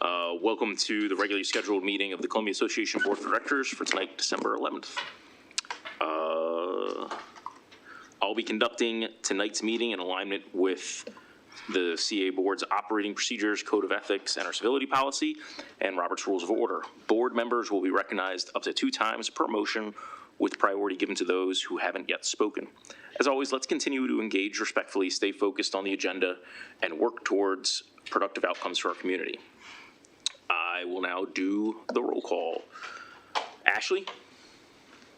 Welcome to the regularly scheduled meeting of the Columbia Association Board of Directors for tonight, December 11th. I'll be conducting tonight's meeting in alignment with the CA Board's operating procedures, code of ethics, and our civility policy, and Robert's Rules of Order. Board members will be recognized up to 2 times per motion, with priority given to those who haven't yet spoken. As always, let's continue to engage respectfully, stay focused on the agenda, and work towards productive outcomes for our community. I will now do the roll call. Ashley?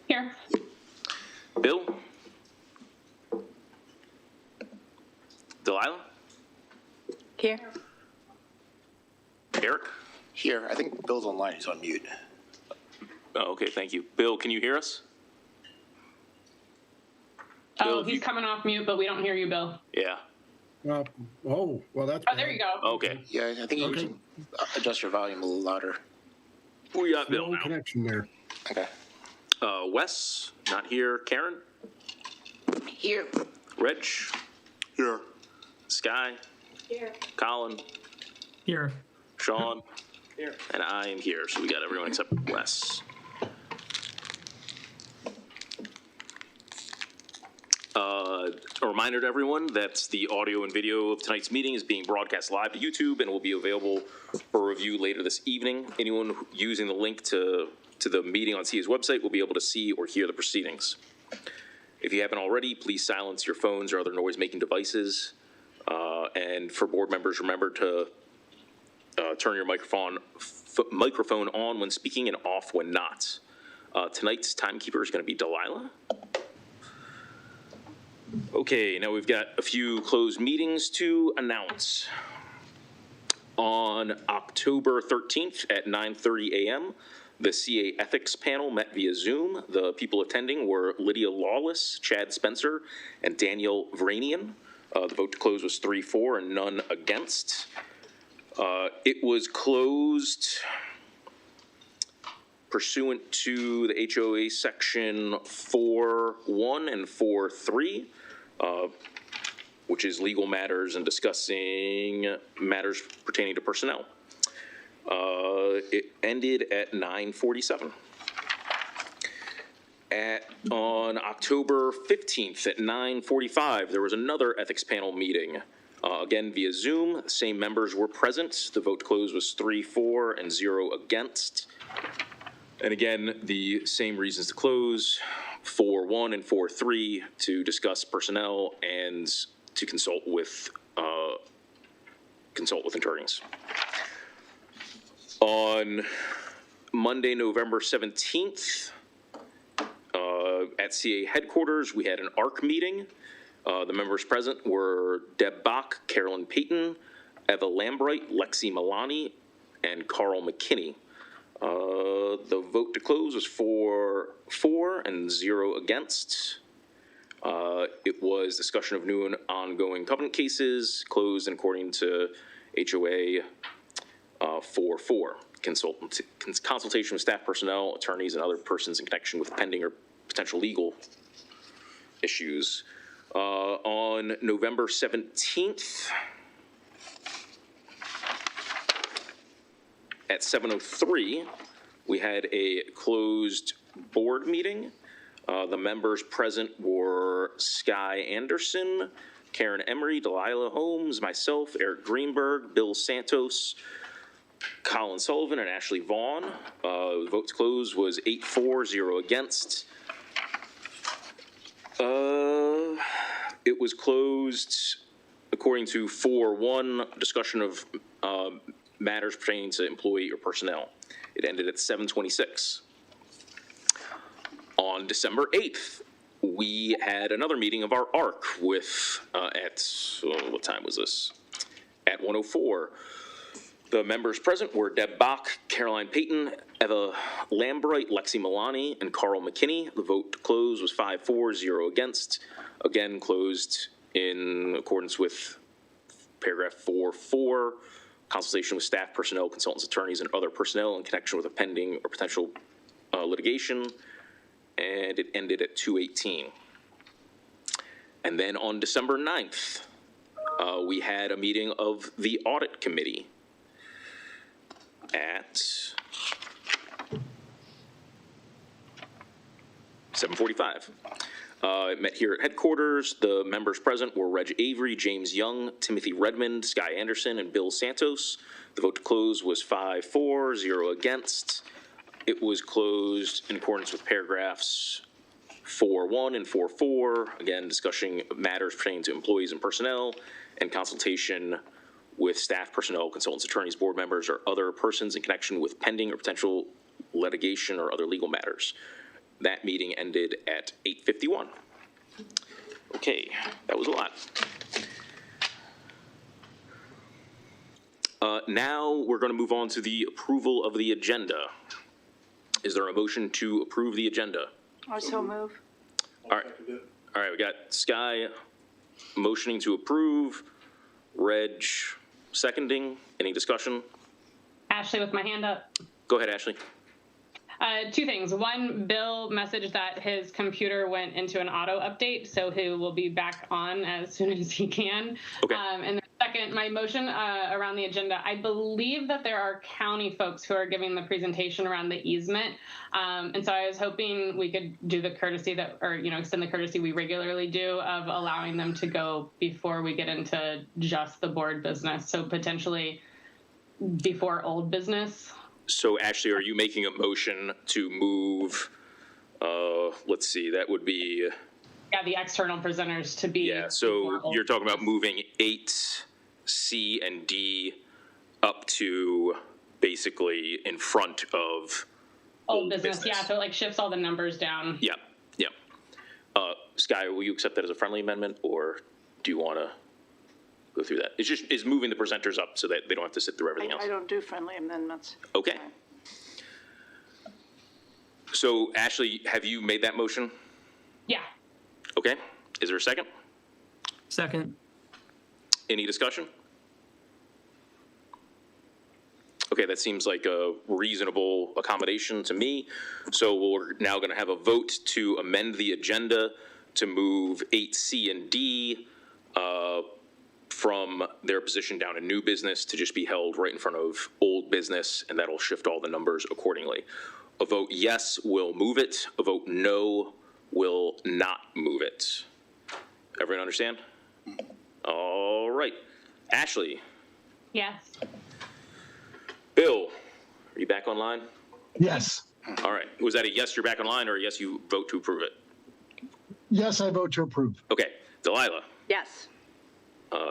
Here. Bill? Delilah? Here. Eric? Here, I think Bill's online, he's on mute. Oh, okay, thank you. Bill, can you hear us? Bill, Oh, he's coming off mute, but we don't hear you, Bill. Yeah. Well, that's. Oh, there you go. Okay. Yeah, I think you can adjust your volume a little louder. We got Bill No now. connection there. Okay. Wes, not here. Karen? Here. Reg? Here. Sky? Here. Colin? Here. Sean? Here. And I am here, so we got everyone except Wes. A reminder to everyone that the audio and video of tonight's meeting is being broadcast live to YouTube and will be available for review later this evening. Anyone using the link to the meeting on CA's website will be able to see or hear the proceedings. If you haven't already, please silence your phones or other noise-making devices. And for board members, remember to turn your microphone on when speaking and off when not. Tonight's timekeeper is going to be Delilah. Okay, now we've got a few closed meetings to announce. On October 13th at 9:30 a.m., the CA Ethics Panel met via Zoom. The people attending were Lydia Lawless, Chad Spencer, and Daniel Vranian. The vote to close was 3-4 and none against. It was closed pursuant to the HOA section 4.1 and 4.3, which is legal matters and discussing matters pertaining to personnel. It ended at 9:47. On October 15th at 9:45, there was another ethics panel meeting. Again, via Zoom, same members were present. The vote to close was 3-4 and 0 against. And again, the same reasons to close, 4.1 and 4.3, to discuss personnel and to consult with attorneys. On Monday, November 17th, at CA headquarters, we had an ARC meeting. The members present were Deb Bach, Carolyn Payton, Eva Lambright, Lexi Milani, and Carl McKinney. The vote to close was 4-4 and 0 against. It was discussion of new and ongoing covenant cases, closed and according to HOA 4.4. Consultation with staff personnel, attorneys, and other persons in connection with pending or potential legal issues. On November 17th, at 7:03, we had a closed board meeting. The members present were Sky Anderson, Karen Emery, Delilah Holmes, myself, Eric Greenberg, Bill Santos, Colin Sullivan, and Ashley Vaughn. The vote to close was 8-4, 0 against. It was closed according to 4.1, discussion of matters pertaining to employee or personnel. It ended at 7:26. On December 8th, we had another meeting of our ARC with, what time was this? At 1:04. The members present were Deb Bach, Caroline Payton, Eva Lambright, Lexi Milani, and Carl McKinney. The vote to close was 5-4, 0 against. Again, closed in accordance with paragraph 4.4, consultation with staff, personnel, consultants, attorneys, and other personnel in connection with a pending or potential litigation, and it ended at 2:18. And then on December 9th, we had a meeting of the audit committee. at 7:45. It met here at headquarters. The members present were Reg Avery, James Young, Timothy Redmond, Sky Anderson, and Bill Santos. The vote to close was 5-4, 0 against. It was closed in accordance with paragraphs 4.1 and 4.4, again, discussing matters pertaining to employees and personnel, and consultation with staff, personnel, consultants, attorneys, board members, or other persons in connection with pending or potential litigation or other legal matters. That meeting ended at 8:51. Okay, that was a lot. Now we're going to move on to the approval of the agenda. Is there a motion to approve the agenda? I so move. All right, we got Sky motioning to approve, Reg seconding. Any discussion? Ashley with my hand up. Go ahead, Ashley. Two things. One, Bill messaged that his computer went into an auto update, so he will be back on as soon as he can. Okay. And then second, my motion around the agenda, I believe that there are county folks who are giving the presentation around the easement. And so I was hoping we could do the courtesy that, or, extend the courtesy we regularly do of allowing them to go before we get into just the board business. So potentially before old business. So Ashley, are you making a motion to move, let's see, that would be, Yeah, the external presenters to be. yeah, so before old you're talking about moving 8C and D up to basically in front of old business. Yeah, so it like shifts all the numbers down. Yeah, yeah. Sky, will you accept that as a friendly amendment, or do you want to go through that? It's just, is moving the presenters up so that they don't have to sit through everything else. I don't do friendly amendments. Okay. So Ashley, have you made that motion? Yeah. Okay. Is there a second? Second. Any discussion? Okay, that seems like a reasonable accommodation to me. So we're now going to have a vote to amend the agenda to move 8C and D from their position down in new business to just be held right in front of old business, and that'll shift all the numbers accordingly. A vote yes will move it. A vote no will not move it. Everyone understand? All right. Ashley, Yes. Bill, are you back online? Yes. All right. Was that a yes, you're back online, or a yes, you vote to approve it? Yes, I vote to approve. Okay. Delilah, Yes.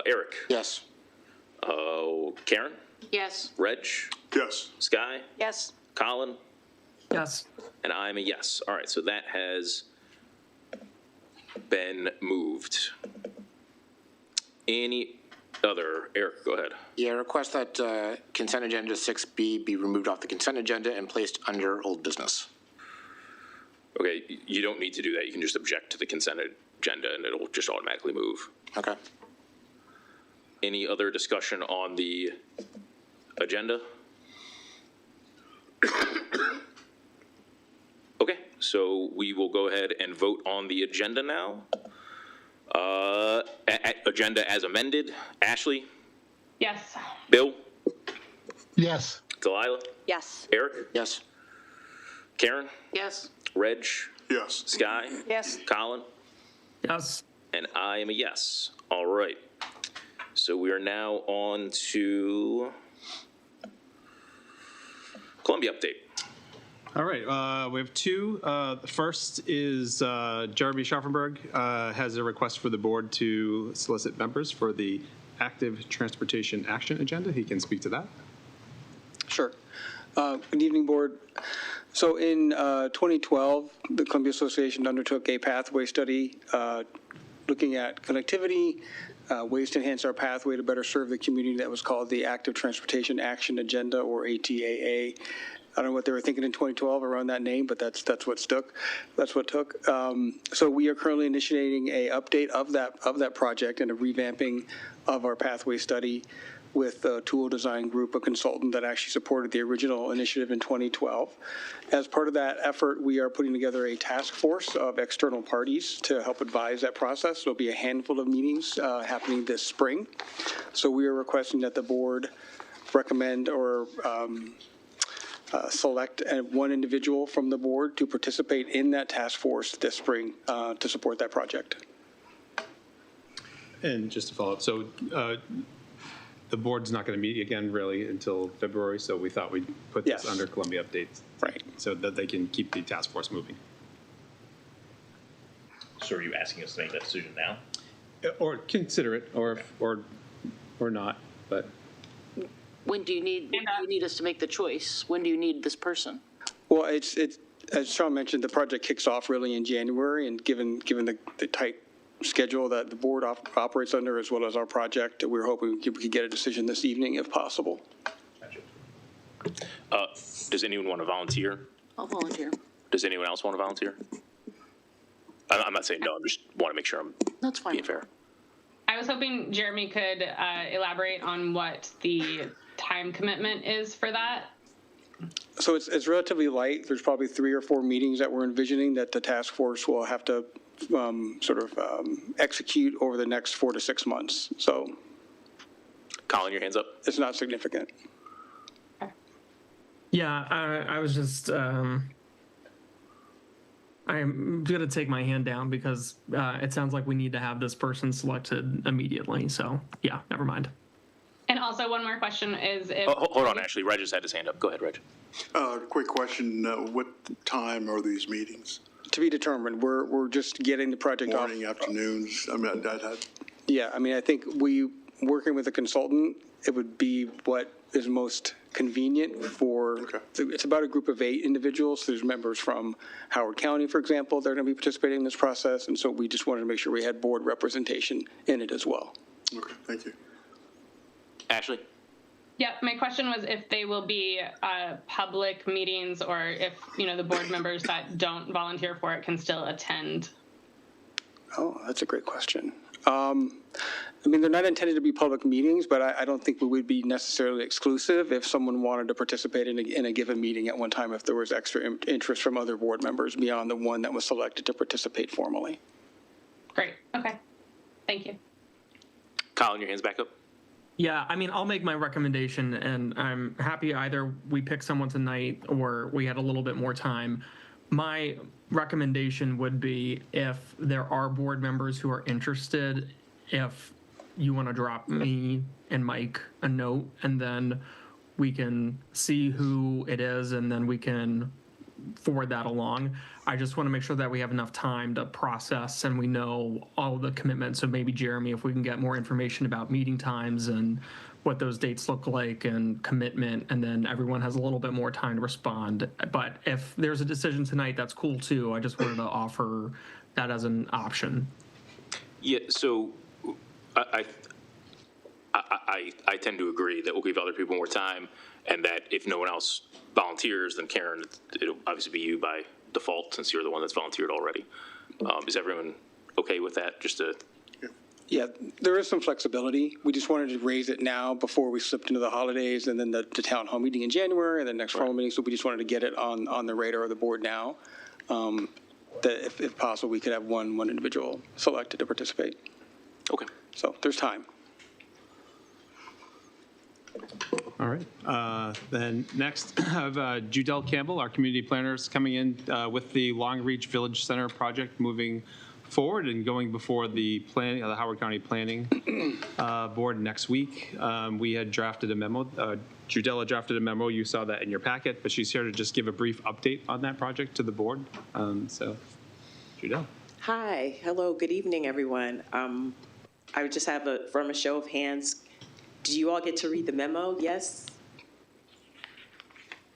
Eric, Yes. Karen, Yes. Reg, Yes. Sky, Yes. Colin, Yes. and I'm a yes. All right, so that has been moved. Any other? Eric, go ahead. Yeah, request that consent agenda 6B be removed off the consent agenda and placed under old business. Okay, you don't need to do that. You can just object to the consent agenda and it'll just automatically move. Okay. Any other discussion on the agenda? Okay, so we will go ahead and vote on the agenda now. Agenda as amended. Ashley, Yes. Bill, Yes. Delilah, Yes. Eric, Yes. Karen, Yes. Reg, Yes. Sky, Yes. Colin, Yes. and I am a yes. All right. So we are now on to Columbia update. All right, we have two. The first is Jeremy Schaffenberg has a request for the board to solicit members for the Active Transportation Action Agenda. He can speak to that. Sure. Good evening, Board. So in 2012, the Columbia Association undertook a pathway study looking at connectivity, ways to enhance our pathway to better serve the community. That was called the Active Transportation Action Agenda, or ATAA. I don't know what they were thinking in 2012 around that name, but that's what stuck. That's what took. So we are currently initiating a update of that project and a revamping of our pathway study with a Tool Design Group, a consultant that actually supported the original initiative in 2012. As part of that effort, we are putting together a task force of external parties to help advise that process. There'll be a handful of meetings happening this spring. So we are requesting that the board recommend or select one individual from the board to participate in that task force this spring to support that project. And just to follow up, so the board's not going to meet again really until February, so we thought we'd put this Yes. under Columbia updates. Right. So that they can keep the task force moving. So are you asking us to make that decision now? Or consider it, or not, but When do you need us to make the choice? When do you need this person? Well, it's as Sean mentioned, the project kicks off really in January, and given the tight schedule that the board operates under, as well as our project, we're hoping we could get a decision this evening if possible. Does anyone want to volunteer? I'll volunteer. Does anyone else want to volunteer? I'm not saying no, I just want to make sure I'm That's fine. being fair. I was hoping Jeremy could elaborate on what the time commitment is for that. So it's relatively light. There's probably 3 or 4 meetings that we're envisioning that the task force will have to execute over the next 4 to 6 months. So Colin, your hand's up. it's not significant. Yeah, I was just, I'm going to take my hand down because it sounds like we need to have this person selected immediately. So, yeah, never mind. And also, one more question is if Hold on, actually, Reg just had his hand up. Go ahead, Reg. Quick question, what time are these meetings? To be determined. We're just getting the project off. Morning, afternoons? I mean, Yeah, I mean, I think working with a consultant, it would be what is most convenient for, Okay. it's about a group of 8 individuals. There's members from Howard County, for example, they're going to be participating in this process. And so we just wanted to make sure we had board representation in it as well. okay, thank you. Ashley? Yeah, my question was if they will be public meetings or if, the board members that don't volunteer for it can still attend. Oh, that's a great question. I mean, they're not intended to be public meetings, but I don't think we would be necessarily exclusive if someone wanted to participate in a given meeting at one time, if there was extra interest from other board members beyond the one that was selected to participate formally. Great. Okay. Thank you. Colin, your hand's back up. Yeah, I mean, I'll make my recommendation, and I'm happy either we pick someone tonight or we had a little bit more time. My recommendation would be if there are board members who are interested, if you want to drop me and Mike a note, and then we can see who it is, and then we can forward that along. I just want to make sure that we have enough time to process and we know all of the commitments. So maybe Jeremy, if we can get more information about meeting times and what those dates look like and commitment, and then everyone has a little bit more time to respond. But if there's a decision tonight, that's cool too. I just wanted to offer that as an option. Yeah, so I tend to agree that we'll give other people more time, and that if no one else volunteers, then Karen, it'll obviously be you by default since you're the one that's volunteered already. Is everyone okay with that? Just to Yeah, there is some flexibility. We just wanted to raise it now before we slipped into the holidays and then the town hall meeting in January and the next formal meeting. So we just wanted to get it on the radar of the board now. That if possible, we could have one individual selected to participate. okay. So there's time. All right. Then next, I have Judell Campbell, our community planners, coming in with the Long Reach Village Center project moving forward and going before the Howard County Planning Board next week. We had drafted a memo. Judell had drafted a memo. You saw that in your packet, but she's here to just give a brief update on that project to the board. So, Judell. Hi. Hello. Good evening, everyone. I would just have from a show of hands, did you all get to read the memo? Yes?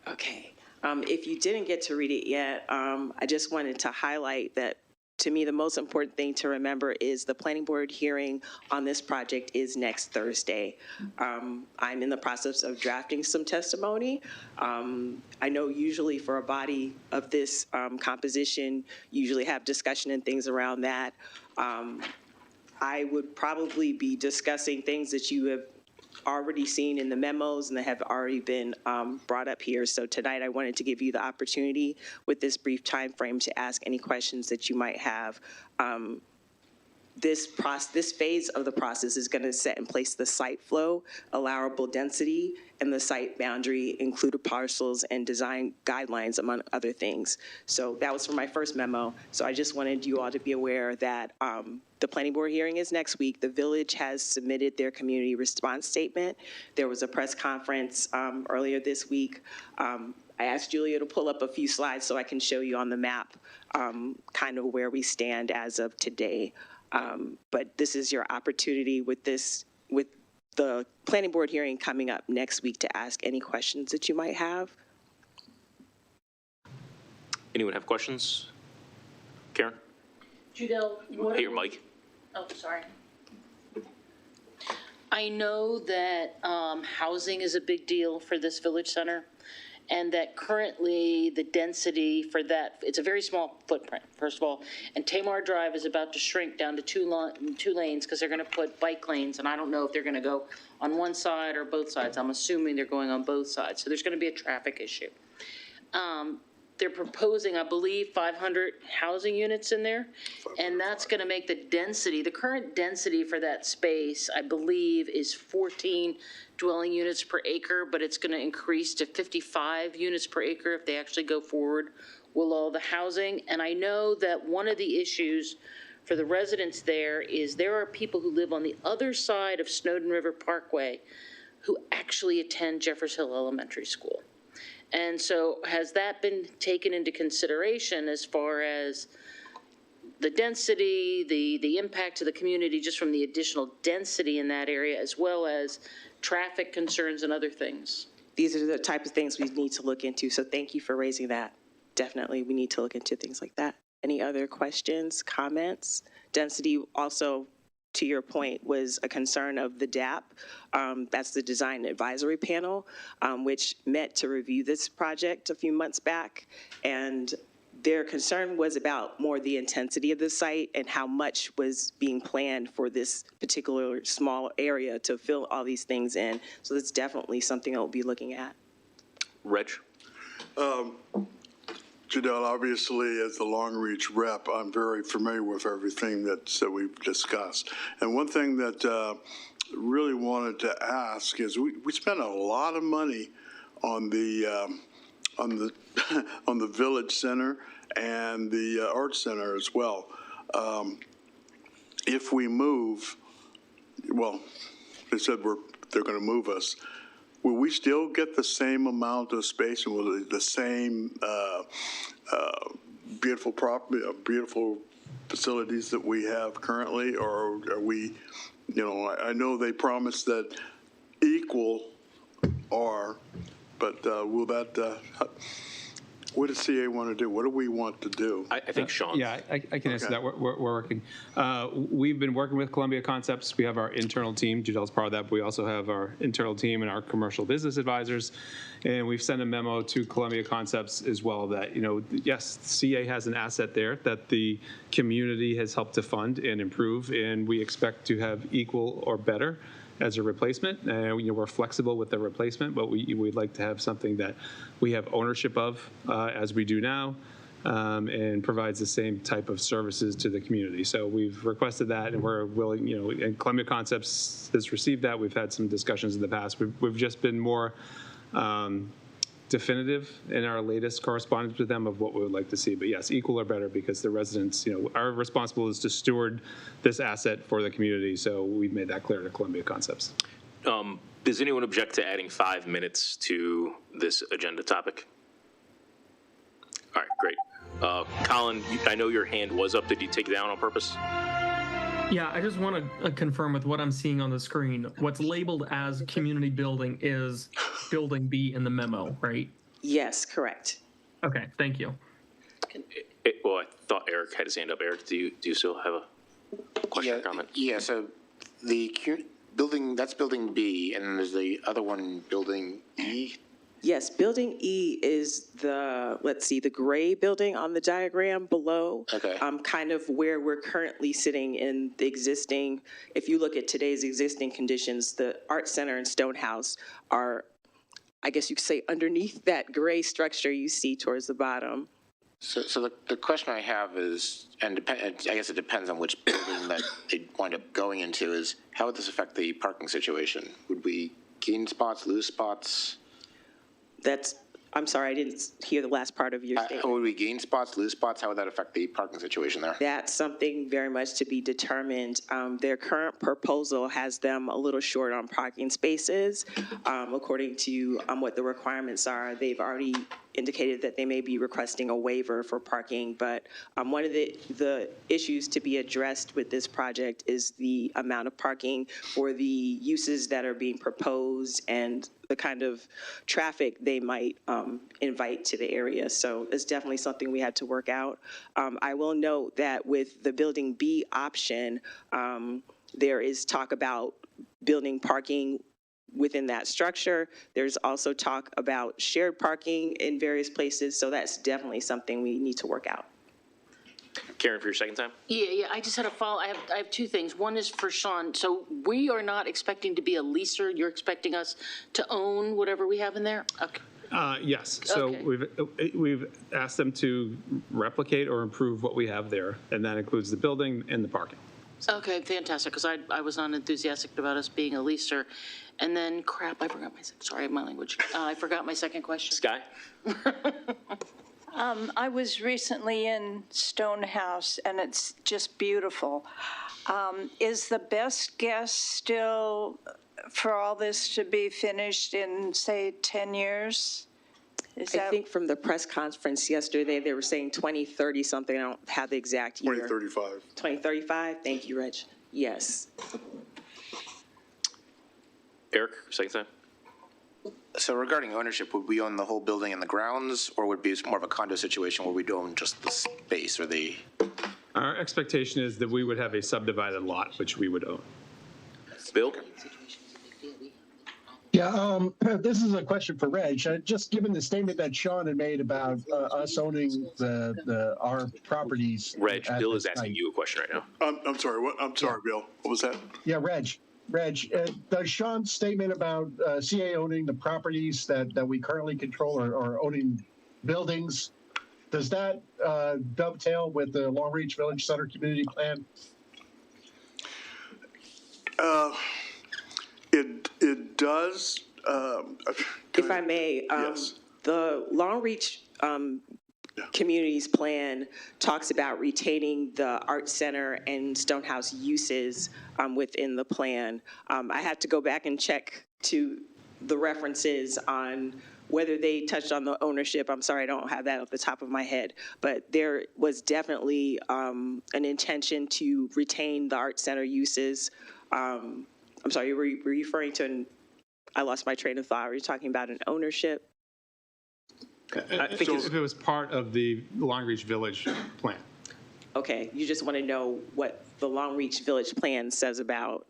Okay. If you didn't get to read it yet, I just wanted to highlight that to me, the most important thing to remember is the planning board hearing on this project is next Thursday. I'm in the process of drafting some testimony. I know usually for a body of this composition, you usually have discussion and things around that. I would probably be discussing things that you have already seen in the memos and that have already been brought up here. So tonight I wanted to give you the opportunity with this brief time frame to ask any questions that you might have this phase of the process is going to set in place the site flow, allowable density, and the site boundary, included parcels and design guidelines, among other things. So that was for my first memo. So I just wanted you all to be aware that the planning board hearing is next week. The village has submitted their community response statement. There was a press conference earlier this week. I asked Julia to pull up a few slides so I can show you on the map kind of where we stand as of today. But this is your opportunity with the planning board hearing coming up next week to ask any questions that you might have. Anyone have questions? Karen? Judell, what? Hey, Mike. Oh, sorry. I know that housing is a big deal for this village center, and that currently the density for that, it's a very small footprint, first of all, and Tamar Drive is about to shrink down to two lanes because they're going to put bike lanes, and I don't know if they're going to go on one side or both sides. I'm assuming they're going on both sides, so there's going to be a traffic issue. They're proposing, I believe, 500 housing units in there, and that's going to make the density, the current density for that space, I believe, is 14 dwelling units per acre, but it's going to increase to 55 units per acre if they actually go forward with all the housing. And I know that one of the issues for the residents there is there are people who live on the other side of Snowden River Parkway who actually attend Jeffers Hill Elementary School. And so has that been taken into consideration as far as the density, the impact to the community just from the additional density in that area, as well as traffic concerns and other things? These are the type of things we need to look into, so thank you for raising that. Definitely, we need to look into things like that. Any other questions, comments? Density also, to your point, was a concern of the DAP. That's the Design Advisory Panel, which met to review this project a few months back. And their concern was about more the intensity of the site and how much was being planned for this particular small area to fill all these things in. So that's definitely something I'll be looking at. Reg? Judell, obviously, as the Long Reach rep, I'm very familiar with everything that we've discussed. And one thing that really wanted to ask is we spent a lot of money on the on the Village Center and the Arts Center as well. If we move, well, they said they're going to move us. Will we still get the same amount of space and will the same beautiful property, beautiful facilities that we have currently, or are we, you know, I know they promised that equal are, but will that, what does CA want to do? What do we want to do? I think Sean. Yeah, I can answer Okay. that. We're working. We've been working with Columbia Concepts. We have our internal team. Judell's part of that, but we also have our internal team and our commercial business advisors. And we've sent a memo to Columbia Concepts as well that, you know, yes, CA has an asset there that the community has helped to fund and improve, and we expect to have equal or better as a replacement. You know, we're flexible with the replacement, but we'd like to have something that we have ownership of as we do now, and provides the same type of services to the community. So we've requested that, and we're willing, you know, and Columbia Concepts has received that. We've had some discussions in the past. We've just been more definitive in our latest correspondence with them of what we would like to see. But yes, equal or better, because the residents, you know, our responsibility is to steward this asset for the community. So we've made that clear to Columbia Concepts. Does anyone object to adding 5 minutes to this agenda topic? All right, great. Colin, I know your hand was up. Did you take it down on purpose? Yeah, I just want to confirm with what I'm seeing on the screen. What's labeled as community building is building B in the memo, right? Yes, correct. Okay, thank you. Well, I thought Eric had his hand up. Eric, do you still have a question or comment? Yeah, so the building, that's building B, and then there's the other one, building E. Yes, building E is the, let's see, the gray building on the diagram below. Okay. Kind of where we're currently sitting in the existing, if you look at today's existing conditions, the Art Center and Stonehouse are, I guess you could say, underneath that gray structure you see towards the bottom. So the question I have is, and I guess it depends on which building that they wind up going into, is how would this affect the parking situation? Would we gain spots, lose spots? I'm sorry, I didn't hear the last part of your statement. Would we gain spots, lose spots? How would that affect the parking situation there? That's something very much to be determined. Their current proposal has them a little short on parking spaces. According to what the requirements are, they've already indicated that they may be requesting a waiver for parking, but one of the issues to be addressed with this project is the amount of parking for the uses that are being proposed and the kind of traffic they might invite to the area. So it's definitely something we had to work out. I will note that with the Building B option, there is talk about building parking within that structure. There's also talk about shared parking in various places. So that's definitely something we need to work out. Karen, for your second time? Yeah, I just had a follow, I have two things. One is for Sean. So we are not expecting to be a leaser. You're expecting us to own whatever we have in there? Okay. Yes, so Okay. we've asked them to replicate or improve what we have there, and that includes the building and the parking. Okay, fantastic, because I was not enthusiastic about us being a leaser. And then, crap, I forgot my language. I forgot my second question. Sky? I was recently in Stonehouse, and it's just beautiful. Is the best guess still for all this to be finished in, say, 10 years? I think from the press conference yesterday, they were saying 2030 something. I don't have the exact year. 2035. 2035? Thank you, Reg. Yes. Eric, second time? So regarding ownership, would we own the whole building and the grounds, or would it be more of a condo situation where we'd own just the space or the? Our expectation is that we would have a subdivided lot, which we would own. Bill? Yeah, this is a question for Reg. Just given the statement that Sean had made about us owning our properties. Reg, Bill is asking you a question right now. I'm sorry, what? I'm sorry, Bill. What was that? Yeah, Reg, does Sean's statement about CA owning the properties that we currently control or owning buildings, does that dovetail with the Long Reach Village Center community plan? It does. If I may, yes. the Long Reach Communities Plan talks about retaining the Art Center and Stonehouse uses within the plan. I have to go back and check to the references on whether they touched on the ownership. I'm sorry, I don't have that off the top of my head, but there was definitely an intention to retain the Art Center uses. I'm sorry, were you referring to I lost my train of thought. Were you talking about an ownership? I think if it was part of the Long Reach Village plan. Okay, you just want to know what the Long Reach Village plan says about.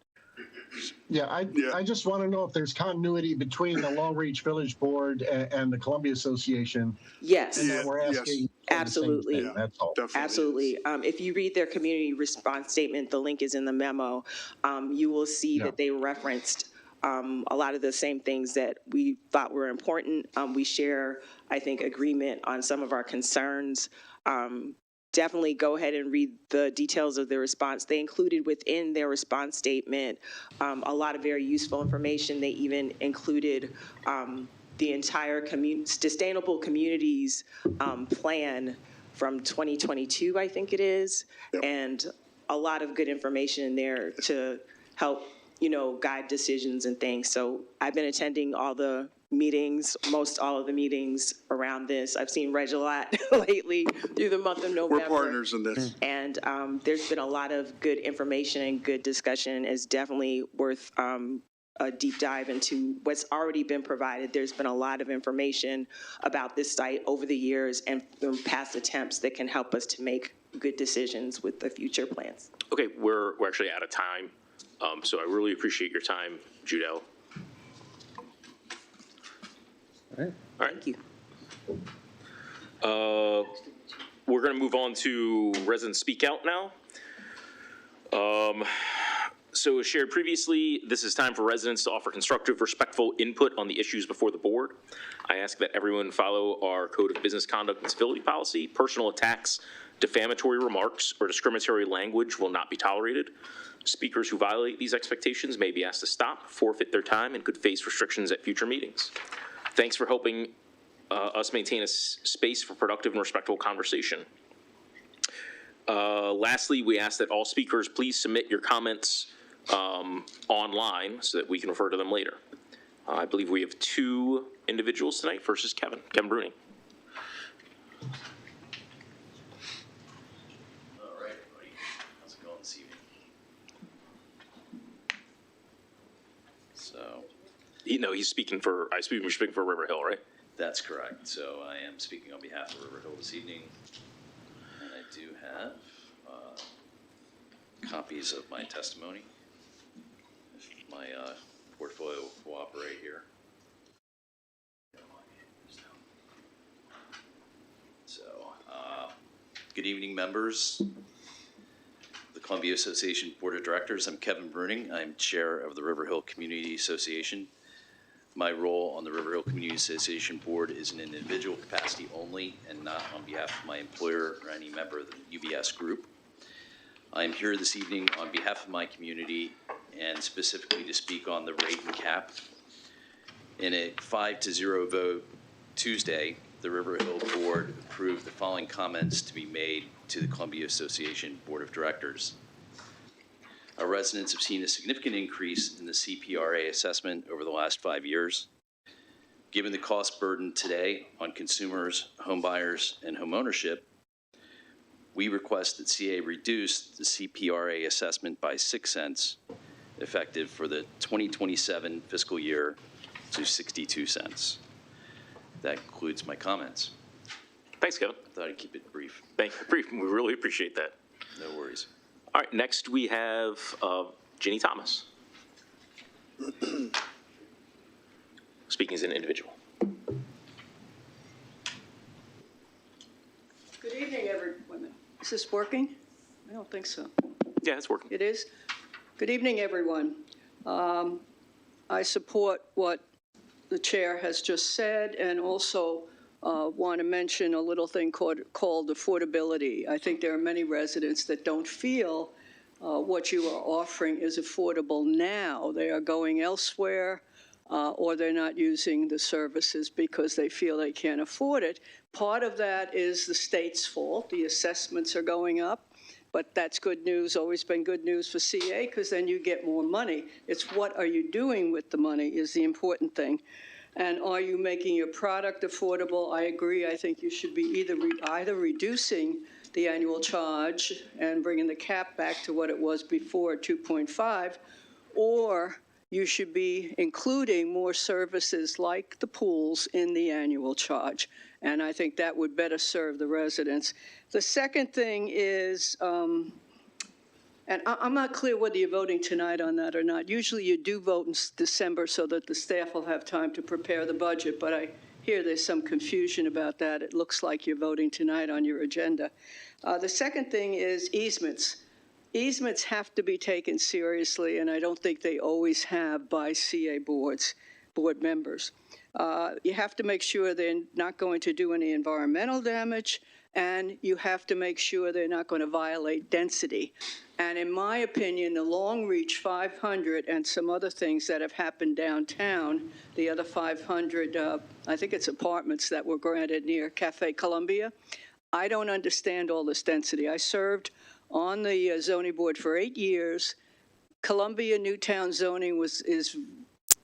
Yeah, I just want to know if there's continuity between the Long Reach Village Board and the Columbia Association. Yes. And that we're asking. Absolutely. That's all. Absolutely. If you read their community response statement, the link is in the memo, you will see that they referenced a lot of the same things that we thought were important. We share, I think, agreement on some of our concerns. Definitely go ahead and read the details of their response. They included within their response statement a lot of very useful information. They even included the entire Sustainable Communities plan from 2022, I think it is, and a lot of good information in there to help, guide decisions and things. So I've been attending all the meetings, most all of the meetings around this. I've seen Reg a lot lately through the month of November. We're partners in this. And there's been a lot of good information and good discussion. It's definitely worth a deep dive into what's already been provided. There's been a lot of information about this site over the years and past attempts that can help us to make good decisions with the future plans. Okay, we're actually out of time. So I really appreciate your time, Judell. All right. Thank you. We're going to move on to resident speak out now. So as shared previously, this is time for residents to offer constructive, respectful input on the issues before the board. I ask that everyone follow our Code of Business Conduct and Civility Policy. Personal attacks, defamatory remarks, or discriminatory language will not be tolerated. Speakers who violate these expectations may be asked to stop, forfeit their time, and could face restrictions at future meetings. Thanks for helping us maintain a space for productive and respectful conversation. Lastly, we ask that all speakers please submit your comments online so that we can refer to them later. I believe we have two individuals tonight. First is Kevin Bruning. All right, everybody. How's it going this evening? So. He's speaking for, you're speaking for River Hill, right? That's correct. So I am speaking on behalf of River Hill this evening. And I do have copies of my testimony. If my portfolio will cooperate here. So, good evening, members. The Columbia Association Board of Directors. I'm Kevin Bruning. I'm chair of the River Hill Community Association. My role on the River Hill Community Association Board is in an individual capacity only and not on behalf of my employer or any member of the UBS group. I am here this evening on behalf of my community and specifically to speak on the rate and cap. In a 5-0 vote Tuesday, the River Hill Board approved the following comments to be made to the Columbia Association Board of Directors. Our residents have seen a significant increase in the CPRA assessment over the last 5 years. Given the cost burden today on consumers, home buyers, and homeownership, we request that CA reduce the CPRA assessment by 6 cents, effective for the 2027 fiscal year, to 62 cents. That concludes my comments. Thanks, Kevin. I thought I'd keep it brief. Thank you. We really appreciate that. No worries. All right, next we have Ginny Thomas. Speaking as an individual. Good evening, everyone. Is this working? I don't think so. Yeah, it's working. It is? Good evening, everyone. I support what the chair has just said and also want to mention a little thing called affordability. I think there are many residents that don't feel what you are offering is affordable now. They are going elsewhere or they're not using the services because they feel they can't afford it. Part of that is the state's fault. The assessments are going up, but that's good news, always been good news for CA because then you get more money. It's what are you doing with the money is the important thing. And are you making your product affordable? I agree. I think you should be either reducing the annual charge and bringing the cap back to what it was before, 2.5, or you should be including more services like the pools in the annual charge. And I think that would better serve the residents. The second thing is, and I'm not clear whether you're voting tonight on that or not. Usually you do vote in December so that the staff will have time to prepare the budget, but I hear there's some confusion about that. It looks like you're voting tonight on your agenda. The second thing is easements. Easements have to be taken seriously, and I don't think they always have by CA board members. You have to make sure they're not going to do any environmental damage, and you have to make sure they're not going to violate density. And in my opinion, the Long Reach 500 and some other things that have happened downtown, the other 500, I think it's apartments that were granted near Cafe Columbia, I don't understand all this density. I served on the zoning board for 8 years. Columbia Newtown zoning is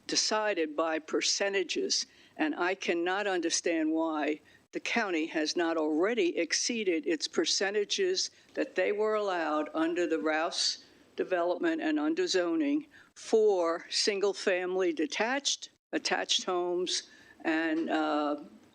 decided by percentages, and I cannot understand why the county has not already exceeded its percentages that they were allowed under the Rouse development and under zoning for single-family attached homes, and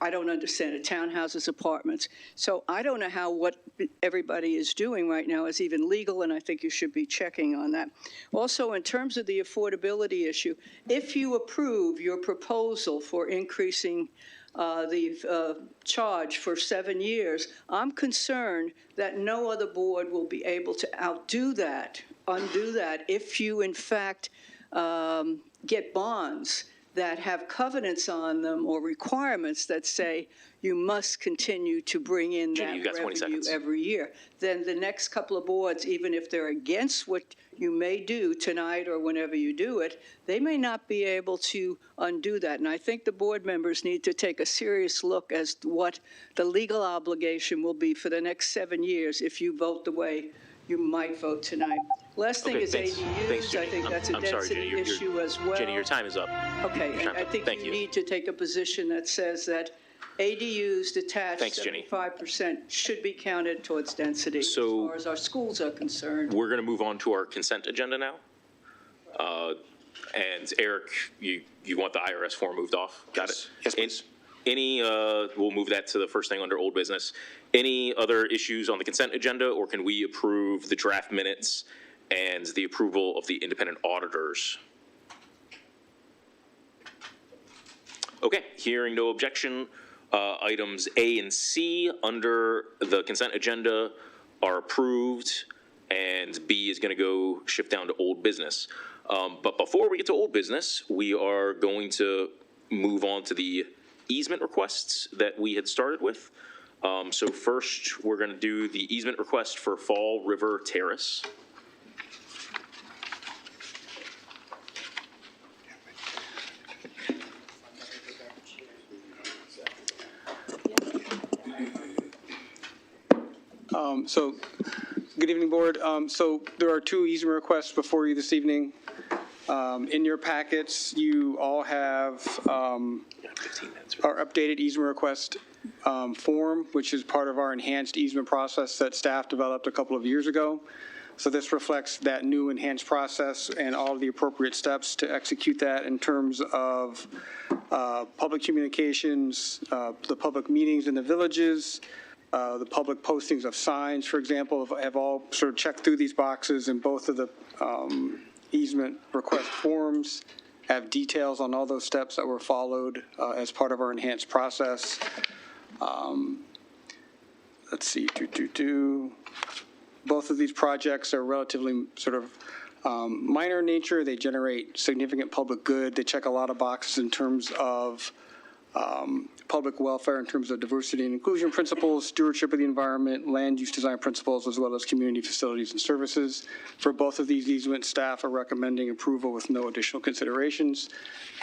I don't understand it, townhouses, apartments. So I don't know how what everybody is doing right now is even legal, and I think you should be checking on that. Also, in terms of the affordability issue, if you approve your proposal for increasing the charge for 7 years, I'm concerned that no other board will be able to undo that if you, in fact, get bonds that have covenants on them or requirements that say you must continue to bring in Ginny, you that got 20 revenue seconds. every year, then the next couple of boards, even if they're against what you may do tonight or whenever you do it, they may not be able to undo that. And I think the board members need to take a serious look as to what the legal obligation will be for the next 7 years if you vote the way you might vote tonight. Last thing Okay, is thanks. Thanks, ADUs. Ginny. I think that's a I'm sorry, density Ginny, you're- issue as well. Jenny, your time is up. Okay, Your and time's I up. think Thank you need to take a position that says that ADUs detached Thanks, Ginny. 75% should be counted towards density as So- far as our schools are concerned. We're going to move on to our consent agenda now. And Eric, you want the IRS form moved off? Got it? Yes, please. We'll move that to the first thing under old business. Any other issues on the consent agenda, or can we approve the draft minutes and the approval of the independent auditors? Okay, hearing no objection, items A and C under the consent agenda are approved, and B is going to go shift down to old business. But before we get to old business, we are going to move on to the easement requests that we had started with. So first, we're going to do the easement request for Fall River Terrace. So, good evening, Board. So there are 2 easement requests before you this evening. In your packets, you all have our updated easement request form, which is part of our enhanced easement process that staff developed a couple of years ago. So this reflects that new enhanced process and all of the appropriate steps to execute that in terms of public communications, the public meetings in the villages, the public postings of signs, for example, have all sort of checked through these boxes, and both of the easement request forms have details on all those steps that were followed as part of our enhanced process. Let's see, both of these projects are relatively sort of minor in nature. They generate significant public good. They check a lot of boxes in terms of public welfare, in terms of diversity and inclusion principles, stewardship of the environment, land use design principles, as well as community facilities and services. For both of these easements, staff are recommending approval with no additional considerations.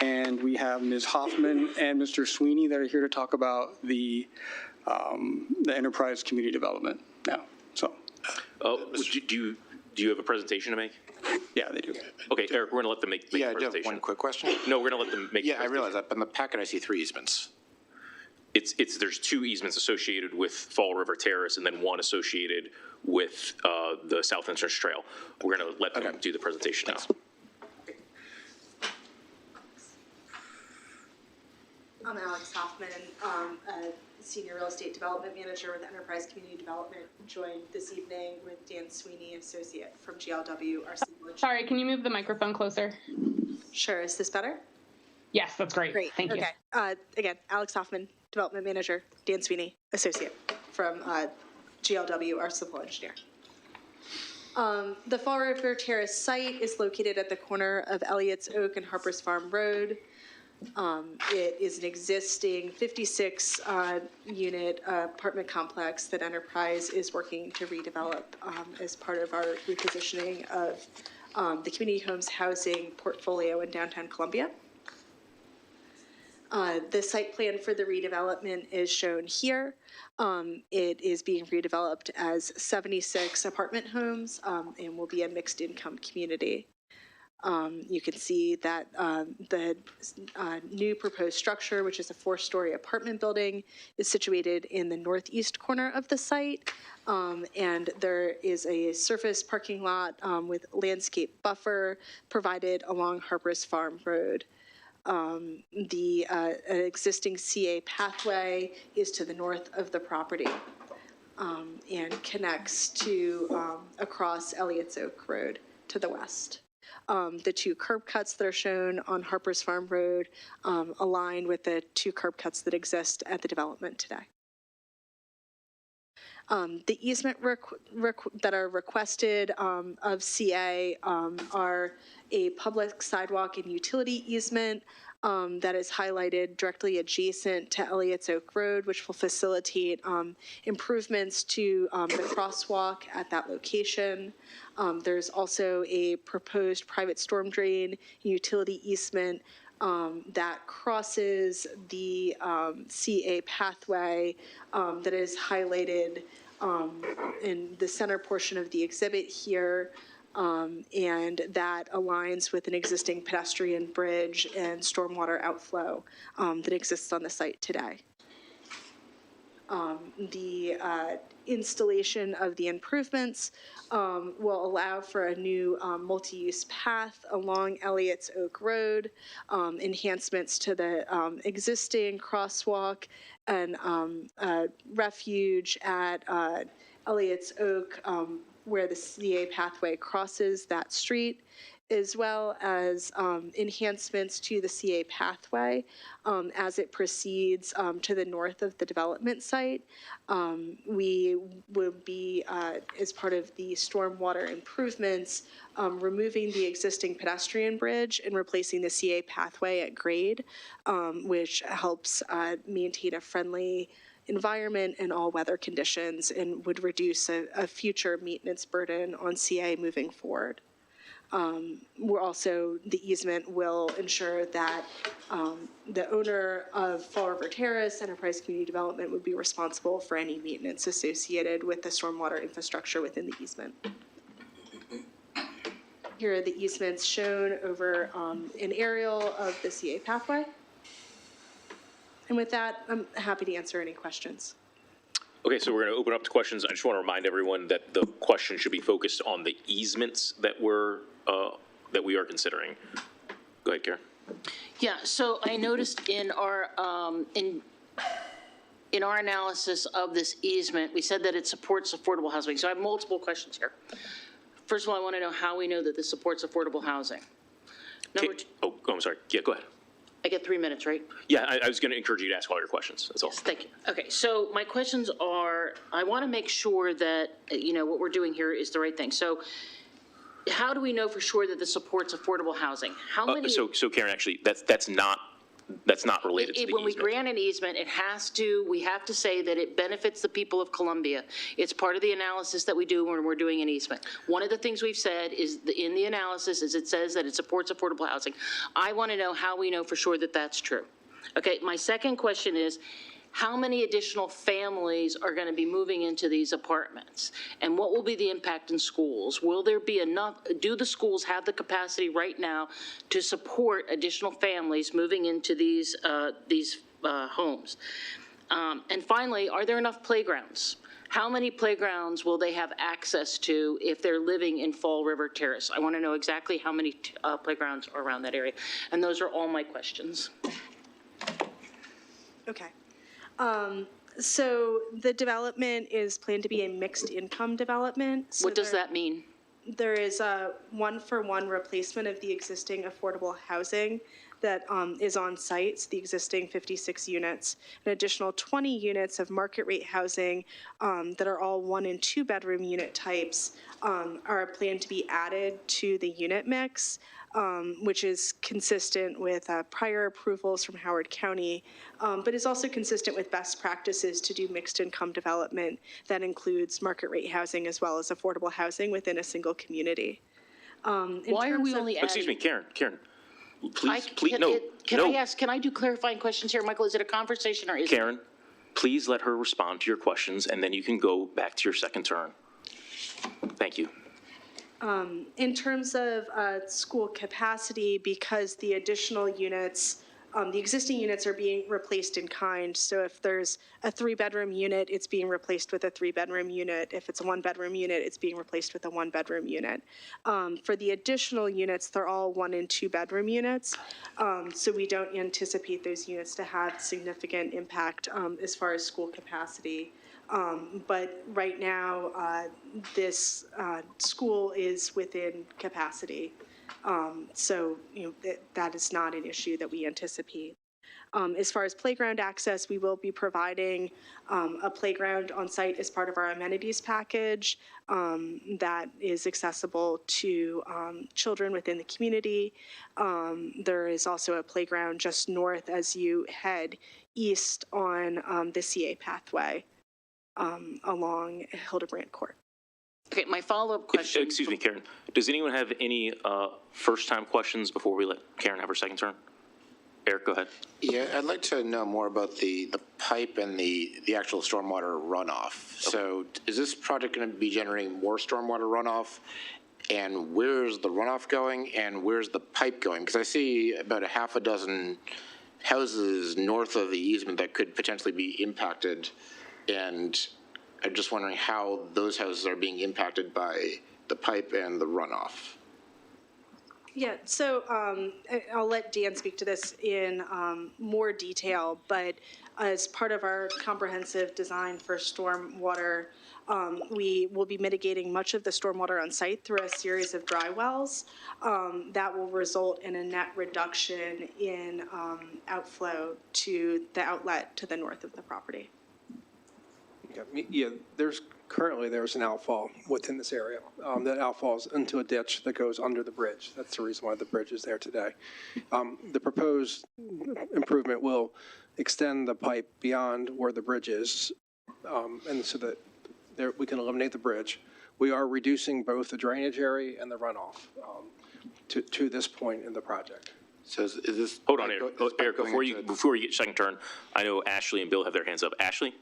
And we have Ms. Hoffman and Mr. Sweeney that are here to talk about the enterprise community development now. So, Do you have a presentation to make? yeah, they do. Okay, Eric, we're going to let them make the Yeah, I do have presentation. one quick question. No, we're going to let them make the Yeah, I presentation. realize that, but in the packet I see 3 easements. There's 2 easements associated with Fall River Terrace and then one associated with the South Entrance Trail. We're going to let them do the presentation now. I'm Alex Hoffman, a Senior Real Estate Development Manager with Enterprise Community Development, joined this evening with Dan Sweeney, Associate from GLW, our civil engineer. Sorry, can you move the microphone closer? Sure, is this better? Yes, that's great. Great, Thank you. okay. Again, Alex Hoffman, Development Manager, Dan Sweeney, Associate from GLW, our civil engineer. The Fall River Terrace site is located at the corner of Elliott's Oak and Harper's Farm Road. It is an existing 56-unit apartment complex that Enterprise is working to redevelop as part of our repositioning of the community homes housing portfolio in downtown Columbia. The site plan for the redevelopment is shown here. It is being redeveloped as 76 apartment homes and will be a mixed income community. You can see that the new proposed structure, which is a 4-story apartment building, is situated in the northeast corner of the site. And there is a surface parking lot with landscape buffer provided along Harper's Farm Road. The existing CA pathway is to the north of the property and connects to across Elliott's Oak Road to the west. The 2 curb cuts that are shown on Harper's Farm Road align with the 2 curb cuts that exist at the development today. The easement that are requested of CA are a public sidewalk and utility easement that is highlighted directly adjacent to Elliott's Oak Road, which will facilitate improvements to the crosswalk at that location. There's also a proposed private storm drain utility easement that crosses the CA pathway that is highlighted in the center portion of the exhibit here. And that aligns with an existing pedestrian bridge and stormwater outflow that exists on the site today. The installation of the improvements will allow for a new multi-use path along Elliott's Oak Road, enhancements to the existing crosswalk and refuge at Elliott's Oak where the CA pathway crosses that street, as well as enhancements to the CA pathway as it proceeds to the north of the development site. We will be, as part of the stormwater improvements, removing the existing pedestrian bridge and replacing the CA pathway at grade, which helps maintain a friendly environment in all weather conditions and would reduce a future maintenance burden on CA moving forward. We're also, the easement will ensure that the owner of Fall River Terrace Enterprise Community Development would be responsible for any maintenance associated with the stormwater infrastructure within the easement. Here are the easements shown over an aerial of the CA pathway. And with that, I'm happy to answer any questions. Okay, so we're going to open up to questions. I just want to remind everyone that the question should be focused on the easements that we are considering. Go ahead, Karen. Yeah, so I noticed in our analysis of this easement, we said that it supports affordable housing. So I have multiple questions here. First of all, I want to know how we know that this supports affordable housing. Oh, I'm sorry. Yeah, go ahead. I get 3 minutes, right? Yeah, I was going to encourage you to ask all your questions. That's all. Yes, thank you. Okay, so my questions are, I want to make sure that, what we're doing here is the right thing. So how do we know for sure that this supports affordable housing? How many? So Karen, actually, that's not related to the When we easement. grant an easement, we have to say that it benefits the people of Columbia. It's part of the analysis that we do when we're doing an easement. One of the things we've said is in the analysis is it says that it supports affordable housing. I want to know how we know for sure that that's true. Okay, my second question is, how many additional families are going to be moving into these apartments? And what will be the impact in schools? Will there be enough, do the schools have the capacity right now to support additional families moving into these homes? And finally, are there enough playgrounds? How many playgrounds will they have access to if they're living in Fall River Terrace? I want to know exactly how many playgrounds are around that area. And those are all my questions. Okay. So the development is planned to be a mixed income development. So What does that mean? There is a one-for-one replacement of the existing affordable housing that is on site, so the existing 56 units. An additional 20 units of market rate housing that are all 1 and 2 bedroom unit types are planned to be added to the unit mix, which is consistent with prior approvals from Howard County, but is also consistent with best practices to do mixed income development that includes market rate housing as well as affordable housing within a single community. Why are we only adding? Excuse me, Karen, please, Can I do clarifying questions here, Michael? Is it a conversation or is Karen, please let her respond to your questions, and then you can go back to your second turn. Thank you. In terms of school capacity, because the additional units, the existing units are being replaced in kind. So if there's a 3-bedroom unit, it's being replaced with a 3-bedroom unit. If it's a 1-bedroom unit, it's being replaced with a 1-bedroom unit. For the additional units, they're all 1 and 2-bedroom units. So we don't anticipate those units to have significant impact as far as school capacity. But right now, this school is within capacity. So, that is not an issue that we anticipate. As far as playground access, we will be providing a playground on site as part of our amenities package that is accessible to children within the community. There is also a playground just north as you head east on the CA pathway along Hildebrand Court. Okay, my follow-up question. Excuse me, Karen. Does anyone have any first-time questions before we let Karen have her second turn? Eric, go ahead. Yeah, I'd like to know more about the pipe and the actual stormwater runoff. Okay. So is this project going to be generating more stormwater runoff? And where's the runoff going and where's the pipe going? Because I see about a half a dozen houses north of the easement that could potentially be impacted, and I'm just wondering how those houses are being impacted by the pipe and the runoff. Yeah, so I'll let Dan speak to this in more detail, but as part of our comprehensive design for stormwater, we will be mitigating much of the stormwater on site through a series of dry wells that will result in a net reduction in outflow to the outlet to the north of the property. Yeah, there's an outfall within this area. That outfalls into a ditch that goes under the bridge. That's the reason why the bridge is there today. The proposed improvement will extend the pipe beyond where the bridge is, and so that we can eliminate the bridge. We are reducing both the drainage area and the runoff to this point in the project. So is this? Hold on, Eric. Eric, before you get your second turn, I know Ashley and Bill have their hands up. Ashley?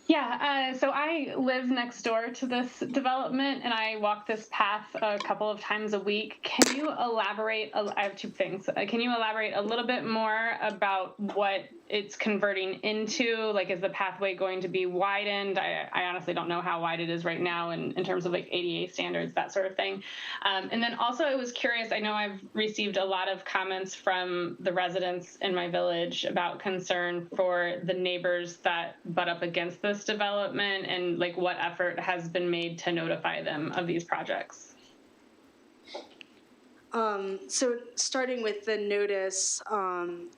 Yeah, so I live next door to this development, and I walk this path a couple of times a week. Can you elaborate? I have two things. Can you elaborate a little bit more about what it's converting into? Like, is the pathway going to be widened? I honestly don't know how wide it is right now in terms of like ADA standards, that sort of thing. And then also I was curious, I know I've received a lot of comments from the residents in my village about concern for the neighbors that butt up against this development, and like what effort has been made to notify them of these projects. So starting with the notice,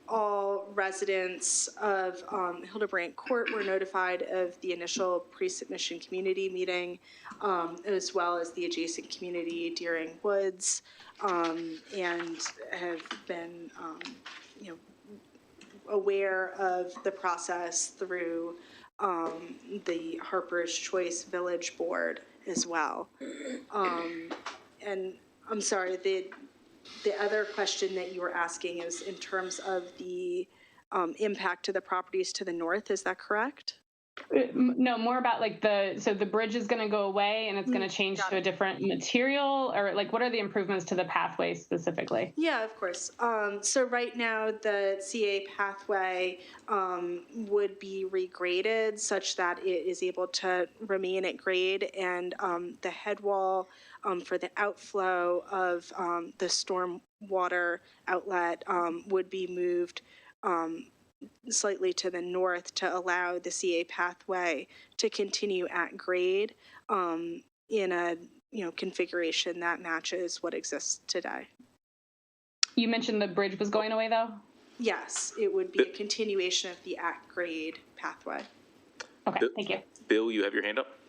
all residents of Hildebrand Court were notified of the initial pre-submission community meeting, as well as the adjacent community, Deering Woods, and have been, aware of the process through the Harper's Choice Village Board as well. And I'm sorry, the other question that you were asking is in terms of the impact to the properties to the north, is that correct? No, more about like so the bridge is going to go away and it's going to change to a different material, or like what are the improvements to the pathway specifically? Yeah, of course. So right now the CA pathway would be regraded such that it is able to remain at grade, and the head wall for the outflow of the storm water outlet would be moved slightly to the north to allow the CA pathway to continue at grade in a configuration that matches what exists today. You mentioned the bridge was going away though? Yes, it would be a continuation of the at grade pathway. Okay, thank you. Bill, you have your hand up?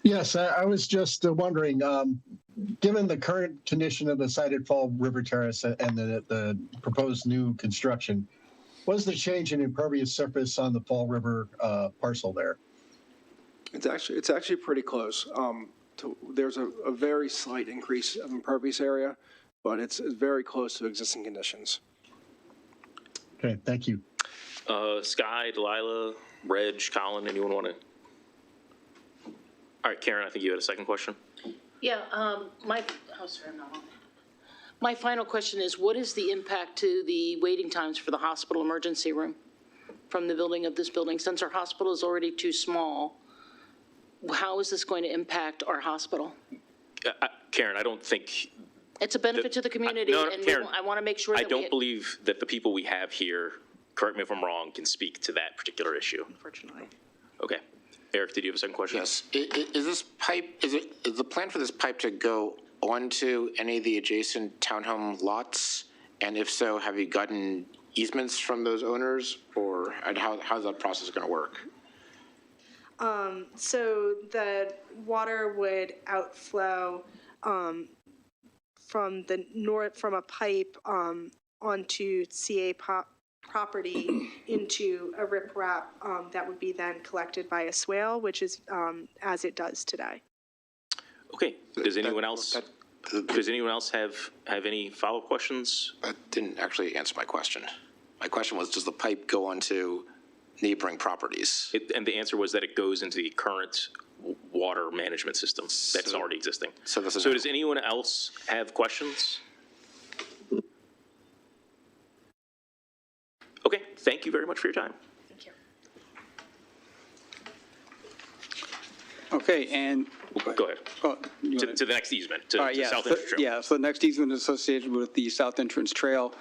Yes, I was just wondering, given the current condition of the sited Fall River Terrace and the proposed new construction, what's the change in impervious surface on the Fall River parcel there? It's actually pretty close. There's a very slight increase of impervious area, but it's very close to existing conditions. Okay, thank you. Sky, Delilah, Reg, Colin, anyone want to? All right, Karen, I think you had a second question. Yeah, my final question is, what is the impact to the waiting times for the hospital emergency room from the building of this building? Since our hospital is already too small, how is this going to impact our hospital? Karen, I don't think. It's a benefit to the community, and Karen, I want to make sure that I don't believe that the people we have here, correct me if I'm wrong, can speak to that particular issue. Unfortunately. Okay. Eric, did you have a second question? Yes. Is this pipe, is the plan for this pipe to go onto any of the adjacent townhome lots? And if so, have you gotten easements from those owners, or and how's that process going to work? So the water would outflow from the north, from a pipe onto CA property into a riprap that would be then collected by a swale, which is as it does today. Okay, does anyone else have any follow-up questions? That didn't actually answer my question. My question was, does the pipe go onto neighboring properties? And the answer was that it goes into the current water management system that's already existing. So does anyone else have questions? Okay, thank you very much for your time. Thank you. Okay, and Go ahead. To the next easement, to South Entrance Trail. Yeah, so the next easement is associated with the South Entrance Trail.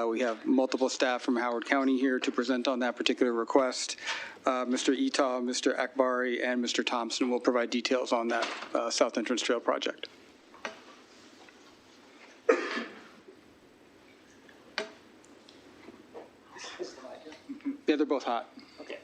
We have multiple staff from Howard County here to present on that particular request. Mr. Ita, Mr. Akbari, and Mr. Thompson will provide details on that South Entrance Trail project. Yeah, they're both hot. Okay.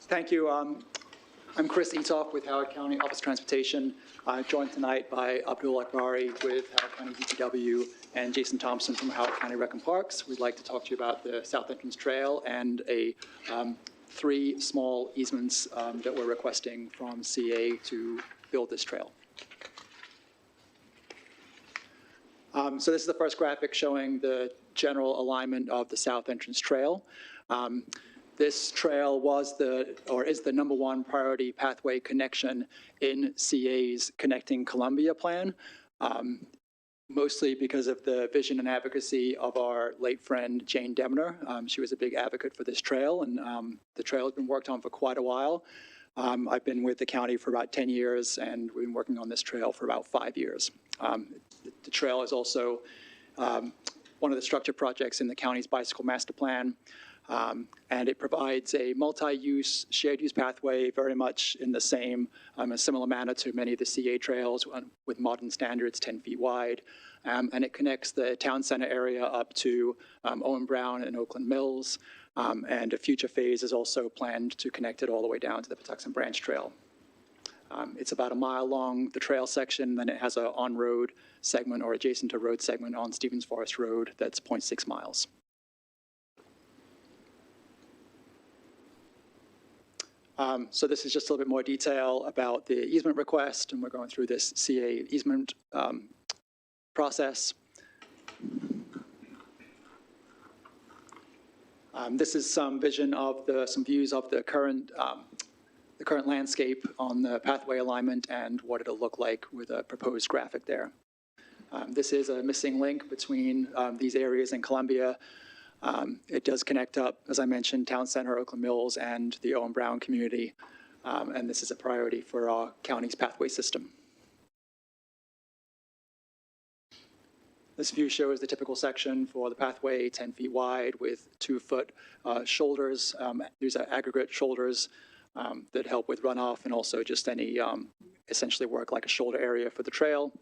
Thank you. I'm Chris Etoff with Howard County Office of Transportation, joined tonight by Abdul Akbari with Howard County DPW and Jason Thompson from Howard County Rec and Parks. We'd like to talk to you about the South Entrance Trail and 3 small easements that we're requesting from CA to build this trail. So this is the first graphic showing the general alignment of the South Entrance Trail. This trail was is the #1 priority pathway connection in CA's Connecting Columbia plan, mostly because of the vision and advocacy of our late friend Jane Demner. She was a big advocate for this trail, and the trail has been worked on for quite a while. I've been with the county for about 10 years, and we've been working on this trail for about 5 years. The trail is also one of the structure projects in the county's bicycle master plan. And it provides a multi-use, shared-use pathway very much in the same, a similar manner to many of the CA trails with modern standards, 10 feet wide. And it connects the town center area up to Owen Brown and Oakland Mills. And a future phase is also planned to connect it all the way down to the Patuxent Branch Trail. It's about a mile long, the trail section, then it has an on-road segment or adjacent to road segment on Stevens Forest Road that's 0.6 miles. So this is just a little bit more detail about the easement request, and we're going through this CA easement process. This is some vision of some views of the current landscape on the pathway alignment and what it'll look like with a proposed graphic there. This is a missing link between these areas in Columbia. It does connect up, as I mentioned, Town Center, Oakland Mills, and the Owen Brown community. And this is a priority for our county's pathway system. This view shows the typical section for the pathway, 10 feet wide with 2-foot shoulders. These are aggregate shoulders that help with runoff and also just any, essentially work like a shoulder area for the trail.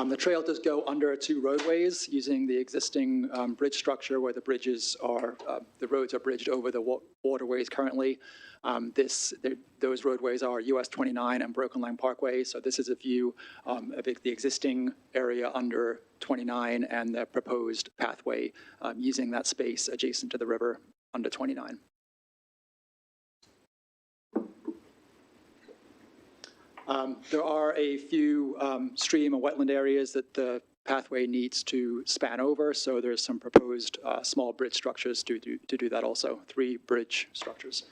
The trail does go under 2 roadways using the existing bridge structure where the bridges are, the roads are bridged over the waterways currently. Those roadways are US 29 and Broken Line Parkway. So this is a view of the existing area under 29 and the proposed pathway using that space adjacent to the river under 29. There are a few stream and wetland areas that the pathway needs to span over, so there's some proposed small bridge structures to do that also, 3 bridge structures.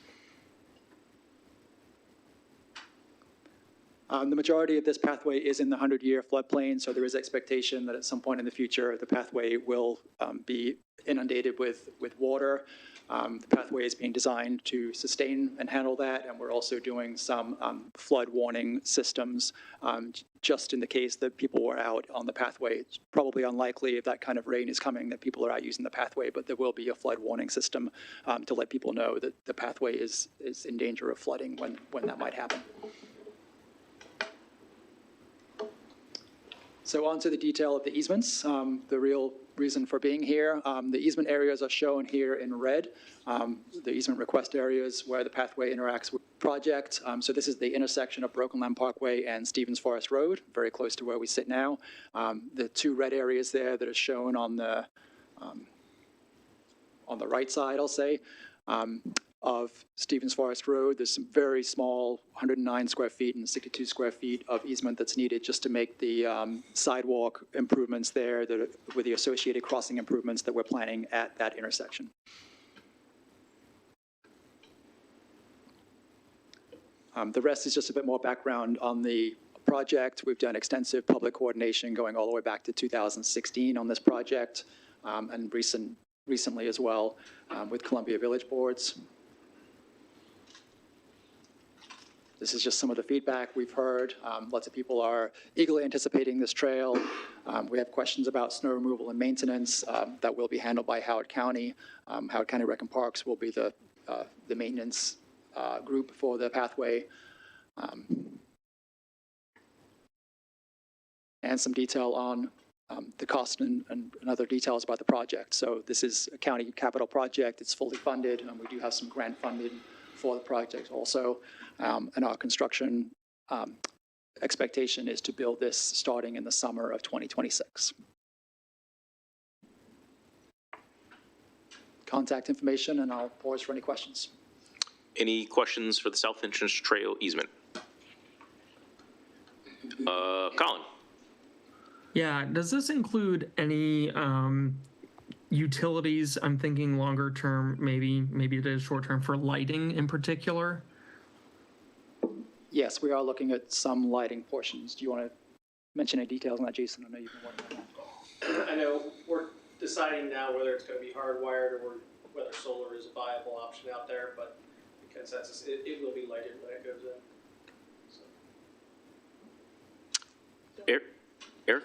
The majority of this pathway is in the 100-year floodplain, so there is expectation that at some point in the future the pathway will be inundated with water. The pathway is being designed to sustain and handle that, and we're also doing some flood warning systems just in the case that people were out on the pathway. It's probably unlikely if that kind of rain is coming that people are out using the pathway, but there will be a flood warning system to let people know that the pathway is in danger of flooding when that might happen. So on to the detail of the easements, the real reason for being here. The easement areas are shown here in red. The easement request areas where the pathway interacts with the project. So this is the intersection of Broken Land Parkway and Stevens Forest Road, very close to where we sit now. The two red areas there that are shown on the right side, I'll say, of Stevens Forest Road. There's some very small 109 square feet and 62 square feet of easement that's needed just to make the sidewalk improvements there with the associated crossing improvements that we're planning at that intersection. The rest is just a bit more background on the project. We've done extensive public coordination going all the way back to 2016 on this project, and recently as well with Columbia Village Boards. This is just some of the feedback we've heard. Lots of people are eagerly anticipating this trail. We have questions about snow removal and maintenance that will be handled by Howard County. Howard County Rec and Parks will be the maintenance group for the pathway. And some detail on the cost and other details about the project. So this is a county capital project. It's fully funded, and we do have some grant funding for the project also. And our construction expectation is to build this starting in the summer of 2026. Contact information, and I'll pause for any questions. Any questions for the South Entrance Trail easement? Colin? Yeah, does this include any utilities? I'm thinking longer term, maybe it is short term, for lighting in particular? Yes, we are looking at some lighting portions. Do you want to mention any details on that, Jason? I know you've been working on that. I know we're deciding now whether it's going to be hardwired or whether solar is a viable option out there, but the consensus, it will be lighted when it goes in. So. Eric?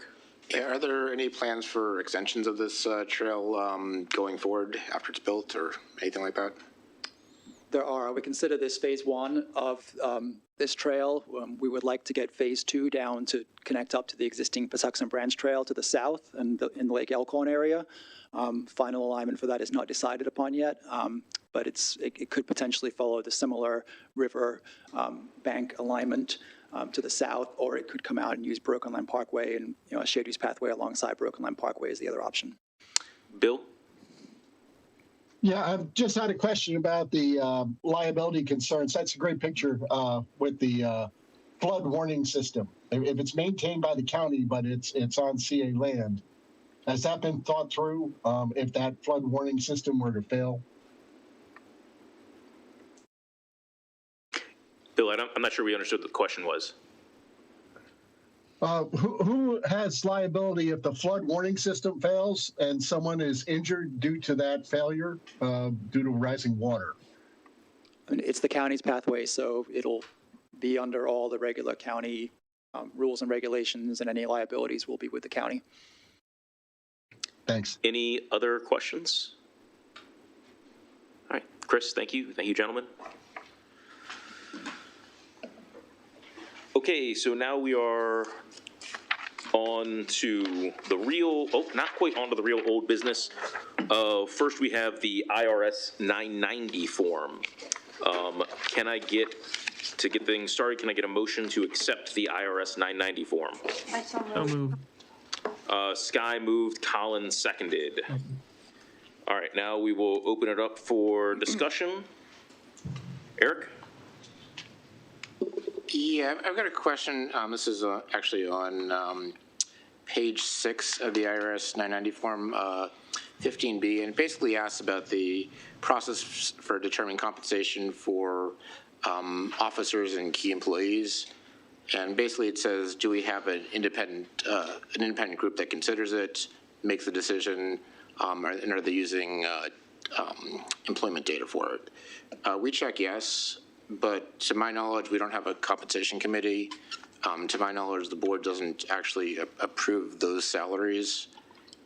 Yeah, are there any plans for extensions of this trail going forward after it's built or anything like that? There are. We consider this phase one of this trail. We would like to get phase two down to connect up to the existing Patuxent Branch Trail to the south and in the Lake Elkhorn area. Final alignment for that is not decided upon yet, but it could potentially follow the similar river bank alignment to the south, or it could come out and use Broken Land Parkway and a shared use pathway alongside Broken Land Parkway is the other option. Bill? Yeah, I've just had a question about the liability concerns. That's a great picture with the flood warning system. If it's maintained by the county, but it's on CA land, has that been thought through if that flood warning system were to fail? Bill, I'm not sure we understood what the question was. Who has liability if the flood warning system fails and someone is injured due to that failure due to rising water? And it's the county's pathway, so it'll be under all the regular county rules and regulations, and any liabilities will be with the county. Thanks. Any other questions? All right, Chris, thank you. Thank you, gentlemen. Okay, so now we are on to the real, not quite onto the real old business. First, we have the IRS 990 form. To get things started, can I get a motion to accept the IRS 990 form? So moved. Sky moved, Colin seconded. All right, now we will open it up for discussion. Eric? Yeah, I've got a question. This is actually on page 6 of the IRS 990 form, 15B, and it basically asks about the process for determining compensation for officers and key employees. And basically it says, do we have an independent group that considers it, makes the decision, and are they using employment data for it. We check yes, but to my knowledge, we don't have a compensation committee. To my knowledge, the board doesn't actually approve those salaries.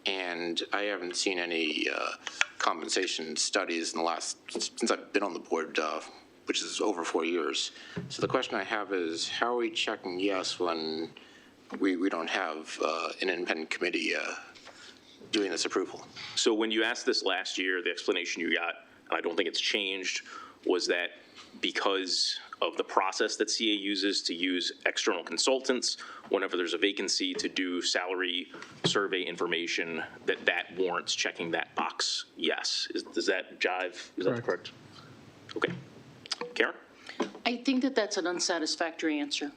And I haven't seen any compensation studies in the since I've been on the board, which is over 4 years. So the question I have is, how are we checking yes when we don't have an independent committee doing this approval? So when you asked this last year, the explanation you got, and I don't think it's changed, was that because of the process that CA uses to use external consultants whenever there's a vacancy to do salary survey information, that warrants checking that box yes. Does that jive? Is that correct? Okay. Karen? I think that that's an unsatisfactory answer.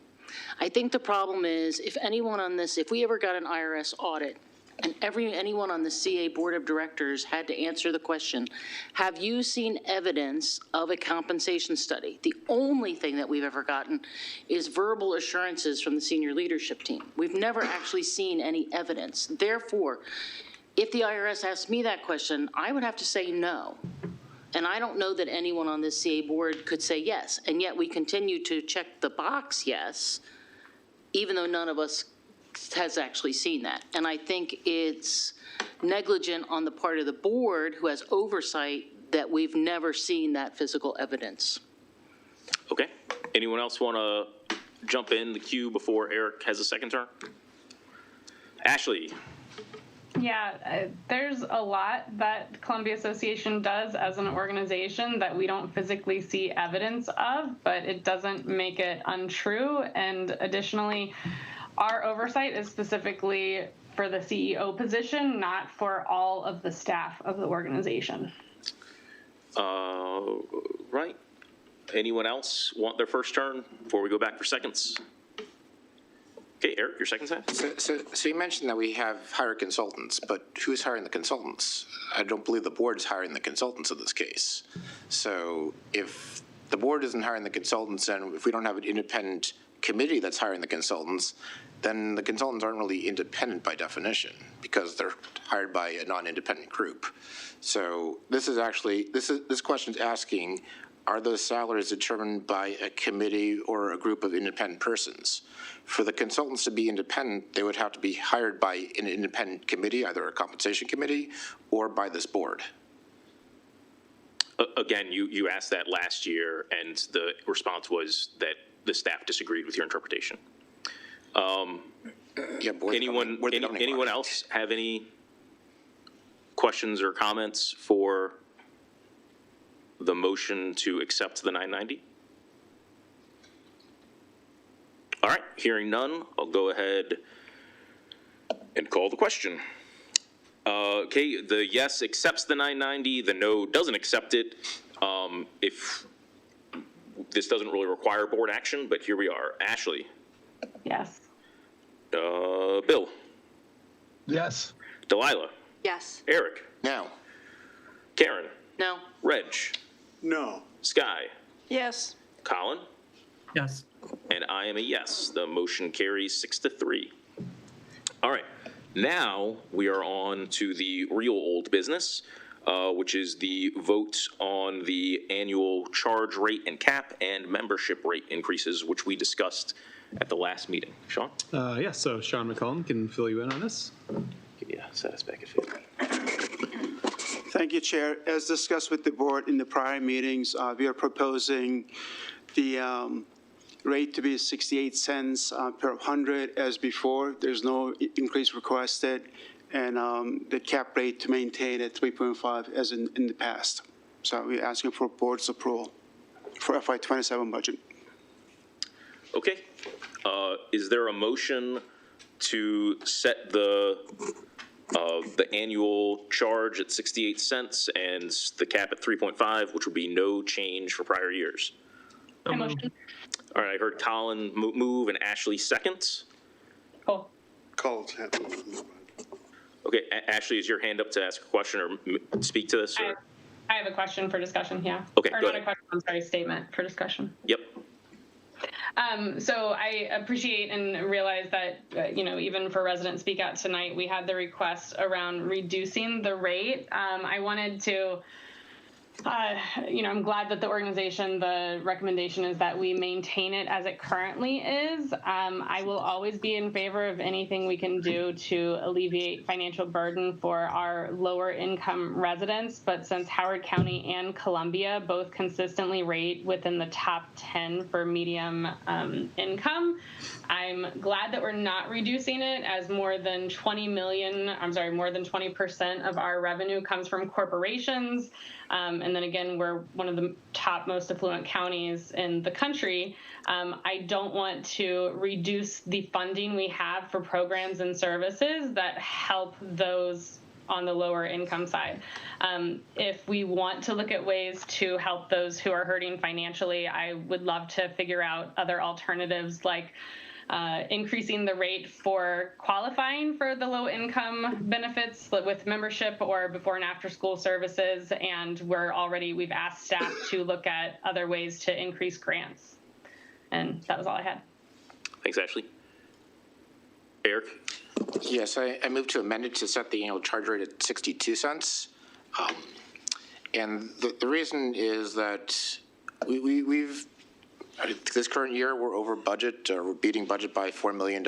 I think the problem is if anyone on this, if we ever got an IRS audit and anyone on the CA Board of Directors had to answer the question, have you seen evidence of a compensation study? The only thing that we've ever gotten is verbal assurances from the senior leadership team. We've never actually seen any evidence. Therefore, if the IRS asked me that question, I would have to say no. And I don't know that anyone on the CA board could say yes. And yet we continue to check the box yes, even though none of us has actually seen that. And I think it's negligent on the part of the board who has oversight that we've never seen that physical evidence. Okay. Anyone else want to jump in the queue before Eric has a second turn? Ashley. Yeah, there's a lot that Columbia Association does as an organization that we don't physically see evidence of, but it doesn't make it untrue. And additionally, our oversight is specifically for the CEO position, not for all of the staff of the organization. Right. Anyone else want their first turn before we go back for seconds? Okay, Eric, your second time. So you mentioned that we have hired consultants, but who's hiring the consultants? I don't believe the board's hiring the consultants in this case. So if the board isn't hiring the consultants, and if we don't have an independent committee that's hiring the consultants, then the consultants aren't really independent by definition because they're hired by a non-independent group. So this question is asking, are those salaries determined by a committee or a group of independent persons? For the consultants to be independent, they would have to be hired by an independent committee, either a compensation committee or by this board. Again, you asked that last year, and the response was that the staff disagreed with your interpretation. Anyone else have any questions or comments for the motion to accept the 990? All right, hearing none, I'll go ahead and call the question. Okay, the yes accepts the 990, the no doesn't accept it. If this doesn't really require board action, but here we are. Ashley? Yes. Bill? Yes. Delilah? Yes. Eric? No. Karen? No. Reg? No. Sky? Yes. Colin? Yes. And I am a yes. The motion carries 6-3. All right. Now we are on to the real old business, which is the vote on the annual charge rate and cap and membership rate increases, which we discussed at the last meeting. Sean? Yeah, so Sean McCollum can fill you in on this. Yeah, set us back at 50. Thank you, Chair. As discussed with the board in the prior meetings, we are proposing the rate to be 68 cents per 100 as before. There's no increase requested, and the cap rate to maintain at 3.5 as in the past. So we're asking for board's approval for FY27 budget. Okay. Is there a motion to set the annual charge at 68 cents and the cap at 3.5, which would be no change for prior years? I motion. All right, I heard Colin move and Ashley seconds. Cool. Colin's hand. Okay, Ashley, is your hand up to ask a question or speak to this? Or? I have a question for discussion, yeah. Okay, or go not ahead. a question, I'm sorry, statement for discussion. Yep. So I appreciate and realize that, even for resident speak out tonight, we had the request around reducing the rate. I wanted to I'm glad that the recommendation is that we maintain it as it currently is. I will always be in favor of anything we can do to alleviate financial burden for our lower income residents. But since Howard County and Columbia both consistently rate within the top 10 for medium income, I'm glad that we're not reducing it, as more than 20% of our revenue comes from corporations. And then again, we're one of the top most affluent counties in the country. I don't want to reduce the funding we have for programs and services that help those on the lower income side. If we want to look at ways to help those who are hurting financially, I would love to figure out other alternatives, like increasing the rate for qualifying for the low income benefits with membership or before and after school services. And we've asked staff to look at other ways to increase grants. And that was all I had. Thanks, Ashley. Eric? Yes, I move to amend it to set the annual charge rate at 62 cents. And the reason is that we've this current year, we're over budget, we're beating budget by $4 million.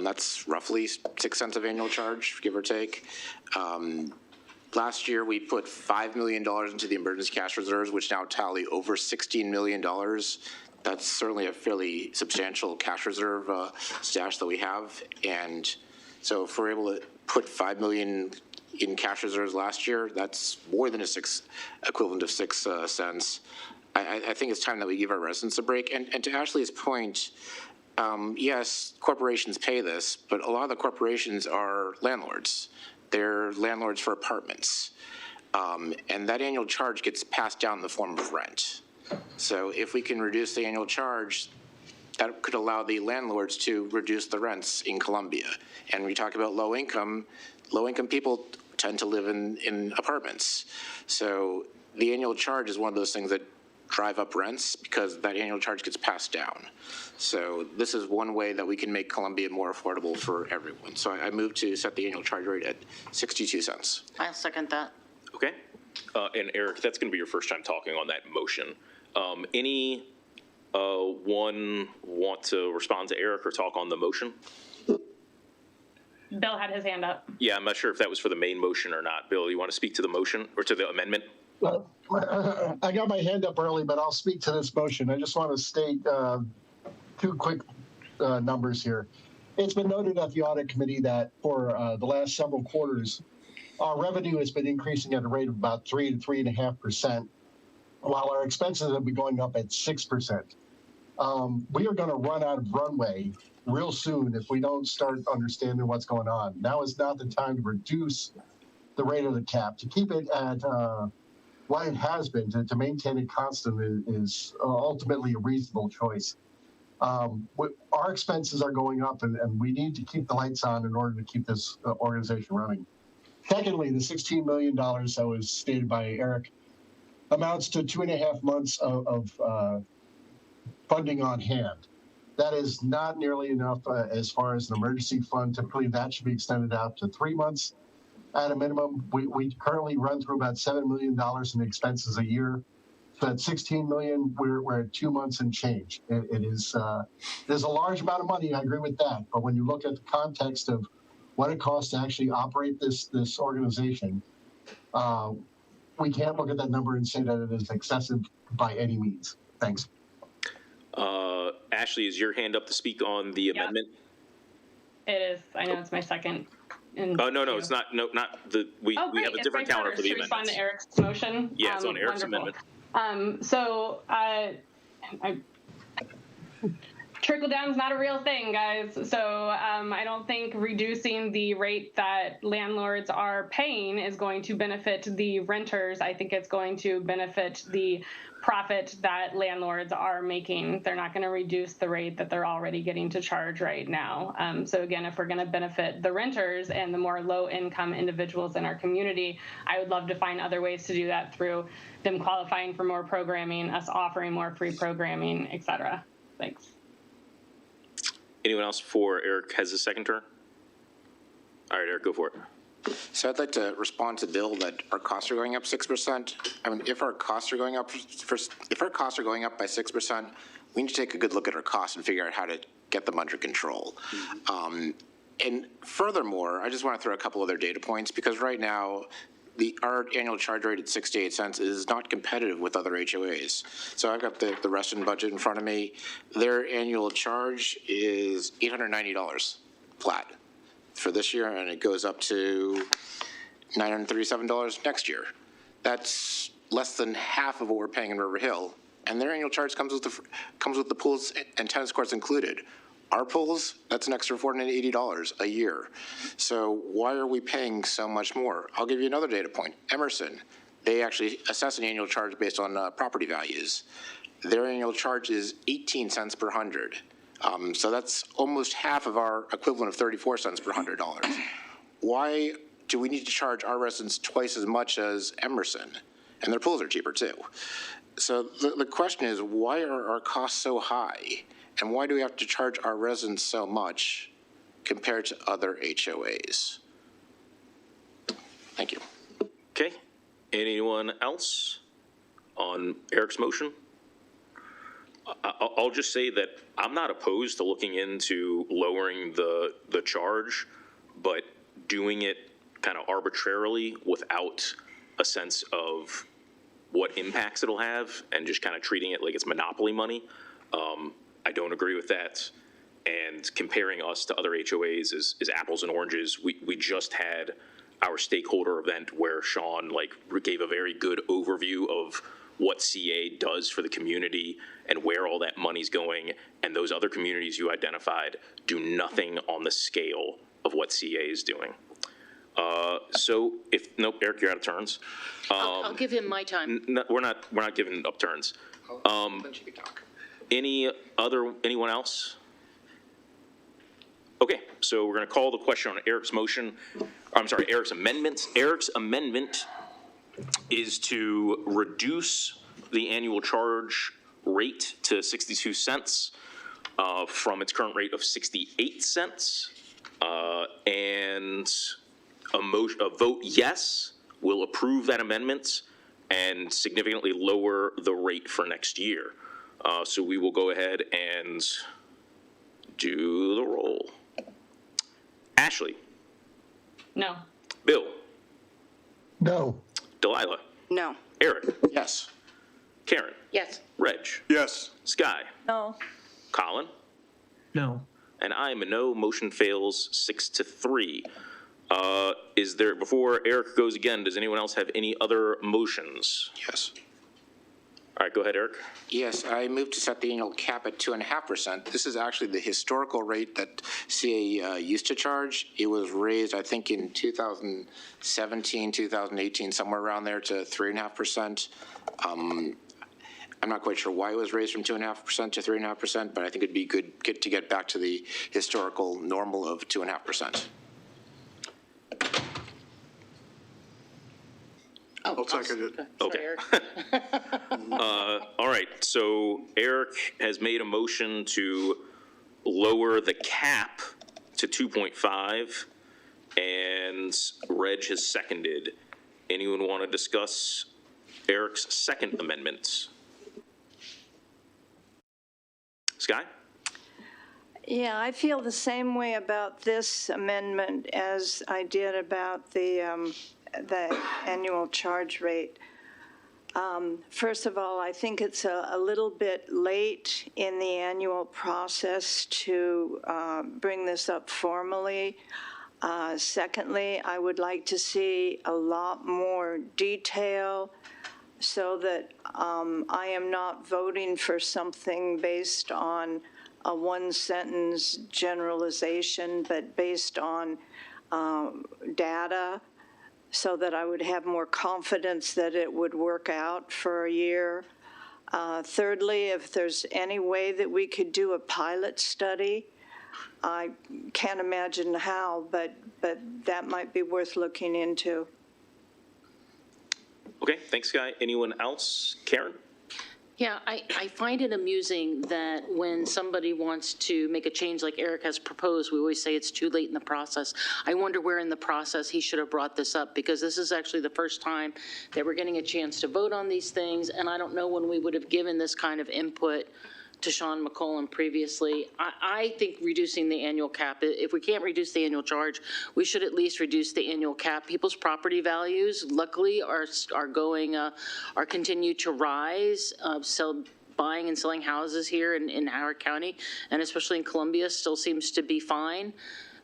That's roughly 6 cents of annual charge, give or take. Last year, we put $5 million into the emergency cash reserves, which now tally over $16 million. That's certainly a fairly substantial cash reserve stash that we have. And so if we're able to put $5 million in cash reserves last year, that's more than equivalent of 6 cents. I think it's time that we give our residents a break. And to Ashley's point, yes, corporations pay this, but a lot of the corporations are landlords. They're landlords for apartments. And that annual charge gets passed down in the form of rent. So if we can reduce the annual charge, that could allow the landlords to reduce the rents in Columbia. And when we talk about low income people tend to live in apartments. So the annual charge is one of those things that drive up rents because that annual charge gets passed down. So this is one way that we can make Columbia more affordable for everyone. So I move to set the annual charge rate at 62 cents. I'll second that. Okay. And Eric, that's going to be your first time talking on that motion. Any one want to respond to Eric or talk on the motion? Bill had his hand up. Yeah, I'm not sure if that was for the main motion or not. Bill, you want to speak to the motion or to the amendment? Well, I got my hand up early, but I'll speak to this motion. I just want to state two quick numbers here. It's been noted at the audit committee that for the last several quarters, our revenue has been increasing at a rate of about 3 to 3.5%, while our expenses have been going up at 6%. We are going to run out of runway real soon if we don't start understanding what's going on. Now is not the time to reduce the rate of the cap. To keep it at what it has been, to maintain it constant is ultimately a reasonable choice. Our expenses are going up, and we need to keep the lights on in order to keep this organization running. Secondly, the $16 million that was stated by Eric amounts to 2.5 months of funding on hand. That is not nearly enough as far as an emergency fund. Typically, that should be extended out to 3 months at a minimum. We currently run through about $7 million in expenses a year. So at $16 million, we're at 2 months and change. It is there's a large amount of money. I agree with that. But when you look at the context of what it costs to actually operate this organization, we can't look at that number and say that it is excessive by any means. Thanks. Ashley, is your hand up to speak on the amendment? It is. I know it's my second. Oh, no, it's not. No, not the. We have a different counter for the amendment. Respond to Eric's motion. Yeah, it's on Eric's wonderful. amendment. Trickle down is not a real thing, guys. So I don't think reducing the rate that landlords are paying is going to benefit the renters. I think it's going to benefit the profit that landlords are making. They're not going to reduce the rate that they're already getting to charge right now. So again, if we're going to benefit the renters and the more low-income individuals in our community, I would love to find other ways to do that through them qualifying for more programming, us offering more free programming, et cetera. Thanks. Anyone else before Eric has his second turn? All right, Eric, go for it. So I'd like to respond to Bill that our costs are going up 6%. I mean, if our costs are going up by 6%, we need to take a good look at our costs and figure out how to get them under control. And furthermore, I just want to throw a couple other data points, because right now, our annual charge rate at 68 cents is not competitive with other HOAs. So I've got the Reston budget in front of me. Their annual charge is $890 flat for this year, and it goes up to $937 next year. That's less than half of what we're paying in River Hill, and their annual charge comes with the pools and tennis courts included. Our pools, that's an extra $480 a year. So why are we paying so much more? I'll give you another data point. Emerson, they actually assess an annual charge based on property values. Their annual charge is 18 cents per hundred. So that's almost half of our equivalent of 34 cents per $100. Why do we need to charge our residents twice as much as Emerson? And their pools are cheaper too. So the question is, why are our costs so high? And why do we have to charge our residents so much compared to other HOAs? Thank you. Okay. Anyone else on Eric's motion? I'll just say that I'm not opposed to looking into lowering the charge, but doing it kind of arbitrarily without a sense of what impacts it'll have and just kind of treating it like it's monopoly money. I don't agree with that. And comparing us to other HOAs is apples and oranges. We just had our stakeholder event where Sean gave a very good overview of what CA does for the community and where all that money's going. And those other communities you identified do nothing on the scale of what CA is doing. So nope, Eric, you're out of turns. I'll give him my time. We're not giving up turns. Anyone else? Okay, so we're going to call the question on Eric's motion. I'm sorry, Eric's amendment. Eric's amendment is to reduce the annual charge rate to 62 cents from its current rate of 68 cents. And a vote yes will approve that amendment and significantly lower the rate for next year. So we will go ahead and do the roll. Ashley? No. Bill? No. Delilah? No. Eric? Yes. Karen? Yes. Reg? Yes. Sky? No. Colin? No. And I am a no. Motion fails 6-3. Is there, before Eric goes again, does anyone else have any other motions? Yes. All right, go ahead, Eric. Yes, I move to set the annual cap at 2.5%. This is actually the historical rate that CA used to charge. It was raised, I think, in 2017, 2018, somewhere around there, to 3.5%. I'm not quite sure why it was raised from 2.5% to 3.5%, but I think it'd be good to get back to the historical normal of 2.5%. I'll second it. Okay. All right, so Eric has made a motion to lower the cap to 2.5, and Reg has seconded. Anyone want to discuss Eric's second amendment? Sky? Yeah, I feel the same way about this amendment as I did about the annual charge rate. First of all, I think it's a little bit late in the annual process to bring this up formally. Secondly, I would like to see a lot more detail so that I am not voting for something based on a one-sentence generalization, but based on data, so that I would have more confidence that it would work out for a year. Thirdly, if there's any way that we could do a pilot study, I can't imagine how, but that might be worth looking into. Okay, thanks, Sky. Anyone else? Karen? Yeah, I find it amusing that when somebody wants to make a change like Eric has proposed, we always say it's too late in the process. I wonder where in the process he should have brought this up, because this is actually the first time that we're getting a chance to vote on these things, and I don't know when we would have given this kind of input to Sean McCollum previously. I think reducing the annual cap, if we can't reduce the annual charge, we should at least reduce the annual cap. People's property values, luckily, are continue to rise. Buying and selling houses here in Howard County, and especially in Columbia, still seems to be fine.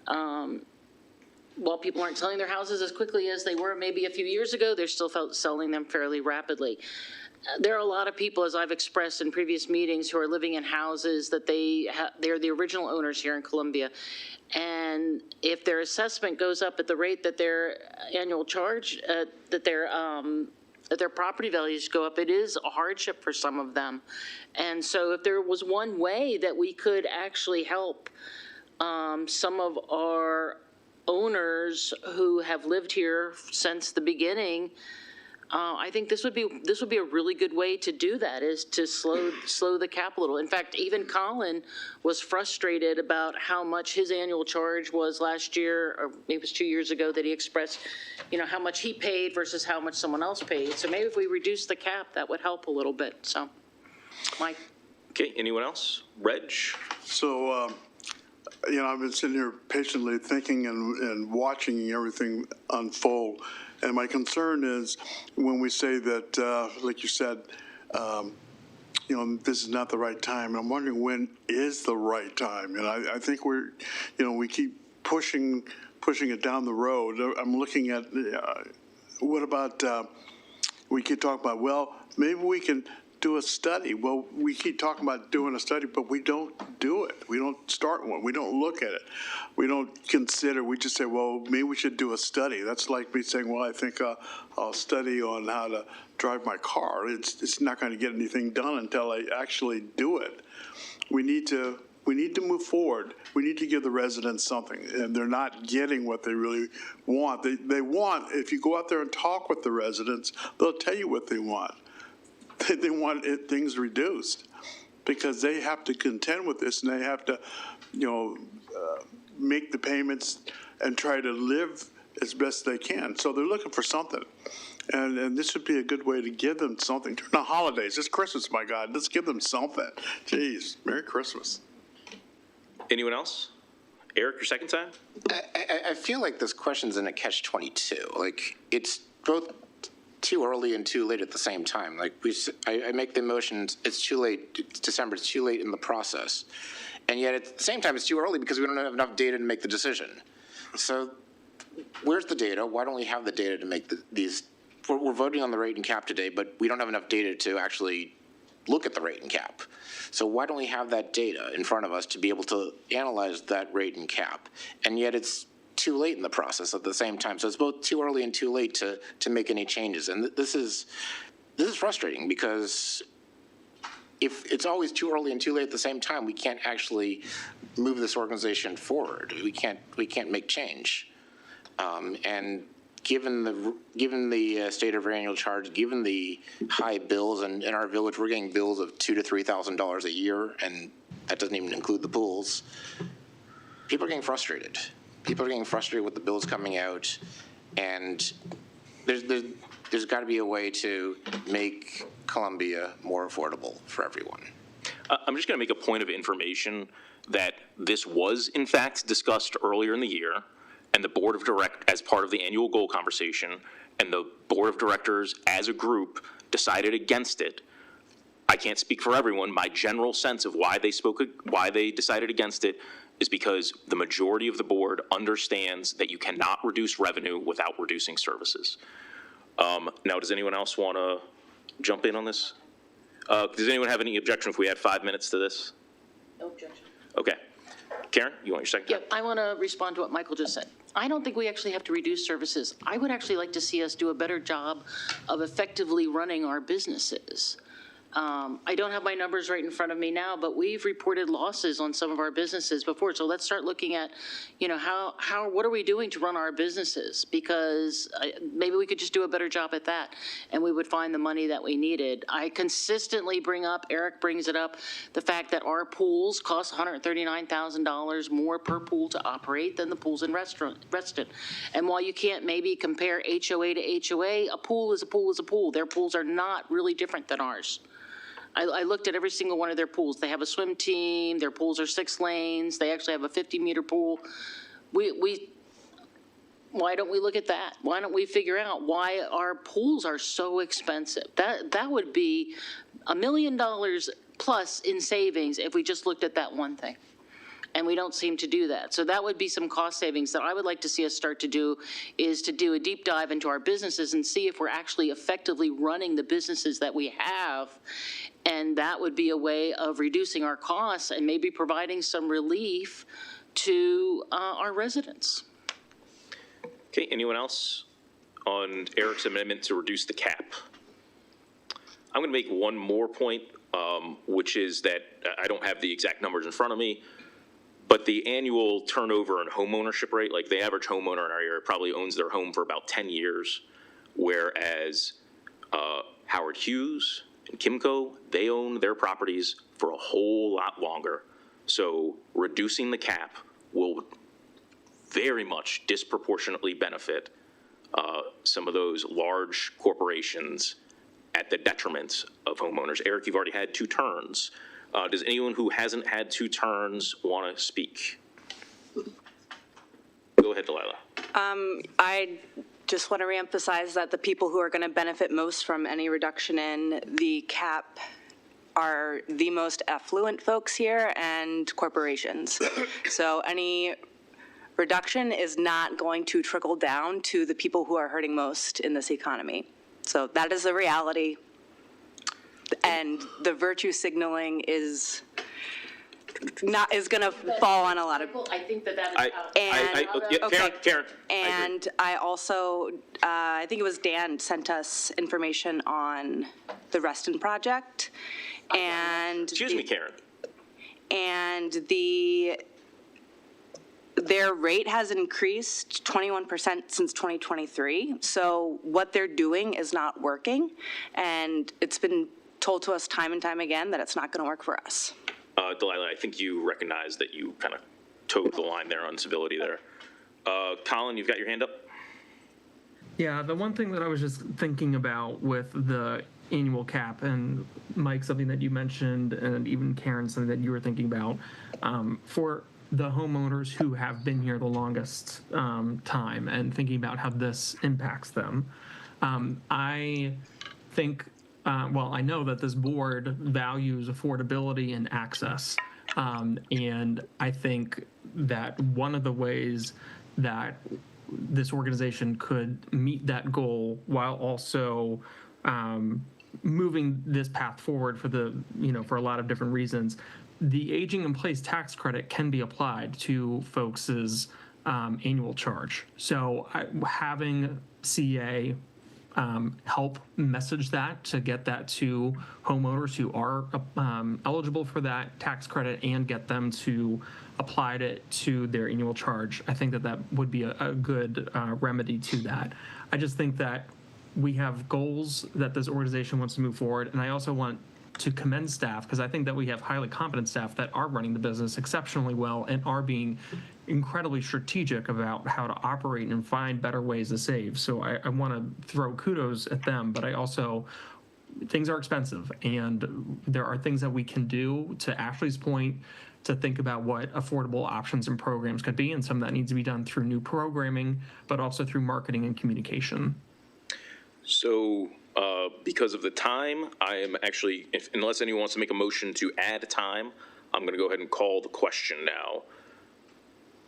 While people aren't selling their houses as quickly as they were maybe a few years ago, they're still selling them fairly rapidly. There are a lot of people, as I've expressed in previous meetings, who are living in houses that they're the original owners here in Columbia. And if their assessment goes up at the rate that their annual charge, that their property values go up, it is a hardship for some of them. And so if there was one way that we could actually help some of our owners who have lived here since the beginning, I think this would be a really good way to do that, is to slow the cap a little. In fact, even Colin was frustrated about how much his annual charge was last year, or maybe it was 2 years ago, that he expressed, how much he paid versus how much someone else paid. So maybe if we reduce the cap, that would help a little bit. So, Mike. Okay, anyone else? Reg? So, I've been sitting here patiently thinking and watching everything unfold. And my concern is when we say that, like you said, this is not the right time. And I'm wondering, when is the right time? And I think we keep pushing it down the road. I'm looking at, what about, we keep talking about, well, maybe we can do a study. Well, we keep talking about doing a study, but we don't do it. We don't start one. We don't look at it. We don't consider. We just say, well, maybe we should do a study. That's like me saying, well, I think I'll study on how to drive my car. It's not going to get anything done until I actually do it. We need to move forward. We need to give the residents something, and they're not getting what they really want. They want, if you go out there and talk with the residents, they'll tell you what they want. They want things reduced because they have to contend with this, and they have to, make the payments and try to live as best they can. So they're looking for something, and this would be a good way to give them something during the holidays. It's Christmas, my God. Let's give them something. Jeez, Merry Christmas. Anyone else? Eric, your second time? I feel like this question's in a catch-22. Like, it's both too early and too late at the same time. Like, I make the motion, it's too late, it's December, it's too late in the process. And yet at the same time, it's too early because we don't have enough data to make the decision. So where's the data? Why don't we have the data to make these? We're voting on the rate and cap today, but we don't have enough data to actually look at the rate and cap. So why don't we have that data in front of us to be able to analyze that rate and cap? And yet it's too late in the process at the same time. So it's both too early and too late to make any changes. And this is frustrating because if it's always too early and too late at the same time, we can't actually move this organization forward. We can't make change. And given the state of our annual charge, given the high bills, and in our village, we're getting bills of $2,000 to $3,000 a year, and that doesn't even include the pools. People are getting frustrated. People are getting frustrated with the bills coming out, and there's got to be a way to make Columbia more affordable for everyone. I'm just going to make a point of information that this was, in fact, discussed earlier in the year, and the Board of Directors, as part of the annual goal conversation, and the Board of Directors as a group decided against it. I can't speak for everyone. My general sense of why they decided against it is because the majority of the board understands that you cannot reduce revenue without reducing services. Now, does anyone else want to jump in on this? Does anyone have any objection if we add 5 minutes to this? No objection. Okay. Karen, you want your second? Yeah, I want to respond to what Michael just said. I don't think we actually have to reduce services. I would actually like to see us do a better job of effectively running our businesses. I don't have my numbers right in front of me now, but we've reported losses on some of our businesses before. So let's start looking at, what are we doing to run our businesses? Because maybe we could just do a better job at that, and we would find the money that we needed. I consistently bring up, Eric brings it up, the fact that our pools cost $139,000 more per pool to operate than the pools in Reston. And while you can't maybe compare HOA to HOA, a pool is a pool is a pool. Their pools are not really different than ours. I looked at every single one of their pools. They have a swim team. Their pools are 6 lanes. They actually have a 50-meter pool. Why don't we look at that? Why don't we figure out why our pools are so expensive? That would be $1 million plus in savings if we just looked at that one thing. And we don't seem to do that. So that would be some cost savings that I would like to see us start to do, is to do a deep dive into our businesses and see if we're actually effectively running the businesses that we have. And that would be a way of reducing our costs and maybe providing some relief to our residents. Okay, anyone else on Eric's amendment to reduce the cap? I'm going to make one more point, which is that I don't have the exact numbers in front of me, but the annual turnover and home ownership rate, like the average homeowner in our area probably owns their home for about 10 years, whereas Howard Hughes and Kimco, they own their properties for a whole lot longer. So reducing the cap will very much disproportionately benefit some of those large corporations at the detriment of homeowners. Eric, you've already had 2 turns. Does anyone who hasn't had 2 turns want to speak? Go ahead, Delilah. I just want to reemphasize that the people who are going to benefit most from any reduction in the cap are the most affluent folks here and corporations. So any reduction is not going to trickle down to the people who are hurting most in this economy. So that is the reality. And the virtue signaling is going to fall on a lot of. I think that is. Karen. And I also, I think it was Dan sent us information on the Reston project, and excuse me, Karen. And their rate has increased 21% since 2023. So what they're doing is not working, and it's been told to us time and time again that it's not going to work for us. Delilah, I think you recognize that you kind of towed the line there on civility there. Colin, you've got your hand up? Yeah, the one thing that I was just thinking about with the annual cap, and Mike, something that you mentioned, and even Karen, something that you were thinking about, for the homeowners who have been here the longest time and thinking about how this impacts them. I think, I know that this board values affordability and access. And I think that one of the ways that this organization could meet that goal while also moving this path forward for a lot of different reasons, the aging in place tax credit can be applied to folks' annual charge. So having CA help message that to get that to homeowners who are eligible for that tax credit and get them to apply it to their annual charge, I think that would be a good remedy to that. I just think that we have goals that this organization wants to move forward, and I also want to commend staff, because I think that we have highly competent staff that are running the business exceptionally well and are being incredibly strategic about how to operate and find better ways to save. So I want to throw kudos at them, but I also, things are expensive, and there are things that we can do, to Ashley's point, to think about what affordable options and programs could be, and some of that needs to be done through new programming, but also through marketing and communication. So because of the time, I am actually, unless anyone wants to make a motion to add time, I'm going to go ahead and call the question now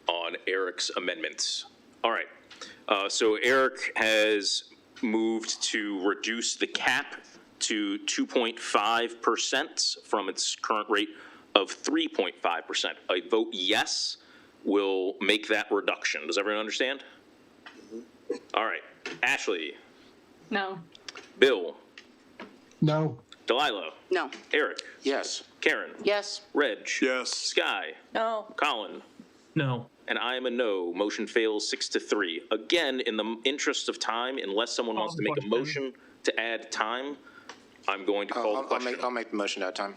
on Eric's amendments. All right. So Eric has moved to reduce the cap to 2.5% from its current rate of 3.5%. A vote yes will make that reduction. Does everyone understand? All right. Ashley? No. Bill? No. Delilah, No. Eric, Yes. Karen, Yes. Reg, Yes. Sky, No. Colin, No. and I am a no. Motion fails 6-3. Again, in the interest of time, unless someone wants to make a motion to add time, I'm going to call the question. I'll make the motion at time.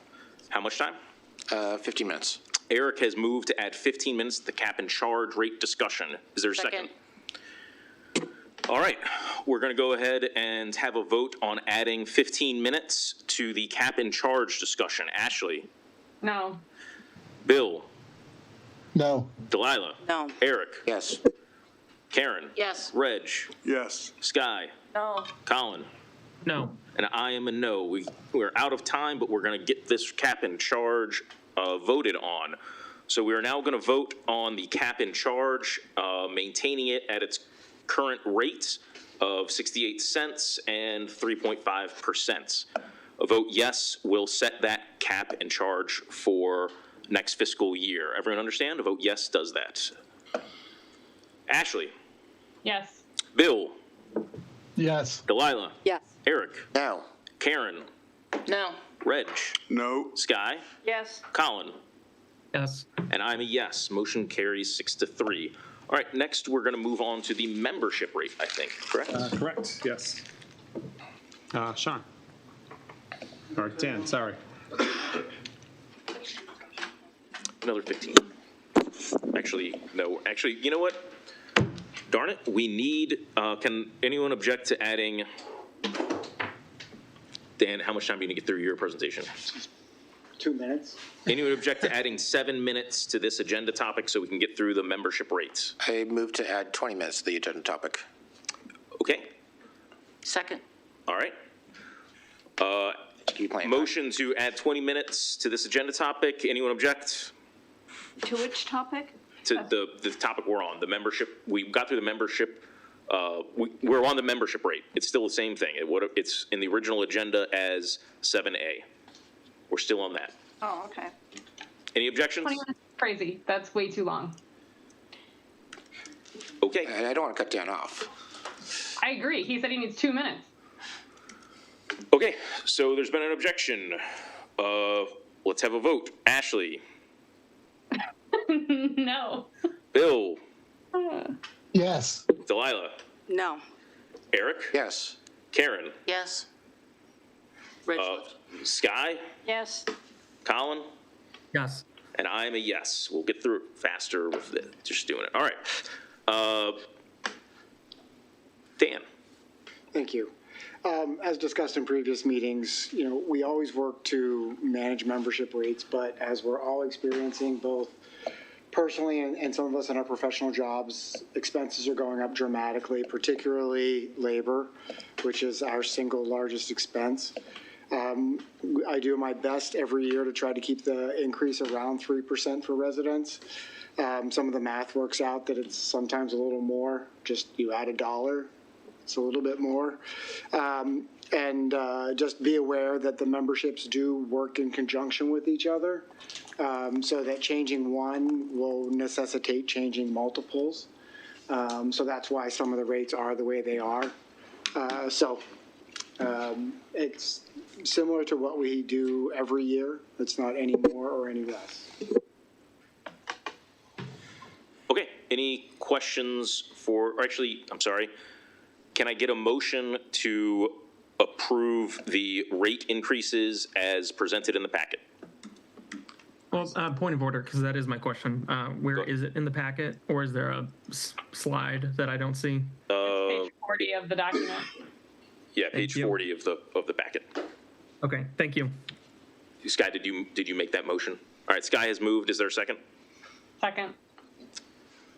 How much time? 15 minutes. Eric has moved to add 15 minutes to the cap and charge rate discussion. Is there a second? All right, we're going to go ahead and have a vote on adding 15 minutes to the cap and charge discussion. Ashley, No. Bill, No. Delilah, No. Eric, Yes. Karen, Yes. Reg, Yes. Sky, No. Colin, No. and I am a no. We're out of time, but we're going to get this cap and charge voted on. So we are now going to vote on the cap and charge, maintaining it at its current rate of 68 cents and 3.5%. A vote yes will set that cap and charge for next fiscal year. Everyone understand? A vote yes does that. Ashley, Yes. Bill, Yes. Delilah, Yes. Eric, No. Karen, No. Reg, No. Sky, Yes. Colin, Yes. and I'm a yes. Motion carries 6-3. All right, next we're going to move on to the membership rate, I think, correct? Correct, yes. Sean. Or Dan, sorry. Another 15. Actually, no. Actually, you know what? Darn it, we need, can anyone object to adding, Dan, how much time do you need to get through your presentation? 2 minutes. Anyone object to adding 7 minutes to this agenda topic so we can get through the membership rates? I move to add 20 minutes to the agenda topic. Okay, Second. all right. Keep playing. Motion to add 20 minutes to this agenda topic. Anyone object To which topic? to the topic we're on, the membership? We got through the membership. We're on the membership rate. It's still the same thing. It's in the original agenda as 7A. We're still on that. Oh, okay. Any objections? 20 minutes is crazy. That's way too long. Okay. And I don't want to cut Dan off. I agree. He said he needs 2 minutes. Okay, so there's been an objection. Let's have a vote. Ashley, No. Bill, Yes. Delilah, No. Eric, Yes. Karen, Yes. Reg left. Sky, Yes. Colin, Yes. and I'm a yes. We'll get through it faster with just doing it. All right. Dan. Thank you. As discussed in previous meetings, we always work to manage membership rates, but as we're all experiencing both personally and some of us in our professional jobs, expenses are going up dramatically, particularly labor, which is our single largest expense. I do my best every year to try to keep the increase around 3% for residents. Some of the math works out that it's sometimes a little more, just you add $1. It's a little bit more. And just be aware that the memberships do work in conjunction with each other, so that changing one will necessitate changing multiples. So that's why some of the rates are the way they are. It's similar to what we do every year. It's not any more or any less. Okay, any questions I'm sorry. Can I get a motion to approve the rate increases as presented in the packet? Well, point of order, because that is my question. Where is it in the packet, or is there a slide that I don't see? Page 40 of the document. Yeah, page 40 of the packet. Okay, thank you. Sky, did you make that motion? All right, Sky has moved. Is there a second? Second.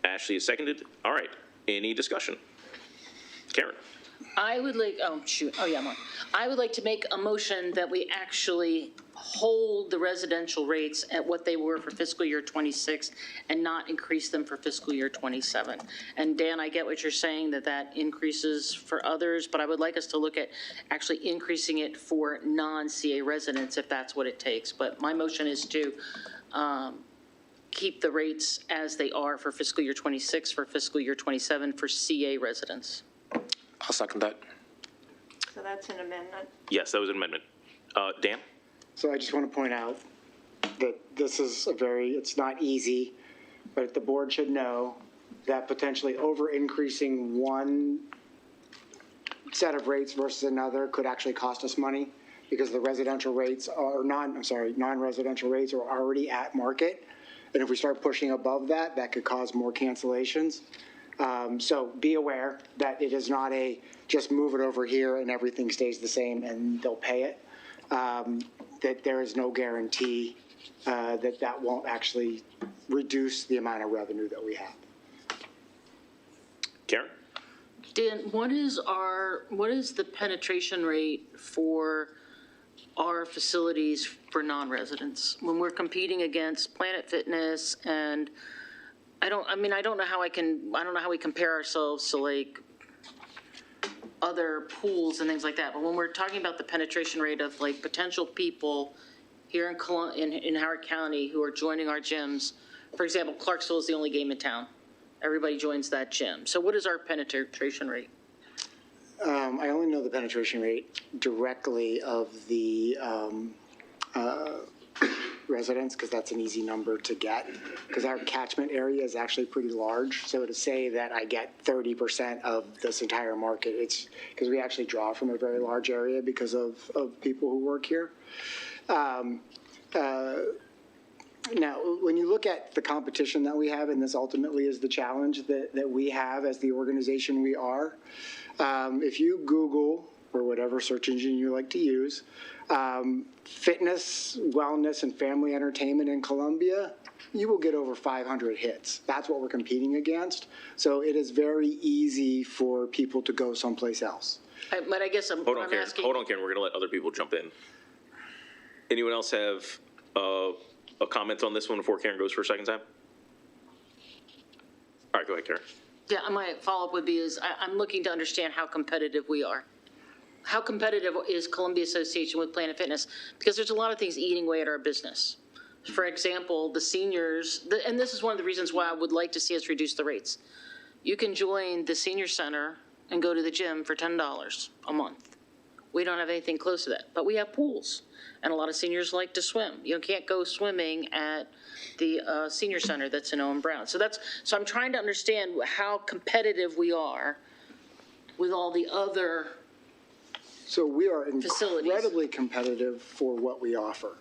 Ashley is seconded. All right, any discussion? Karen. I would like, I'm on. I would like to make a motion that we actually hold the residential rates at what they were for fiscal year 26 and not increase them for fiscal year 27. And Dan, I get what you're saying, that increases for others, but I would like us to look at actually increasing it for non-CA residents if that's what it takes. But my motion is to keep the rates as they are for fiscal year 26, for fiscal year 27 for CA residents. I'll second that. So that's an amendment. Yes, that was an amendment. Dan? So I just want to point out that this is it's not easy, but the board should know that potentially over increasing one set of rates versus another could actually cost us money because the residential rates are non-residential rates are already at market. And if we start pushing above that, that could cause more cancellations. So be aware that it is not just move it over here and everything stays the same and they'll pay it. That there is no guarantee that won't actually reduce the amount of revenue that we have. Karen? Dan, what is the penetration rate for our facilities for non-residents when we're competing against Planet Fitness? And I don't know how we compare ourselves to like other pools and things like that. But when we're talking about the penetration rate of like potential people here in Howard County who are joining our gyms, for example, Clarksville is the only game in town. Everybody joins that gym. So what is our penetration rate? I only know the penetration rate directly of the residents because that's an easy number to get because our catchment area is actually pretty large. So to say that I get 30% of this entire market, it's because we actually draw from a very large area because of people who work here. Now, when you look at the competition that we have, and this ultimately is the challenge that we have as the organization we are, if you Google or whatever search engine you like to use, fitness, wellness, and family entertainment in Columbia, you will get over 500 hits. That's what we're competing against. So it is very easy for people to go someplace else. But I guess Hold on, Karen. We're going to let other people jump in. Anyone else have a comment on this one before Karen goes for a second time? All right, go ahead, Karen. Yeah, my follow-up would be I'm looking to understand how competitive we are. How competitive is Columbia Association with Planet Fitness? Because there's a lot of things eating away at our business. For example, the seniors, and this is one of the reasons why I would like to see us reduce the rates. You can join the senior center and go to the gym for $10 a month. We don't have anything close to that, but we have pools, and a lot of seniors like to swim. You can't go swimming at the senior center that's in Owen Brown. So I'm trying to understand how competitive we are with all the other So we are facilities. Incredibly competitive for what we offer.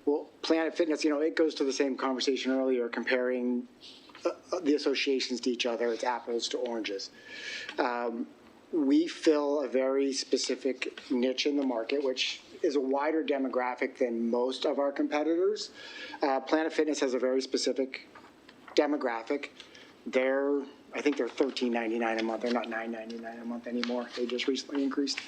Well, Planet Fitness, it goes to the same conversation earlier, comparing the associations to each other. It's apples to oranges. We fill a very specific niche in the market, which is a wider demographic than most of our competitors. Planet Fitness has a very specific demographic. I think they're $13.99 a month. They're not $9.99 a month anymore. They just recently increased.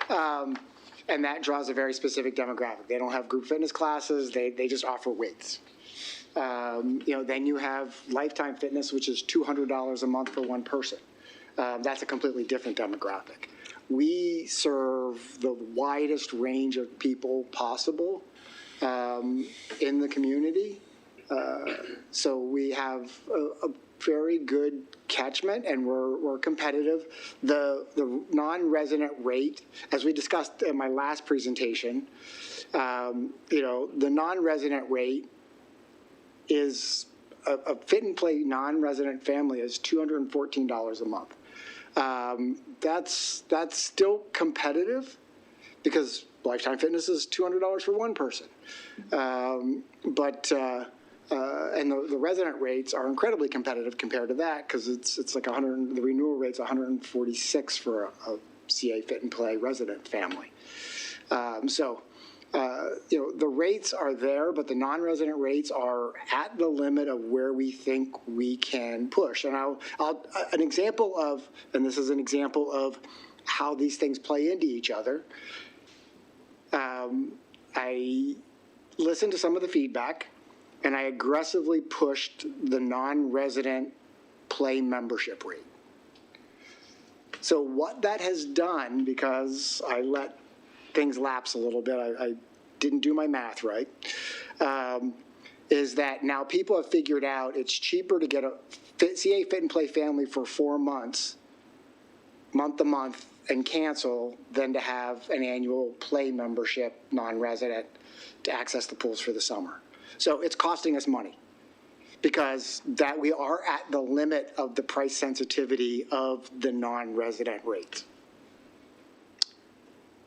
And that draws a very specific demographic. They don't have group fitness classes. They just offer weights. Then you have Lifetime Fitness, which is $200 a month for one person. That's a completely different demographic. We serve the widest range of people possible in the community. So we have a very good catchment, and we're competitive. The non-resident rate, as we discussed in my last presentation, the non-resident rate is a Fit and Play non-resident family is $214 a month. That's still competitive because Lifetime Fitness is $200 for one person. And the resident rates are incredibly competitive compared to that because it's like the renewal rate's 146 for a CA Fit and Play resident family. The rates are there, but the non-resident rates are at the limit of where we think we can push. And an example of, and this is an example of how these things play into each other. I listened to some of the feedback, and I aggressively pushed the non-resident play membership rate. So what that has done, because I let things lapse a little bit, I didn't do my math right, is that now people have figured out it's cheaper to get a CA Fit and Play family for 4 months, month to month, and cancel than to have an annual play membership, non-resident, to access the pools for the summer. So it's costing us money because that we are at the limit of the price sensitivity of the non-resident rates.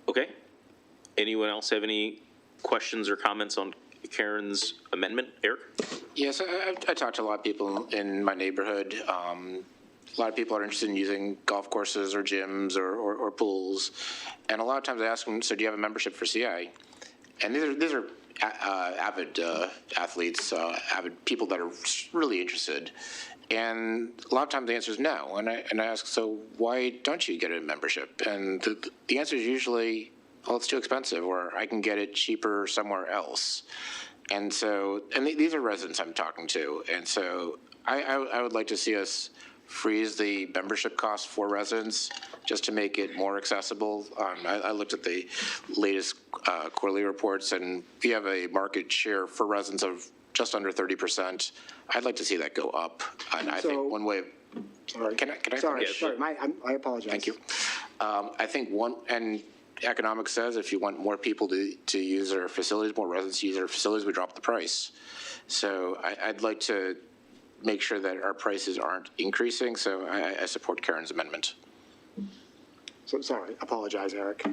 Okay. Anyone else have any questions or comments on Karen's amendment? Eric? Yes, I talked to a lot of people in my neighborhood. A lot of people are interested in using golf courses or gyms or pools. And a lot of times I ask them, so do you have a membership for CI? And these are avid athletes, avid people that are really interested. And a lot of times the answer is no. And I ask, so why don't you get a membership? And the answer is usually, well, it's too expensive, or I can get it cheaper somewhere else. And so, and these are residents I'm talking to. And so I would like to see us freeze the membership cost for residents just to make it more accessible. I looked at the latest quarterly reports, and we have a market share for residents of just under 30%. I'd like to see that go up. And I think one way. Sorry. Can I? Sorry. I apologize. Thank you. I think and economics says if you want more people to use their facilities, more residents to use their facilities, we drop the price. So I'd like to make sure that our prices aren't increasing. So I support Karen's amendment. So sorry, apologize, Eric.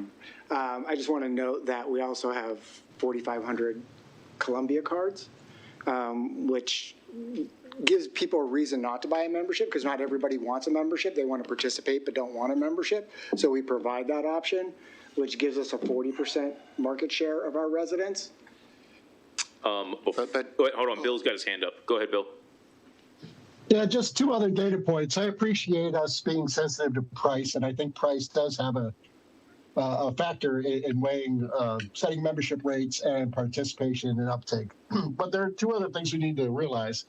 I just want to note that we also have 4,500 Columbia cards, which gives people a reason not to buy a membership because not everybody wants a membership. They want to participate but don't want a membership. So we provide that option, which gives us a 40% market share of our residents. But hold on, Bill's got his hand up. Go ahead, Bill. Yeah, just two other data points. I appreciate us being sensitive to price, and I think price does have a factor in weighing setting membership rates and participation and uptake. But there are two other things we need to realize.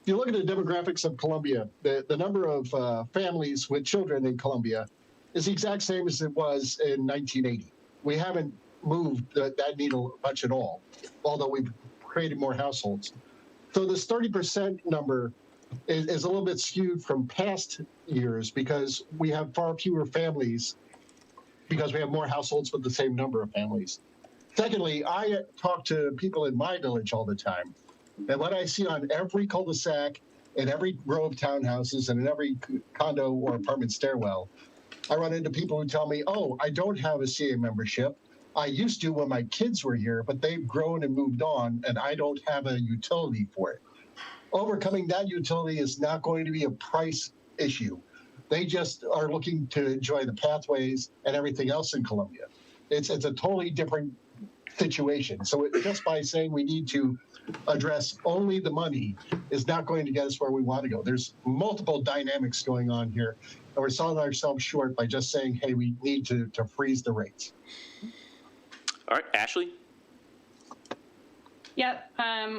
If you look at the demographics of Columbia, the number of families with children in Columbia is the exact same as it was in 1980. We haven't moved that needle much at all, although we've created more households. So this 30% number is a little bit skewed from past years because we have far fewer families because we have more households with the same number of families. Secondly, I talk to people in my village all the time. And what I see on every cul-de-sac, in every row of townhouses, and in every condo or apartment stairwell, I run into people who tell me, oh, I don't have a CA membership. I used to when my kids were here, but they've grown and moved on, and I don't have a utility for it. Overcoming that utility is not going to be a price issue. They just are looking to enjoy the pathways and everything else in Columbia. It's a totally different situation. So just by saying we need to address only the money is not going to get us where we want to go. There's multiple dynamics going on here, and we're selling ourselves short by just saying, hey, we need to freeze the rates. All right, Ashley? Yep.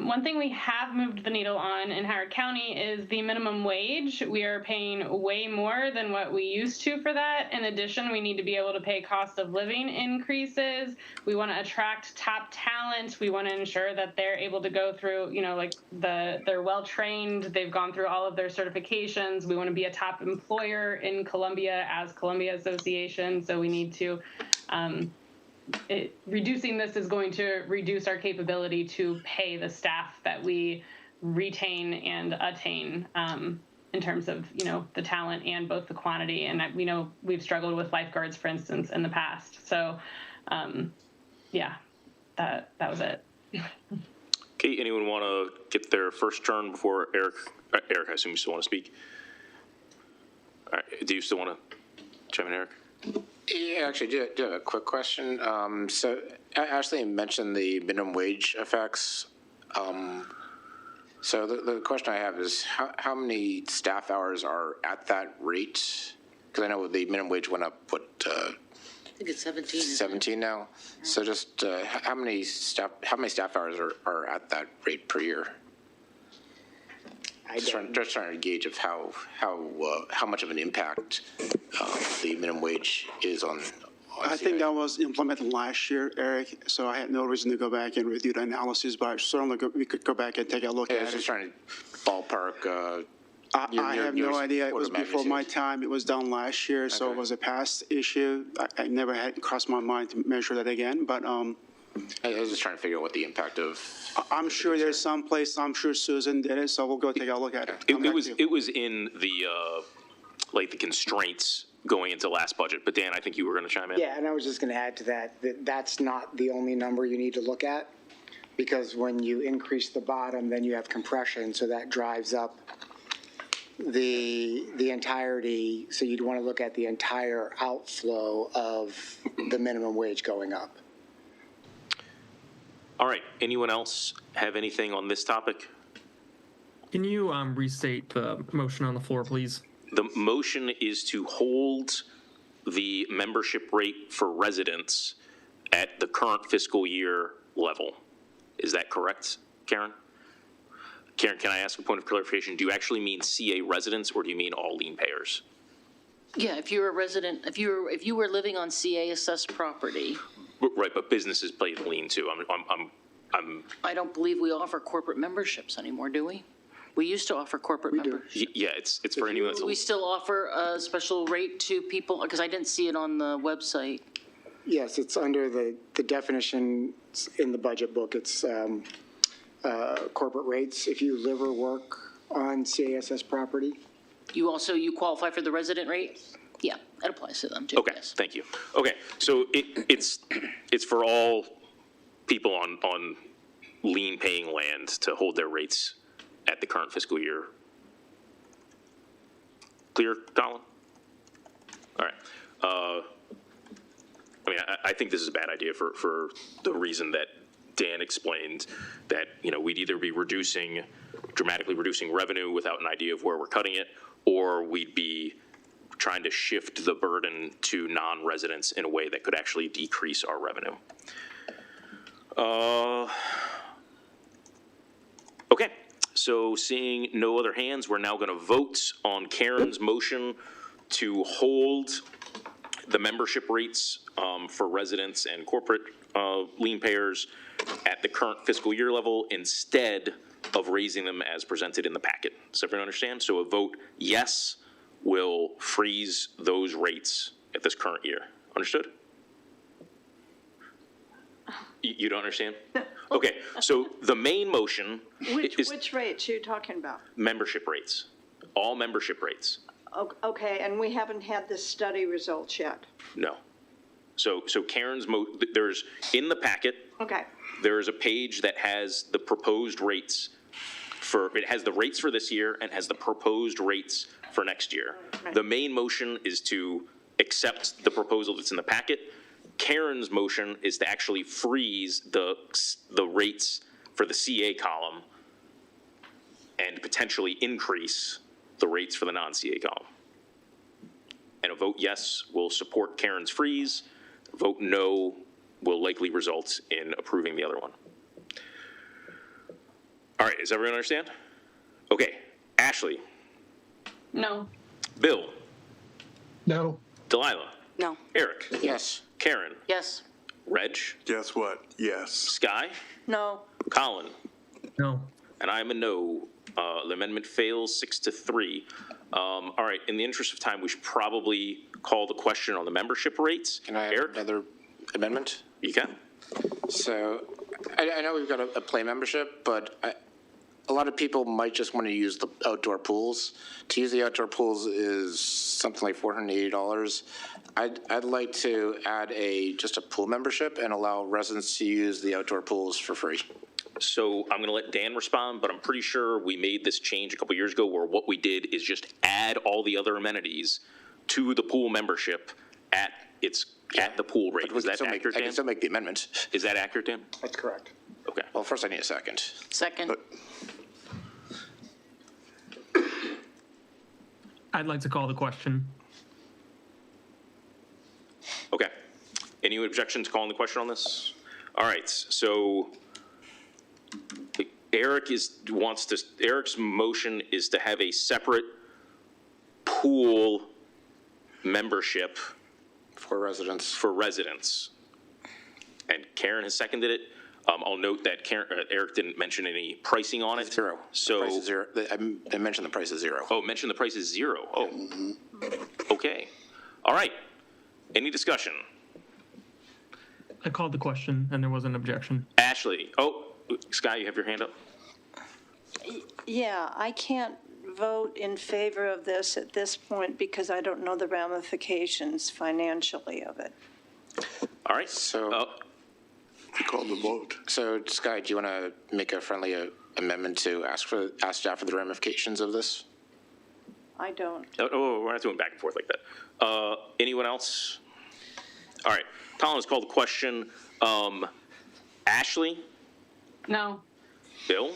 One thing we have moved the needle on in Howard County is the minimum wage. We are paying way more than what we used to for that. In addition, we need to be able to pay cost of living increases. We want to attract top talent. We want to ensure that they're able to go through, like they're well trained. They've gone through all of their certifications. We want to be a top employer in Columbia as Columbia Association. So we need to reducing this is going to reduce our capability to pay the staff that we retain and attain in terms of, the talent and both the quantity. And we know we've struggled with lifeguards, for instance, in the past. So, yeah, that was it. Okay, anyone want to get their first turn before Eric? Eric, I assume you still want to speak. All right, do you still want to chime in, Eric? Yeah, actually, do have a quick question. So Ashley mentioned the minimum wage effects. So the question I have is how many staff hours are at that rate? Because I know the minimum wage went up, I think it's 17. 17 now. So just how many staff hours are at that rate per year? Just trying to gauge of how much of an impact the minimum wage is on I think that was implemented last year, Eric, so I had no reason to go back and review the analysis, but certainly we could go back and take a look at it. I was just trying to ballpark I have no idea. It was order of before my magnitude. time. It was done last year, so Okay. it was a past issue. I never had crossed my mind to measure that again, but I was just trying to figure out what the impact of. I'm sure there's some place, I'm sure Susan did it, so we'll go take a look at it. Come back to you. It was in the, like the constraints going into last budget, but Dan, I think you were going to chime in. Yeah, and I was just going to add to that, that that's not the only number you need to look at, because when you increase the bottom, then you have compression, so that drives up the entirety, so you'd want to look at the entire outflow of the minimum wage going up. All right, anyone else have anything on this topic? Can you restate the motion on the floor, please? The motion is to hold the membership rate for residents at the current fiscal year level. Is that correct, Karen? Karen, can I ask a point of clarification? Do you actually mean CA residents, or do you mean all lien payers? Yeah, if you're a resident, if you were living on CA assessed property, Right, but businesses pay the lien too. I don't believe we offer corporate memberships anymore, do we? We used to offer corporate memberships. Yeah, it's for anyone that's. We still offer a special rate to people, because I didn't see it on the website. Yes, it's under the definition in the budget book. It's corporate rates if you live or work on CASS property. You qualify for the resident rate? Yeah, that applies to them too. Okay, thank you. Okay, so it's for all people on lien paying land to hold their rates at the current fiscal year. Clear, Colin? All right. I mean, I think this is a bad idea for the reason that Dan explained, that, we'd either be dramatically reducing revenue without an idea of where we're cutting it, or we'd be trying to shift the burden to non-residents in a way that could actually decrease our revenue. Okay, so seeing no other hands, we're now going to vote on Karen's motion to hold the membership rates for residents and corporate lien payers at the current fiscal year level instead of raising them as presented in the packet. Does everyone understand? So a vote yes will freeze those rates at this current year. Understood? You don't understand? Okay, so the main motion is Which rates are you talking about? membership rates, all membership rates. Okay, and we haven't had the study results yet. No. So Karen's, there's, in the packet, Okay. there is a page that has the proposed rates it has the rates for this year and has the proposed rates for next year. Right. The main motion is to accept the proposal that's in the packet. Karen's motion is to actually freeze the rates for the CA column and potentially increase the rates for the non-CA column. And a vote yes will support Karen's freeze. A vote no will likely result in approving the other one. All right, does everyone understand? Okay, Ashley, No. Bill, No. Delilah, No. Eric, Yes. Karen, Yes. Reg, Guess what? Yes. Sky, No. Colin, No. and I'm a no. The amendment fails 6-3. All right, in the interest of time, we should probably call the question on the membership rates. Can I have another amendment? You can. So I know we've got a play membership, but a lot of people might just want to use the outdoor pools. To use the outdoor pools is something like $480. I'd like to add just a pool membership and allow residents to use the outdoor pools for free. So I'm going to let Dan respond, but I'm pretty sure we made this change a couple years ago where what we did is just add all the other amenities to the pool membership at the pool rate. Is that accurate, Dan? I can still make the amendment. Is that accurate, Dan? That's correct. Okay. Well, first I need a second. Second. I'd like to call the question. Okay. Any objections to calling the question on this? All right, so Eric's motion is to have a separate pool membership for residents. And Karen has seconded it. I'll note that Eric didn't mention any pricing on it. Zero. So. Price is zero. I mentioned the price is zero. Oh, mention the price is zero. Oh, okay. All right. Any discussion? I called the question and there was an objection. Ashley. Oh, Sky, you have your hand up. Yeah, I can't vote in favor of this at this point because I don't know the ramifications financially of it. All right. So. You called the vote. So, Sky, do you want to make a friendly amendment to ask staff for the ramifications of this? I don't. Oh, we're not doing back and forth like that. Anyone else? All right. Colin has called the question. Ashley? No. Bill?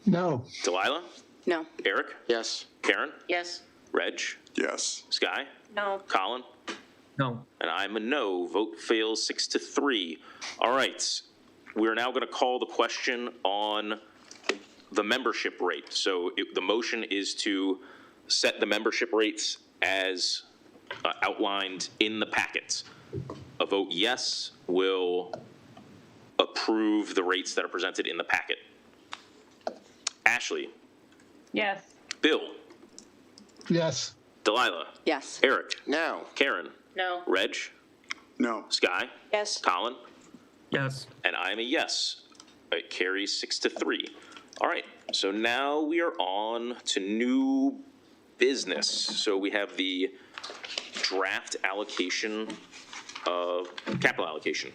No. Delilah? No. Eric? Yes. Karen? Yes. Reg? Yes. Sky? No. Colin? No. And I'm a no. Vote fails 6-3. All right. We're now going to call the question on the membership rate. So the motion is to set the membership rates as outlined in the packet. A vote yes will approve the rates that are presented in the packet. Ashley? Yes. Bill? Yes. Delilah? Yes. Eric? No. Karen? No. Reg? No. Sky? Yes. Colin? Yes. And I'm a yes. It carries 6-3. All right, so now we are on to new business. So we have the draft allocation of capital allocation.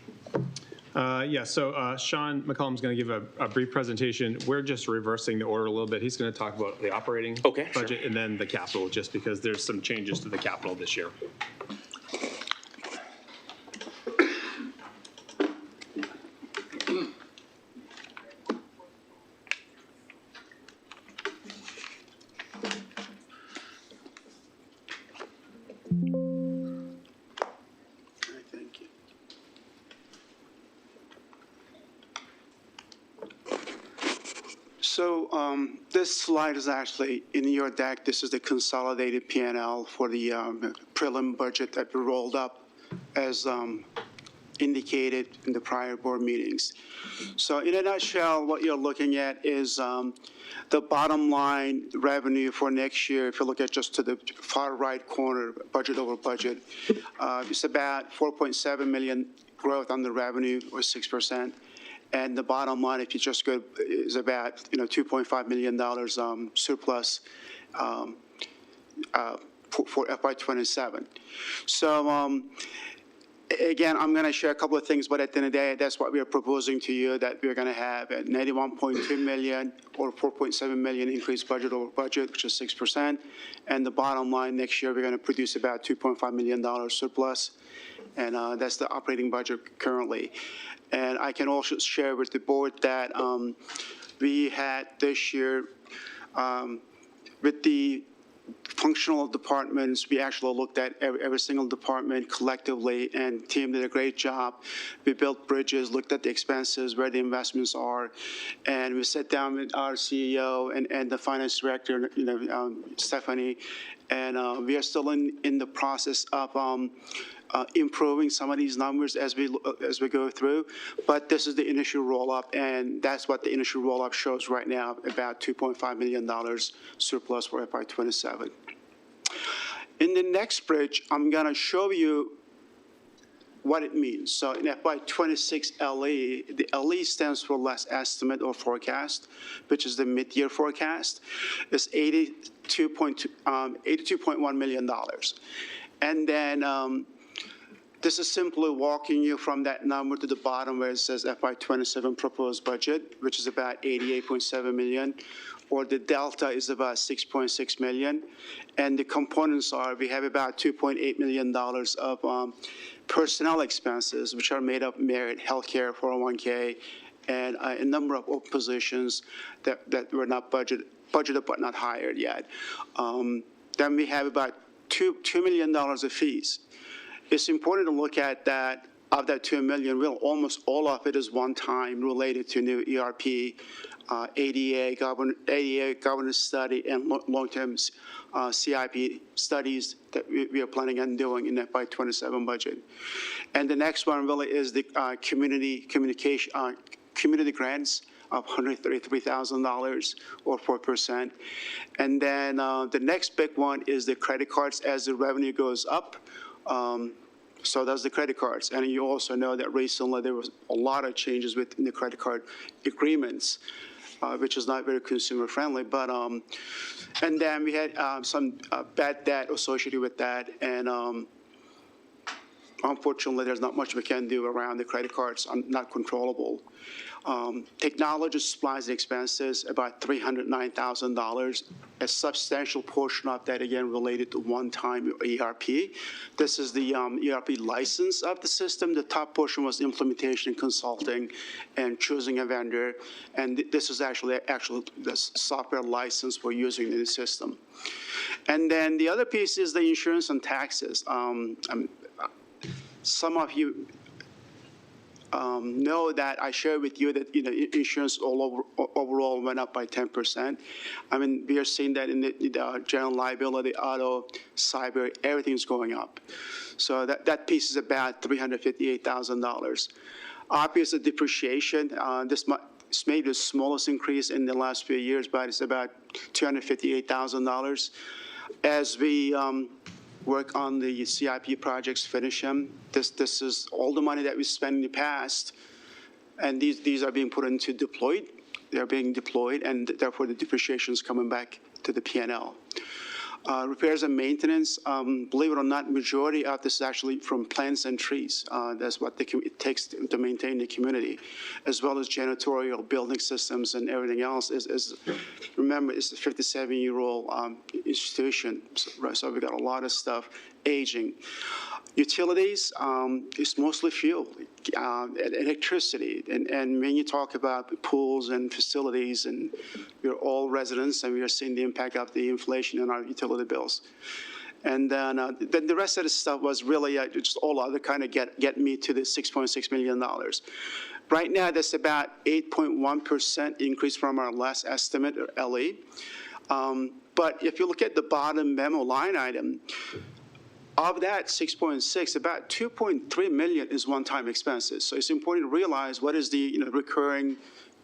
So Sean McCollum's going to give a brief presentation. We're just reversing the order a little bit. He's going to talk about the operating budget and then the capital, just because there's some changes to the capital this year. So this slide is actually in your deck. This is the consolidated P&L for the prelim budget that we rolled up as indicated in the prior board meetings. So in a nutshell, what you're looking at is the bottom line revenue for next year. If you look at just to the far right corner, budget over budget, it's about 4.7 million growth on the revenue, or 6%. And the bottom line, if you just go, is about $2.5 million surplus for FY27. So again, I'm going to share a couple of things, but at the end of the day, that's what we are proposing to you, that we're going to have at 91.2 million or 4.7 million increased budget over budget, which is 6%. And the bottom line next year, we're going to produce about $2.5 million surplus. And that's the operating budget currently. And I can also share with the board that we had this year with the functional departments, we actually looked at every single department collectively, and the team did a great job. We built bridges, looked at the expenses, where the investments are, and we sat down with our CEO and the finance director, Stephanie, and we are still in the process of improving some of these numbers as we go through, but this is the initial roll-up, and that's what the initial roll-up shows right now, about $2.5 million surplus for FY27. In the next bridge, I'm going to show you what it means. So in FY26 LE, the LE stands for less estimate or forecast, which is the mid-year forecast. It's $82.1 million. And then this is simply walking you from that number to the bottom where it says FY27 proposed budget, which is about 88.7 million, or the delta is about 6.6 million. And the components are, we have about $2.8 million of personnel expenses, which are made of merit, healthcare, 401k, and a number of open positions that were not budgeted but not hired yet. Then we have about $2 million of fees. It's important to look at that of that 2 million, well, almost all of it is one-time related to new ERP, ADA governance study, and long-term CIP studies that we are planning on doing in FY '27 budget. And the next one really is the community grants of $133,000 or 4%. And then the next big one is the credit cards. As the revenue goes up, so does the credit cards. And you also know that recently there was a lot of changes within the credit card agreements, which is not very consumer friendly. But and then we had some bad debt associated with that, and unfortunately, there's not much we can do around the credit cards. Not controllable. Technology supplies and expenses, about $309,000. A substantial portion of that, again, related to one-time ERP. This is the ERP license of the system. The top portion was implementation and consulting and choosing a vendor. And this is actually the software license we're using in the system. And then the other piece is the insurance and taxes. Some of you know that I shared with you that insurance overall went up by 10%. I mean, we are seeing that in the general liability, auto, cyber, everything's going up. So that piece is about $358,000. Obviously, depreciation. This may be the smallest increase in the last few years, but it's about $258,000. As we work on the CIP projects, finish them. This is all the money that we spent in the past, and these are being put into deployed. They're being deployed, and therefore the depreciation is coming back to the P&L. Repairs and maintenance, believe it or not, majority of this is actually from plants and trees. That's what it takes to maintain the community, as well as janitorial, building systems, and everything else. Remember, it's a 57-year-old institution, so we've got a lot of stuff aging. Utilities, it's mostly fuel, electricity, and when you talk about pools and facilities, and we're all residents, and we are seeing the impact of the inflation in our utility bills. And then the rest of the stuff was really just all other kind of get me to the $6.6 million. Right now, that's about 8.1% increase from our last estimate, or LE. But if you look at the bottom memo line item, of that 6.6, about 2.3 million is one-time expenses. So it's important to realize what is the recurring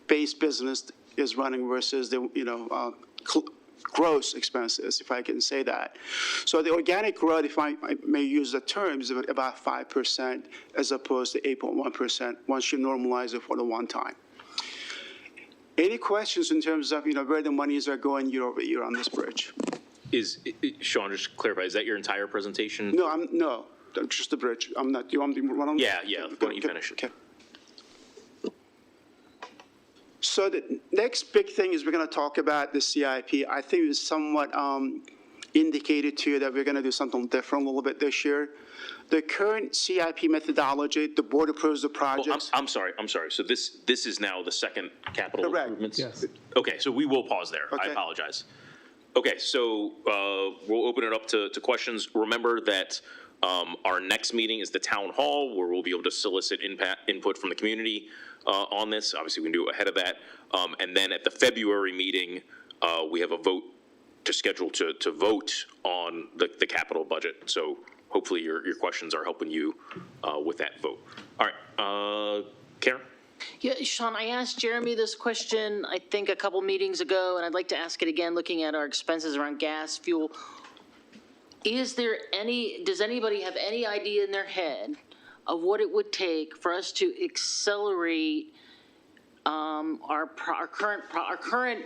base business is running versus the gross expenses, if I can say that. So the organic growth, if I may use the term, is about 5% as opposed to 8.1% once you normalize it for the one-time. Any questions in terms of where the monies are going year over year on this bridge? Sean, just to clarify, is that your entire presentation? No, just the bridge. I'm not. Do you want me to run on? Yeah. Why don't you finish? Okay. So the next big thing is we're going to talk about the CIP. I think it's somewhat indicated to you that we're going to do something different a little bit this year. The current CIP methodology, the board approves the projects. I'm sorry. So this is now the second capital improvements? Yes. Okay, so we will pause there. Okay. I apologize. Okay, so we'll open it up to questions. Remember that our next meeting is the town hall, where we'll be able to solicit input from the community on this. Obviously, we can do it ahead of that. And then at the February meeting, we have a vote to schedule to vote on the capital budget. So hopefully your questions are helping you with that vote. All right, Karen? Yeah, Sean, I asked Jeremy this question, I think, a couple meetings ago, and I'd like to ask it again, looking at our expenses around gas, fuel. Does anybody have any idea in their head of what it would take for us to accelerate our current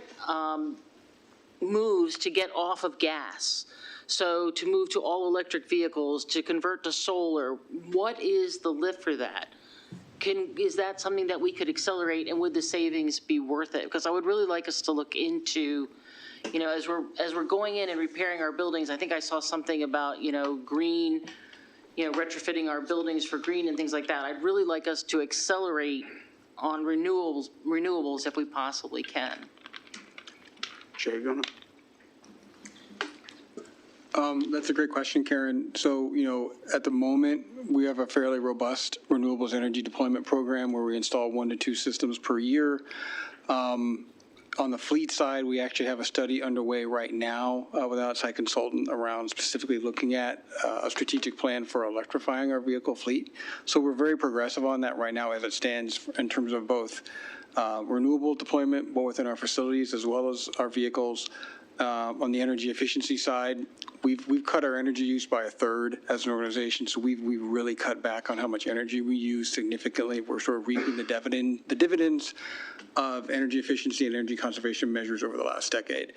moves to get off of gas? So to move to all electric vehicles, to convert to solar, what is the lift for that? Is that something that we could accelerate, and would the savings be worth it? Because I would really like us to look into, as we're going in and repairing our buildings. I think I saw something about green, retrofitting our buildings for green and things like that. I'd really like us to accelerate on renewables if we possibly can. Sure, you wanna? That's a great question, Karen. So, at the moment, we have a fairly robust renewables energy deployment program where we install 1 to 2 systems per year. On the fleet side, we actually have a study underway right now with an outside consultant around specifically looking at a strategic plan for electrifying our vehicle fleet. So we're very progressive on that right now as it stands in terms of both renewable deployment, both within our facilities as well as our vehicles. On the energy efficiency side, we've cut our energy use by 1/3 as an organization, so we've really cut back on how much energy we use significantly. We're sort of reaping the dividends of energy efficiency and energy conservation measures over the last decade.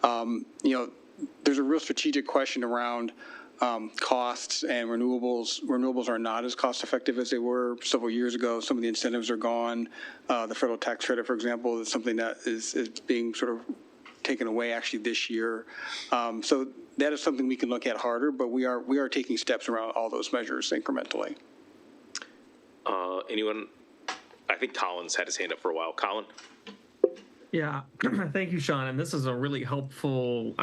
There's a real strategic question around costs and renewables. Renewables are not as cost effective as they were several years ago. Some of the incentives are gone. The federal tax credit, for example, is something that is being sort of taken away actually this year. So that is something we can look at harder, but we are taking steps around all those measures incrementally. Anyone? I think Colin's had his hand up for a while. Colin? Yeah, thank you, Sean. And this is a really helpful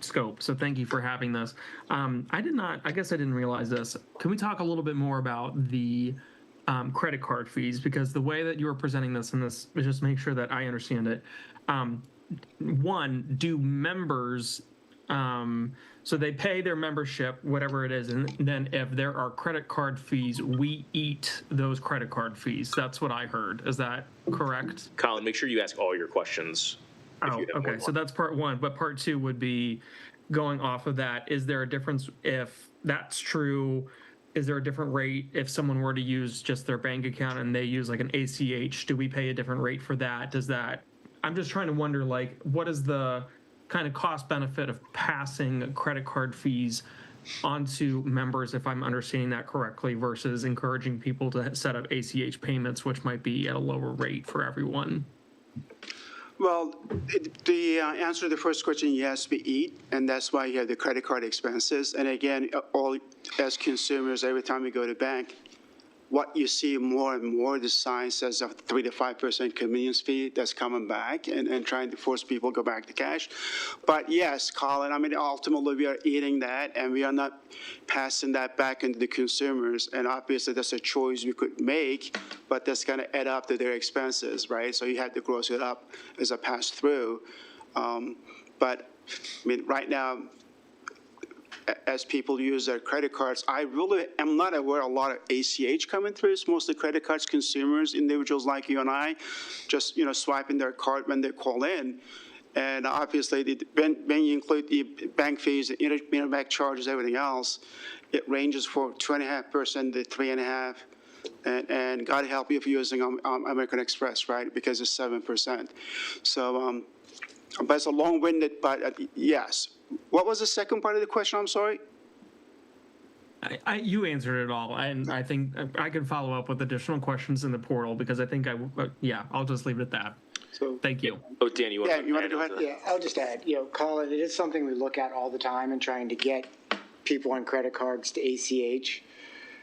scope. So thank you for having this. I guess I didn't realize this. Can we talk a little bit more about the credit card fees? Because the way that you were presenting this, and this, just make sure that I understand it. One, do members, so they pay their membership, whatever it is, and then if there are credit card fees, we eat those credit card fees. That's what I heard. Is that correct? Colin, make sure you ask all your questions. Oh, okay. So that's part one. But part two would be going off of that. Is there a difference if that's true? Is there a different rate if someone were to use just their bank account and they use like an ACH? Do we pay a different rate for that? Does that, I'm just trying to wonder, like, what is the kind of cost benefit of passing credit card fees onto members, if I'm understanding that correctly, versus encouraging people to set up ACH payments, which might be at a lower rate for everyone? Well, the answer to the first question, yes, we eat, and that's why you have the credit card expenses. And again, all as consumers, every time we go to bank, what you see more and more, the sign says a 3 to 5% convenience fee that's coming back and trying to force people to go back to cash. But yes, Colin, I mean, ultimately we are eating that and we are not passing that back into the consumers. And obviously that's a choice we could make, but that's going to add up to their expenses, right? So you have to gross it up as a pass through. But I mean, right now, as people use their credit cards, I really am not aware of a lot of ACH coming through. It's mostly credit cards, consumers, individuals like you and I, just, swiping their card when they call in. And obviously, when you include the bank fees, the interbank charges, everything else, it ranges from 2.5% to 3.5%. And God help you if you're using American Express, right? Because it's 7%. So, but it's a long-winded, but yes. What was the second part of the question? I'm sorry. You answered it all, and I think I can follow up with additional questions in the portal because I think I'll just leave it at that. So thank you. Oh, Dan, you want to go ahead? Yeah, I'll just add, Colin, it is something we look at all the time and trying to get people on credit cards to ACH.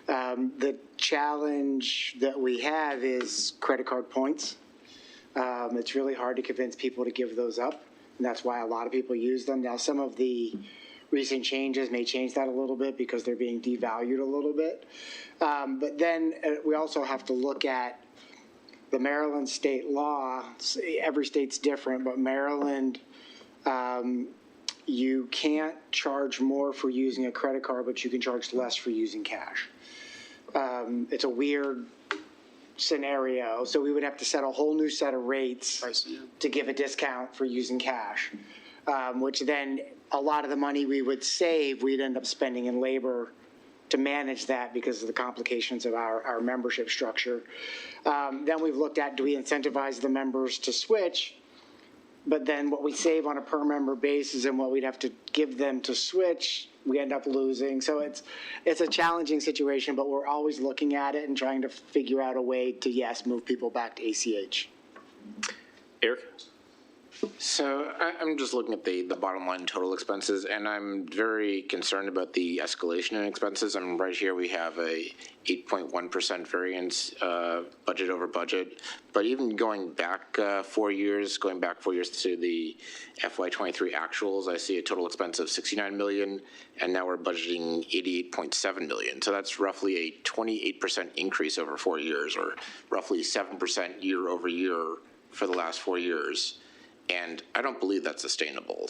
The challenge that we have is credit card points. It's really hard to convince people to give those up. And that's why a lot of people use them. Now, some of the recent changes may change that a little bit because they're being devalued a little bit. But then we also have to look at the Maryland state law. Every state's different, but Maryland, you can't charge more for using a credit card, but you can charge less for using cash. It's a weird scenario, so we would have to set a whole new set of rates to give a discount for using cash, which then a lot of the money we would save, we'd end up spending in labor to manage that because of the complications of our membership structure. Then we've looked at, do we incentivize the members to switch? But then what we save on a per member basis and what we'd have to give them to switch, we end up losing. So it's a challenging situation, but we're always looking at it and trying to figure out a way to, yes, move people back to ACH. Eric? So I'm just looking at the bottom line total expenses, and I'm very concerned about the escalation in expenses. Right here, we have a 8.1% variance budget over budget. But even going back 4 years, to the FY23 actuals, I see a total expense of $69 million, and now we're budgeting $88.7 million. So that's roughly a 28% increase over 4 years, or roughly 7% year over year for the last 4 years. And I don't believe that's sustainable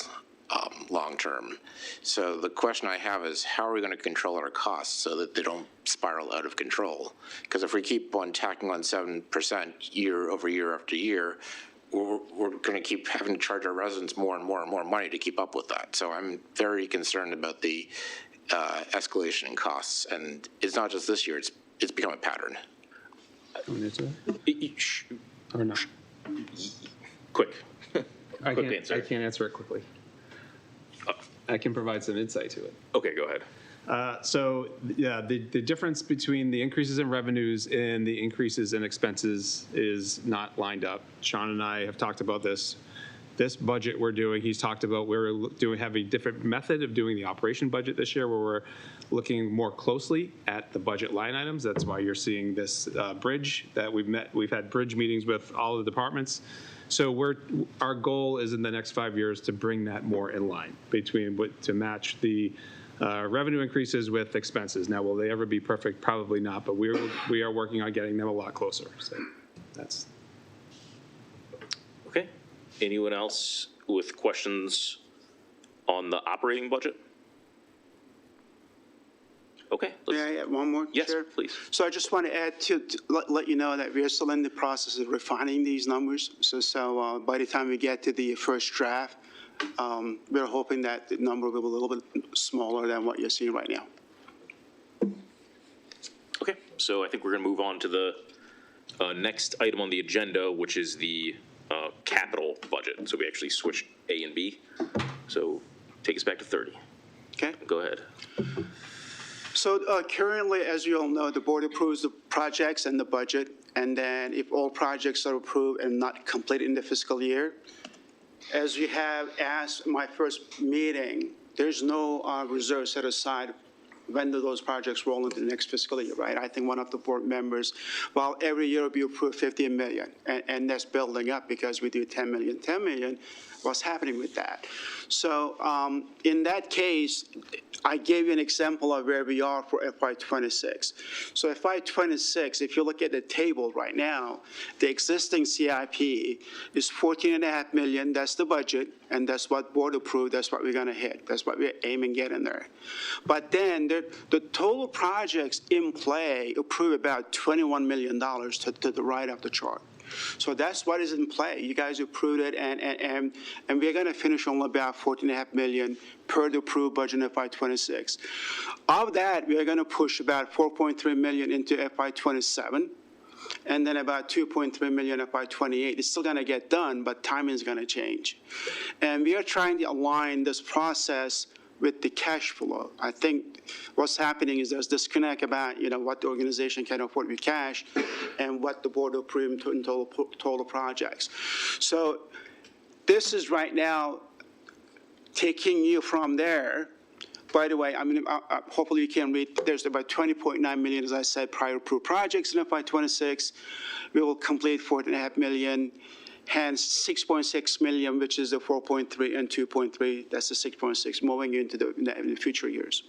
long term. So the question I have is, how are we going to control our costs so that they don't spiral out of control? Because if we keep on tacking on 7% year over year after year, we're going to keep having to charge our residents more and more and more money to keep up with that. So I'm very concerned about the escalation in costs. And it's not just this year, it's become a pattern. Or not? Quick. I Quick answer. I can't answer it quickly. I can provide some insight to it. Okay, go ahead. So, yeah, the difference between the increases in revenues and the increases in expenses is not lined up. Sean and I have talked about this. This budget we're doing, he's talked about have a different method of doing the operation budget this year, where we're looking more closely at the budget line items. That's why you're seeing this bridge that we've had bridge meetings with all the departments. So our goal is in the next 5 years to bring that more in line to match the revenue increases with expenses. Now, will they ever be perfect? Probably not, but we are working on getting them a lot closer. So that's. Okay. Anyone else with questions on the operating budget? Okay. May I add one more? Yes, Chair? please. So I just want to add to let you know that we are still in the process of refining these numbers. So by the time we get to the first draft, we're hoping that the number will be a little bit smaller than what you're seeing right now. Okay, so I think we're going to move on to the next item on the agenda, which is the capital budget. So we actually switched A and B. So take us back to 30. Okay. Go ahead. So currently, as you all know, the board approves the projects and the budget. And then if all projects are approved and not completed in the fiscal year, as we have asked my first meeting, there's no reserve set aside when do those projects roll into the next fiscal year, right? I think one of the board members, well, every year we approve 15 million, and that's building up because we do 10 million, 10 million. What's happening with that? So in that case, I gave you an example of where we are for FY26. So FY26, if you look at the table right now, the existing CIP is 14.5 million. That's the budget, and that's what board approved. That's what we're going to hit. That's what we're aiming to get in there. But then the total projects in play approve about $21 million to the right of the chart. So that's what is in play. You guys approved it, and we're going to finish on about 14.5 million per the approved budget in FY26. Of that, we are going to push about 4.3 million into FY27, and then about 2.3 million FY28. It's still going to get done, but timing is going to change. And we are trying to align this process with the cash flow. I think what's happening is there's disconnect about, what the organization can afford with cash and what the board approved in total projects. So this is right now taking you from there. By the way, hopefully you can read, there's about 20.9 million, as I said, prior approved projects in FY26. We will complete 4.5 million. Hence 6.6 million, which is the 4.3 and 2.3. That's the 6.6 moving into the future years.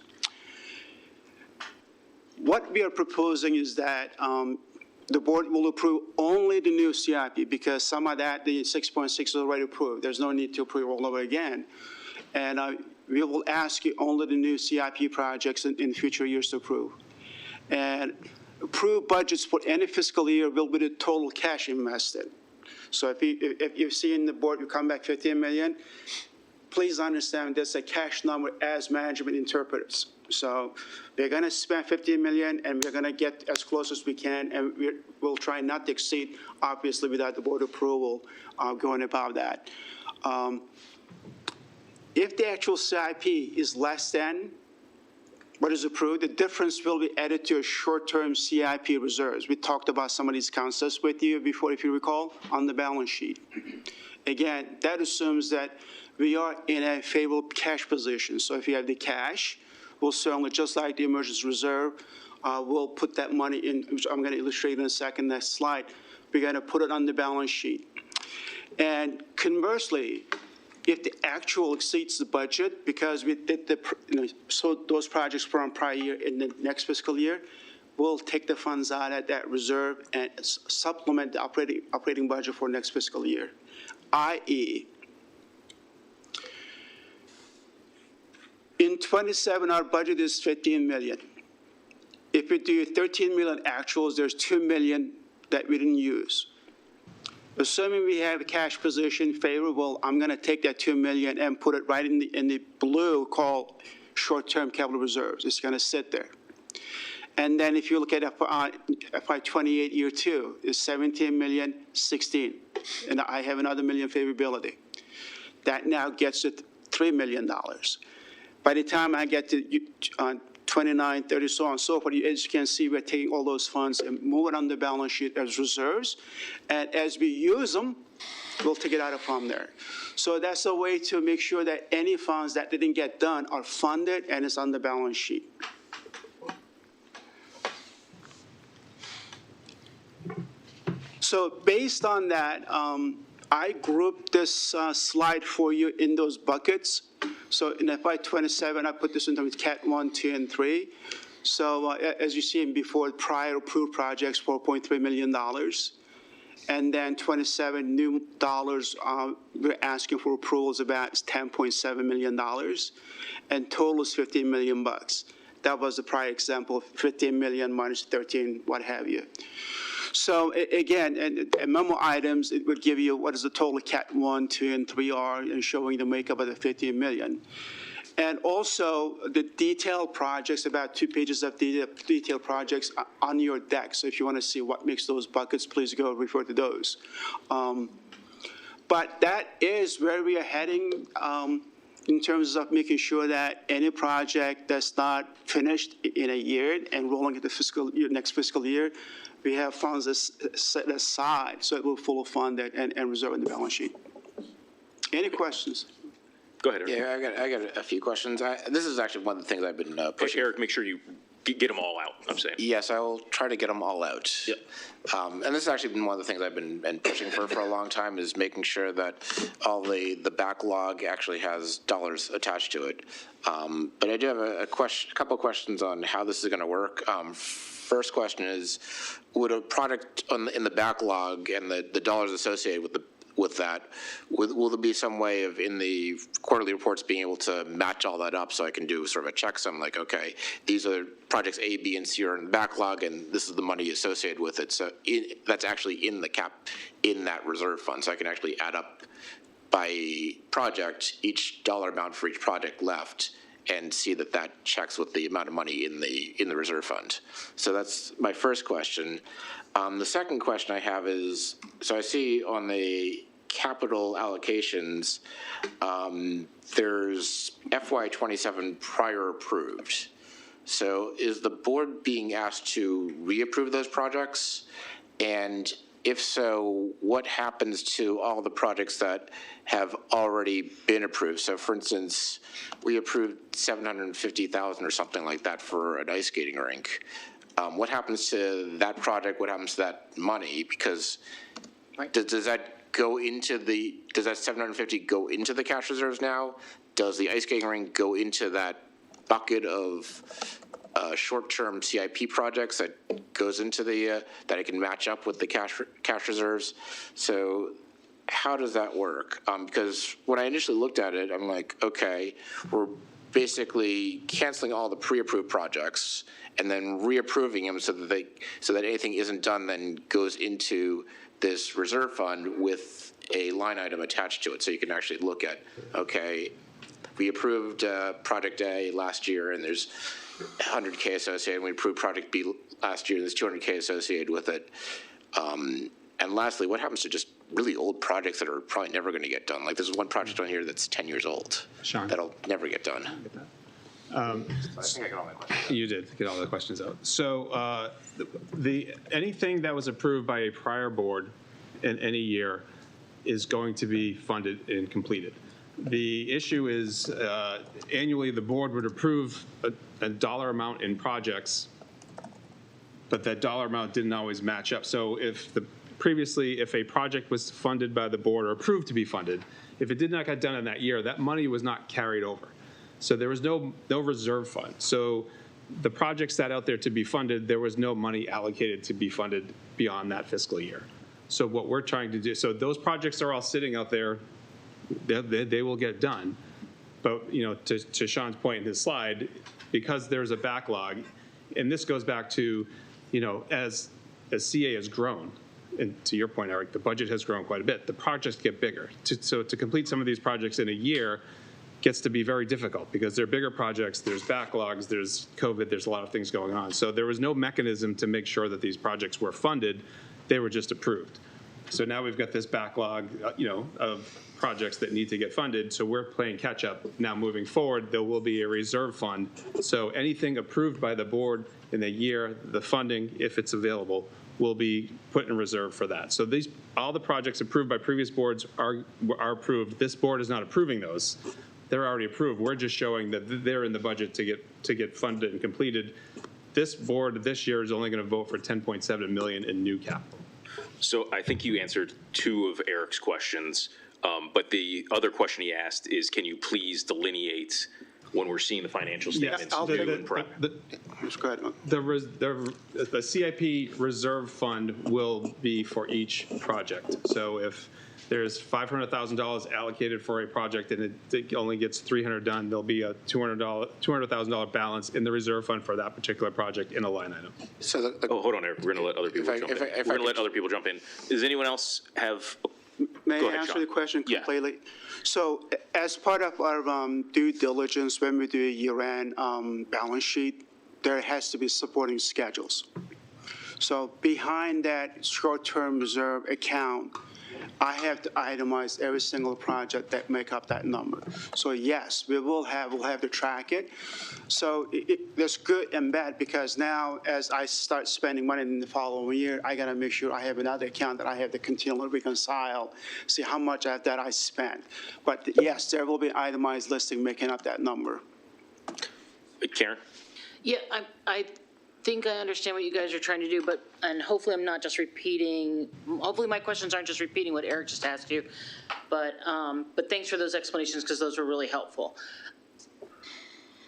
What we are proposing is that the board will approve only the new CIP because some of that, the 6.6 is already approved. There's no need to approve all over again. And we will ask you only the new CIP projects in future years to approve. And approved budgets for any fiscal year will be the total cash invested. So if you see in the board, you come back 15 million, please understand that's a cash number as management interprets. So we're going to spend 15 million, and we're going to get as close as we can, and we'll try not to exceed, obviously, without the board approval, going above that. If the actual CIP is less than what is approved, the difference will be added to a short-term CIP reserves. We talked about some of these concepts with you before, if you recall, on the balance sheet. Again, that assumes that we are in a favorable cash position. So if you have the cash, we'll certainly, just like the emergency reserve, we'll put that money in, which I'm going to illustrate in a second, next slide. We're going to put it on the balance sheet. And conversely, if the actual exceeds the budget, because we did so those projects from prior year in the next fiscal year, we'll take the funds out of that reserve and supplement the operating budget for next fiscal year, i.e., in 27, our budget is 15 million. If we do 13 million actuals, there's 2 million that we didn't use. Assuming we have a cash position favorable, I'm going to take that 2 million and put it right in the blue called short-term capital reserves. It's going to sit there. And then if you look at FY 28 year 2, it's 17 million, 16. And I have another million favorability. That now gets it $3 million. By the time I get to 29, 30, so on and so forth, as you can see, we're taking all those funds and move it on the balance sheet as reserves. And as we use them, we'll take it out of from there. So that's a way to make sure that any funds that didn't get done are funded and it's on the balance sheet. So based on that, I grouped this slide for you in those buckets. So in FY 27, I put this into Cat 1, 2, and 3. So as you see before, prior approved projects, $4.3 million. And then 27 new dollars we're asking for approvals about $10.7 million. And total is $15 million bucks. That was the prior example, 15 million minus 13, what have you. So again, and memo items, it would give you what is the total Cat 1, 2, and 3 are, and showing the makeup of the 15 million. And also the detailed projects, about 2 pages of detailed projects on your deck. So if you want to see what makes those buckets, please go refer to those. But that is where we are heading in terms of making sure that any project that's not finished in a year and rolling into fiscal year, next fiscal year, we have funds set aside so it will fully fund it and reserve in the balance sheet. Any questions? Go ahead, Eric. Yeah, I got a few questions. This is actually one of the things I've been pushing. Hey, Eric, make sure you get them all out, I'm saying. Yes, I will try to get them all out. Yep. And this has actually been one of the things I've been pushing for a long time, is making sure that all the backlog actually has dollars attached to it. But I do have a couple of questions on how this is going to work. First question is, would a product in the backlog and the dollars associated with that, will there be some way of in the quarterly reports being able to match all that up so I can do sort of a checksum, like, okay, these are projects A, B, and C are in the backlog, and this is the money associated with it. So that's actually in the cap, in that reserve fund. So I can actually add up by project, each dollar amount for each project left, and see that checks with the amount of money in the reserve fund. So that's my first question. The second question I have is, so I see on the capital allocations, there's FY 27 prior approved. So is the board being asked to reapprove those projects? And if so, what happens to all the projects that have already been approved? So for instance, we approved $750,000 or something like that for an ice skating rink. What happens to that project? What happens to that money? Because does that go into does that 750 go into the cash reserves now? Does the ice skating rink go into that bucket of short-term CIP projects that goes into that it can match up with the cash reserves? So how does that work? Because when I initially looked at it, I'm like, okay, we're basically canceling all the pre-approved projects and then reapproving them so that anything isn't done then goes into this reserve fund with a line item attached to it. So you can actually look at, okay, we approved Project A last year and there's 100K associated. We approved Project B last year, there's 200K associated with it. And lastly, what happens to just really old projects that are probably never going to get done? Like there's one project on here that's 10 years old. Sure. That'll never get done. I think I got all my questions. You did get all the questions out. So anything that was approved by a prior board in any year is going to be funded and completed. The issue is annually the board would approve a dollar amount in projects, but that dollar amount didn't always match up. So if a project was funded by the board or approved to be funded, if it did not get done in that year, that money was not carried over. So there was no reserve fund. So the projects that out there to be funded, there was no money allocated to be funded beyond that fiscal year. So what we're trying to do, so those projects are all sitting out there, they will get done. But, you know, to Sean's point in his slide, because there's a backlog, and this goes back to, you know, as CA has grown, and to your point, Eric, the budget has grown quite a bit, the projects get bigger. So to complete some of these projects in a year gets to be very difficult because they're bigger projects, there's backlogs, there's COVID, there's a lot of things going on. So there was no mechanism to make sure that these projects were funded, they were just approved. So now we've got this backlog, you know, of projects that need to get funded, so we're playing catch up. Now moving forward, there will be a reserve fund. So anything approved by the board in a year, the funding, if it's available, will be put in reserve for that. So all the projects approved by previous boards are approved. This board is not approving those. They're already approved. We're just showing that they're in the budget to get funded and completed. This board this year is only going to vote for $10.7 million in new capital. So I think you answered two of Eric's questions, but the other question he asked is, can you please delineate when we're seeing the financial statements? The CIP reserve fund will be for each project. So if there's $500,000 allocated for a project and it only gets 300 done, there'll be a $200,000 balance in the reserve fund for that particular project in a line item. So hold on, Eric. We're going to let other people jump in. We're going to let other people jump in. Does anyone else have? May Go I ahead, answer Sean. the question Yeah. completely? So as part of our due diligence, when we do a year-end balance sheet, there has to be supporting schedules. So behind that short-term reserve account, I have to itemize every single project that make up that number. So yes, we'll have to track it. So there's good and bad because now as I start spending money in the following year, I gotta make sure I have another account that I have to continually reconcile, see how much of that I spent. But yes, there will be an itemized listing making up that number. Karen? Yeah, I think I understand what you guys are trying to do, and hopefully I'm not just repeating, hopefully my questions aren't just repeating what Eric just asked you, but thanks for those explanations because those were really helpful.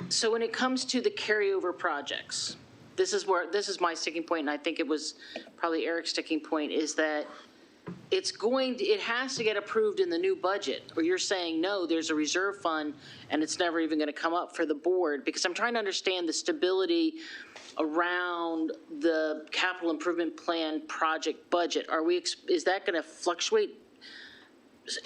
So when it comes to the carryover projects, this is my sticking point, and I think it was probably Eric's sticking point, is that it has to get approved in the new budget, or you're saying, no, there's a reserve fund and it's never even going to come up for the board, because I'm trying to understand the stability around the capital improvement plan project budget. Is that going to fluctuate?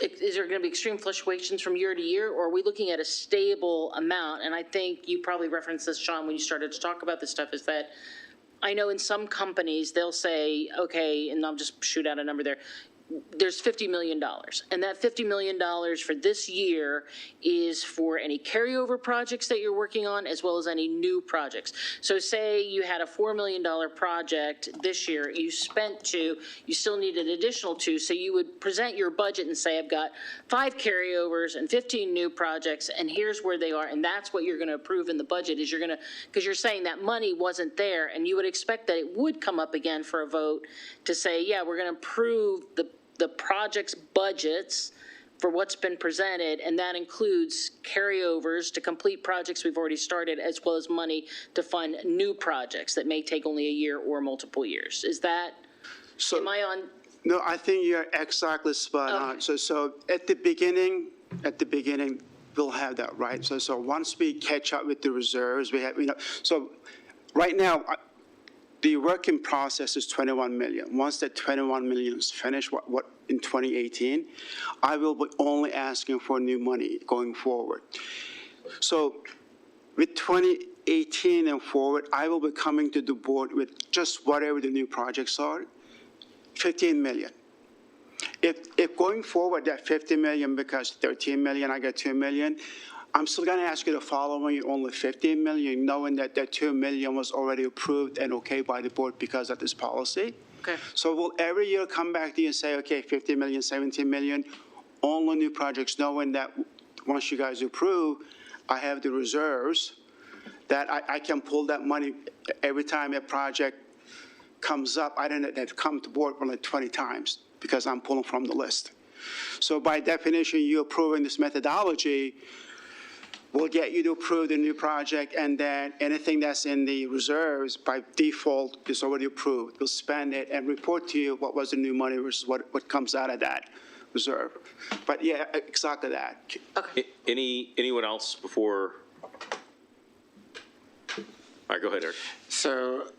Is there going to be extreme fluctuations from year to year, or are we looking at a stable amount? And I think you probably referenced this, Sean, when you started to talk about this stuff, is that I know in some companies they'll say, okay, and I'll just shoot out a number there, there's $50 million. And that $50 million for this year is for any carryover projects that you're working on, as well as any new projects. So say you had a $4 million project this year, you spent $2 million, you still need an additional $2 million. So you would present your budget and say, I've got 5 carryovers and 15 new projects, and here's where they are. And that's what you're going to approve in the budget, is because you're saying that money wasn't there, and you would expect that it would come up again for a vote to say, yeah, we're going to approve the project's budgets for what's been presented, and that includes carryovers to complete projects we've already started, as well as money to fund new projects that may take only a year or multiple years. Is that, am I on? No, I think you're exactly spot on. So at the beginning, we'll have that, right? So once we catch up with the reserves, we have, so right now, the working process is 21 million. Once that 21 million is finished, what in 2018, I will be only asking for new money going forward. So with 2018 and forward, I will be coming to the board with just whatever the new projects are, 15 million. If going forward that 50 million becomes 13 million, I get 2 million, I'm still going to ask you the following, only 15 million, knowing that that 2 million was already approved and okay by the board because of this policy. Okay. So will every year come back to you and say, okay, 15 million, 17 million, only new projects, knowing that once you guys approve, I have the reserves, that I can pull that money every time a project comes up. I don't have to come to board for like 20 times because I'm pulling from the list. So by definition, you approving this methodology will get you to approve the new project, and then anything that's in the reserves by default is already approved. We'll spend it and report to you what was the new money versus what comes out of that reserve. But yeah, exactly that. Anyone else before? All right, go ahead, Eric. So,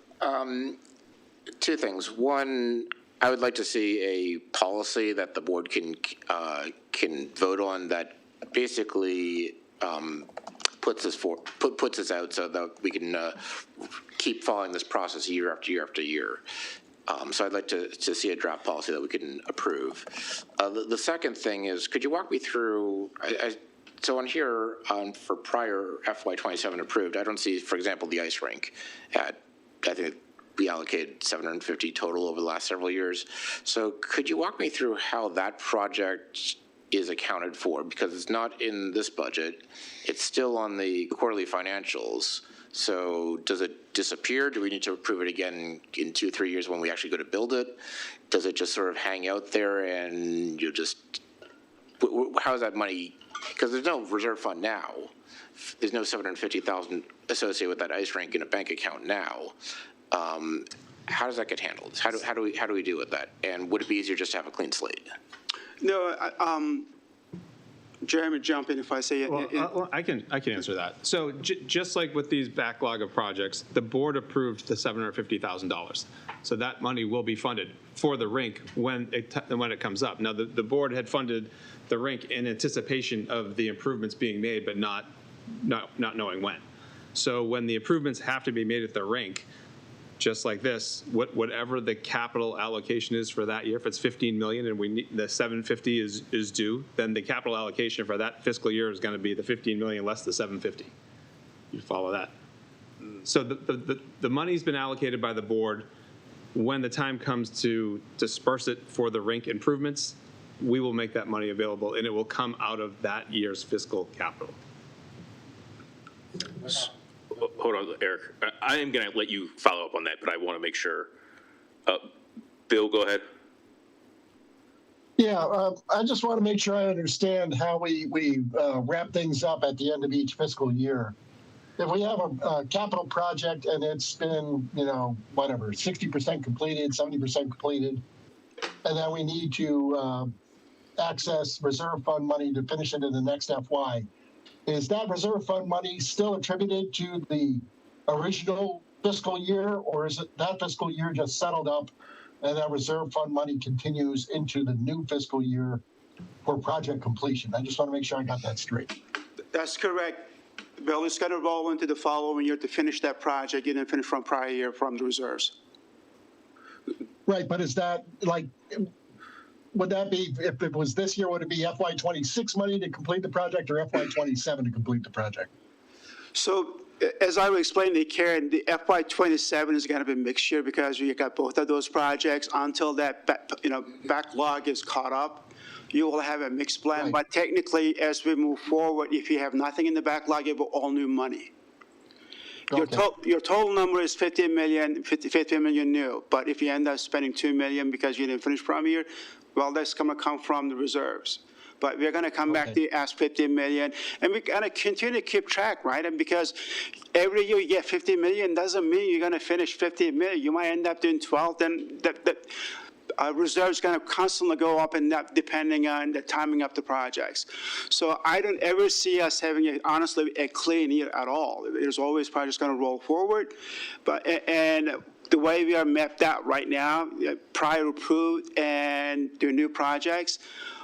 two things. One, I would like to see a policy that the board can vote on that basically puts this out so that we can keep following this process year after year after year. So I'd like to see a draft policy that we can approve. The second thing is, could you walk me through, so on here, for prior FY27 approved, I don't see, for example, the ice rink at, I think we allocated 750 total over the last several years. So could you walk me through how that project is accounted for? Because it's not in this budget. It's still on the quarterly financials. So does it disappear? Do we need to approve it again in 2-3 years when we actually go to build it? Does it just sort of hang out there and you just, how is that money? Because there's no reserve fund now. There's no 750,000 associated with that ice rink in a bank account now. How does that get handled? How do we deal with that? And would it be easier just to have a clean slate? No, Jeremy, jump in if I say it. Well, I can answer that. So just like with these backlog of projects, the board approved the $750,000. So that money will be funded for the rink when it comes up. Now, the board had funded the rink in anticipation of the improvements being made, but not knowing when. So when the improvements have to be made at the rink, just like this, whatever the capital allocation is for that year, if it's 15 million and we need the 750 is due, then the capital allocation for that fiscal year is going to be the 15 million less the 750. You follow that? So the money's been allocated by the board. When the time comes to disperse it for the rink improvements, we will make that money available, and it will come out of that year's fiscal capital. Hold on, Eric. I am going to let you follow up on that, but I want to make sure. Bill, go ahead. Yeah, I just want to make sure I understand how we wrap things up at the end of each fiscal year. If we have a capital project and it's been, 60% completed, 70% completed, and then we need to access reserve fund money to finish it in the next FY, is that reserve fund money still attributed to the original fiscal year, or is it that fiscal year just settled up and that reserve fund money continues into the new fiscal year for project completion? I just want to make sure I got that straight. That's correct. Bill, it's got to roll into the following year to finish that project and then finish from prior year from the reserves. Right, but is that would that be, if it was this year, would it be FY26 money to complete the project or FY27 to complete the project? So as I explained to Karen, the FY27 is going to be a mixed year because you got both of those projects until that backlog is caught up. You will have a mixed plan, but technically, as we move forward, if you have nothing in the backlog, it will all new money. Okay. Your total number is 50 million new, but if you end up spending 2 million because you didn't finish from year, well, that's going to come from the reserves. But we're going to come back to you as 50 million, and we're going to continue to keep track, right? And because every year you get 50 million doesn't mean you're going to finish 50 million. You might end up doing 12, then the reserves going to constantly go up and up depending on the timing of the projects. So I don't ever see us having, honestly, a clean year at all. There's always projects going to roll forward, and the way we are mapped out right now, prior approved and the new projects,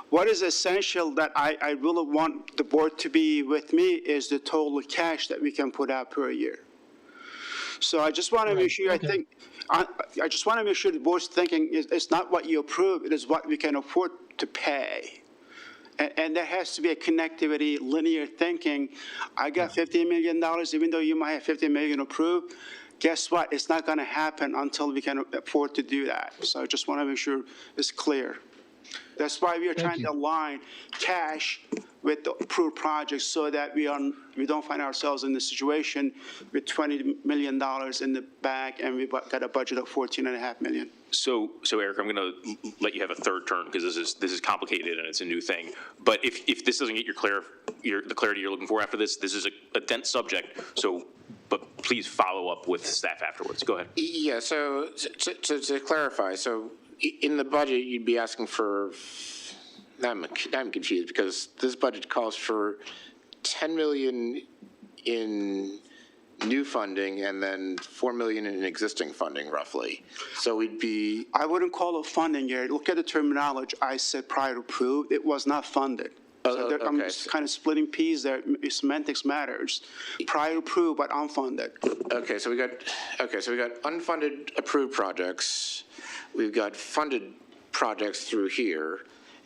what is essential that I really want the board to be with me is the total cash that we can put out per year. So I just want to make sure, I just want to make sure the board's thinking it's not what you approve, it is what we can afford to pay. And there has to be a connectivity, linear thinking. I got $15 million, even though you might have $50 million approved. Guess what? It's not going to happen until we can afford to do that. So I just want to make sure it's clear. That's why we are trying to align cash with the approved projects so that we don't find ourselves in the situation with $20 million in the bag and we've got a budget of $14.5 million. So Eric, I'm going to let you have a third turn because this is complicated and it's a new thing. But if this doesn't get the clarity you're looking for after this is a dense subject. But please follow up with staff afterwards. Go ahead. Yeah. So to clarify, so in the budget, you'd be asking for. Now I'm confused because this budget calls for $10 million in new funding and then $4 million in existing funding, roughly. So we'd be. I wouldn't call it funding, Gary. Look at the terminology. I said prior approved. It was not funded. So I'm just kind of splitting peas there. Semantics matters. Prior approved, but unfunded. Okay, so we got unfunded approved projects. We've got funded projects through here,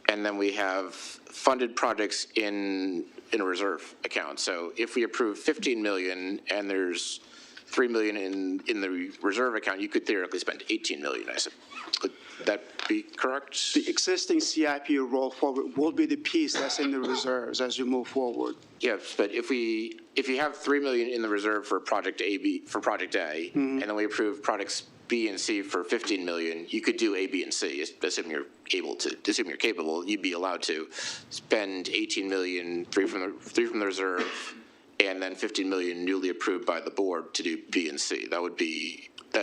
and then we have funded projects in a reserve account. So if we approve 15 million and there's 3 million in the reserve account, you could theoretically spend 18 million, I suppose. Would that be correct? The existing CIP roll forward will be the piece that's in the reserves as you move forward. Yes, but if you have 3 million in the reserve for project A, and then we approve projects B and C for 15 million, you could do A, B, and C, assuming you're capable, you'd be allowed to spend 18 million, three from the reserve, and then 15 million newly approved by the board to do B and C. That'd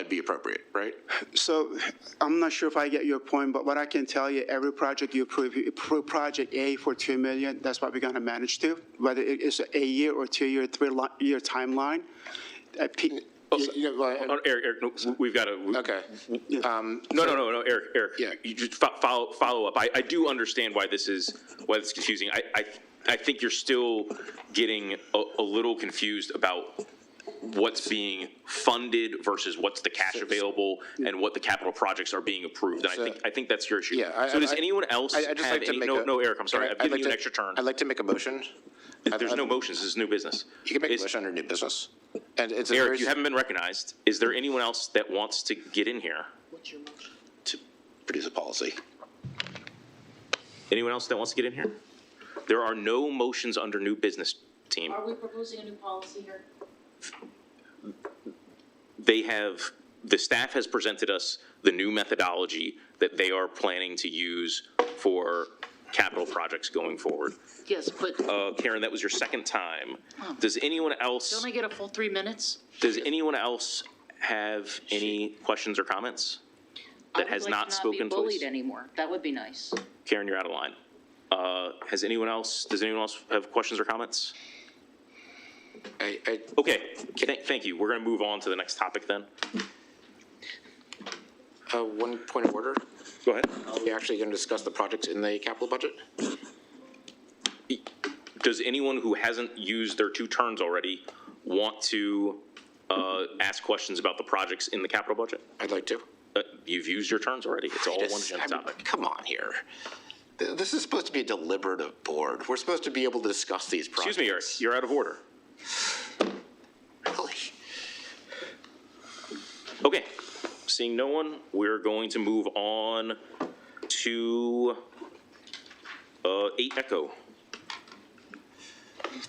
be appropriate, right? So I'm not sure if I get your point, but what I can tell you, every project you approve project A for 2 million, that's what we're going to manage to, whether it's a year or 2 year, 3 year timeline. Eric, no, we've got to. Okay. No, Eric. Yeah. You just follow up. I do understand why this is confusing. I think you're still getting a little confused about what's being funded versus what's the cash available and what the capital projects are being approved. And I think that's your issue. Yeah. So does anyone else have any? No, Eric, I'm sorry. I've given you an extra turn. I'd like to make a motion. There's no motions. This is new business. You can make a motion under new business. And it's Eric, you haven't been recognized. Is there anyone else that wants to get in here? What's your motion? To produce a policy. Anyone else that wants to get in here? There are no motions under new business, team. Are we proposing a new policy here? The staff has presented us the new methodology that they are planning to use for capital projects going forward. Yes, but. Karen, that was your second time. Does anyone else? Don't I get a full 3 minutes? Does anyone else have any questions or comments that has not spoken to us? I would like to not be bullied anymore. That would be nice. Karen, you're out of line. Does anyone else have questions or comments? Okay, thank you. We're going to move on to the next topic then. One point of order. Go ahead. Are we actually going to discuss the projects in the capital budget? Does anyone who hasn't used their 2 turns already want to ask questions about the projects in the capital budget? I'd like to. You've used your turns already. It's all one agenda topic. Come on here. This is supposed to be a deliberative board. We're supposed to be able to discuss these projects. Excuse me, Eric. You're out of order. Really? Okay. Seeing no one, we're going to move on to 8 Echo.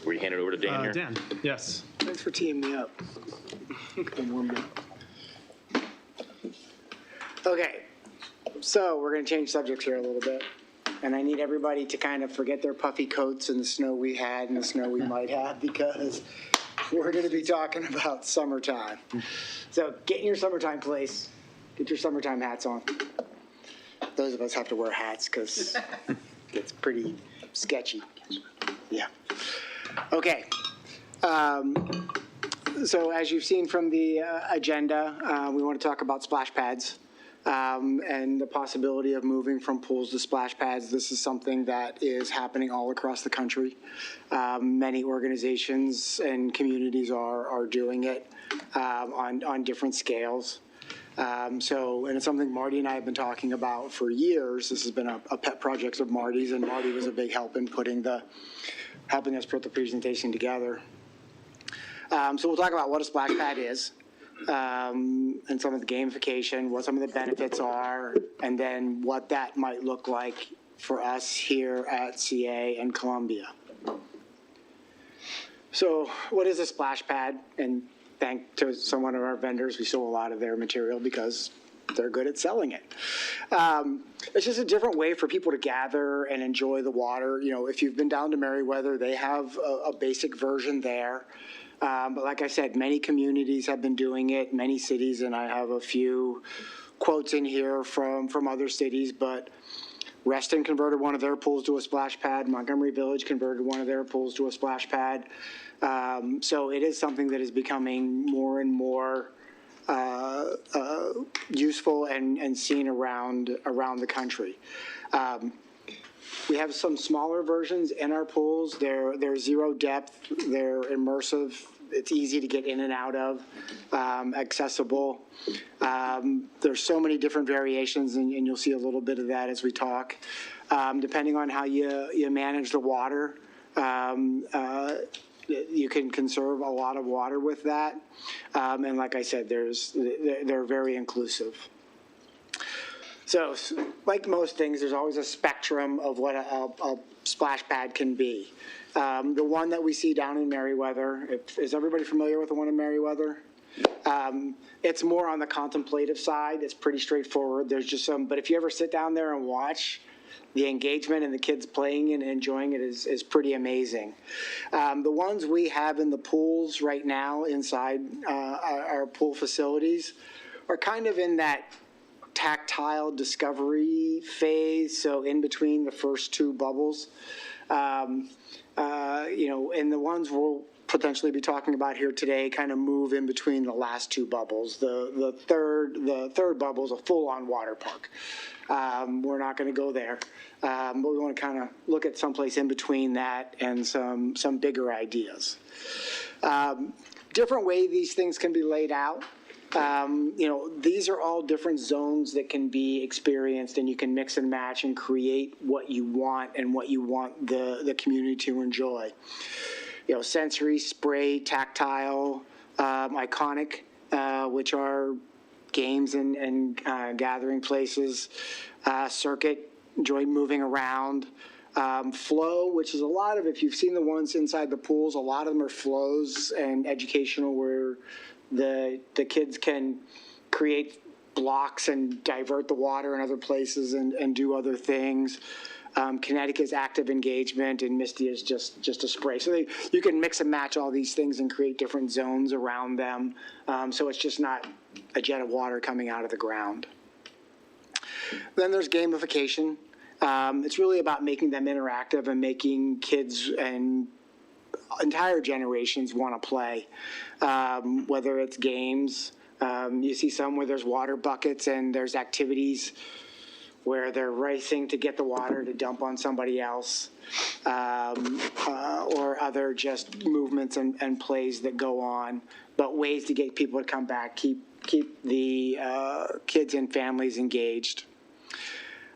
Were you handing it over to Dan here? Dan, yes. Thanks for teeing me up. Okay, so we're going to change subjects here a little bit. And I need everybody to kind of forget their puffy coats and the snow we had and the snow we might have, because we're going to be talking about summertime. So get in your summertime place. Get your summertime hats on. Those of us have to wear hats because it's pretty sketchy. Yeah. Okay. So as you've seen from the agenda, we want to talk about splash pads. And the possibility of moving from pools to splash pads. This is something that is happening all across the country. Many organizations and communities are doing it on different scales. And it's something Marty and I have been talking about for years. This has been a pet project of Marty's, and Marty was a big help in helping us put the presentation together. So we'll talk about what a splash pad is, and some of the gamification, what some of the benefits are, and then what that might look like for us here at CA and Columbia. So what is a splash pad? And thank to one of our vendors, we sold a lot of their material because they're good at selling it. It's just a different way for people to gather and enjoy the water. You know, if you've been down to Meriwether, they have a basic version there. But like I said, many communities have been doing it, many cities, and I have a few quotes in here from other cities, but Reston converted one of their pools to a splash pad. Montgomery Village converted one of their pools to a splash pad. So it is something that is becoming more and more useful and seen around the country. We have some smaller versions in our pools. They're zero depth. They're immersive. It's easy to get in and out of, accessible. There's so many different variations, and you'll see a little bit of that as we talk. Depending on how you manage the water, you can conserve a lot of water with that. And like I said, they're very inclusive. So like most things, there's always a spectrum of what a splash pad can be. The one that we see down in Meriwether, is everybody familiar with the one in Meriwether? It's more on the contemplative side. It's pretty straightforward. There's just but if you ever sit down there and watch, the engagement and the kids playing and enjoying it is pretty amazing. The ones we have in the pools right now inside our pool facilities are kind of in that tactile discovery phase, so in between the first two bubbles. And the ones we'll potentially be talking about here today kind of move in between the last two bubbles. The third bubble is a full-on water park. We're not going to go there, but we want to kind of look at someplace in between that and some bigger ideas. Different way these things can be laid out. These are all different zones that can be experienced, and you can mix and match and create what you want and what you want the community to enjoy. Sensory, spray, tactile, iconic, which are games and gathering places, circuit, enjoy moving around, flow, which is a lot of, if you've seen the ones inside the pools, a lot of them are flows and educational where the kids can create blocks and divert the water in other places and do other things. Kinetic is active engagement, and Misty is just a spray. So you can mix and match all these things and create different zones around them. So it's just not a jet of water coming out of the ground. Then there's gamification. It's really about making them interactive and making kids and entire generations want to play, whether it's games. You see some where there's water buckets and there's activities where they're racing to get the water to dump on somebody else, or other just movements and plays that go on, but ways to get people to come back, keep the kids and families engaged.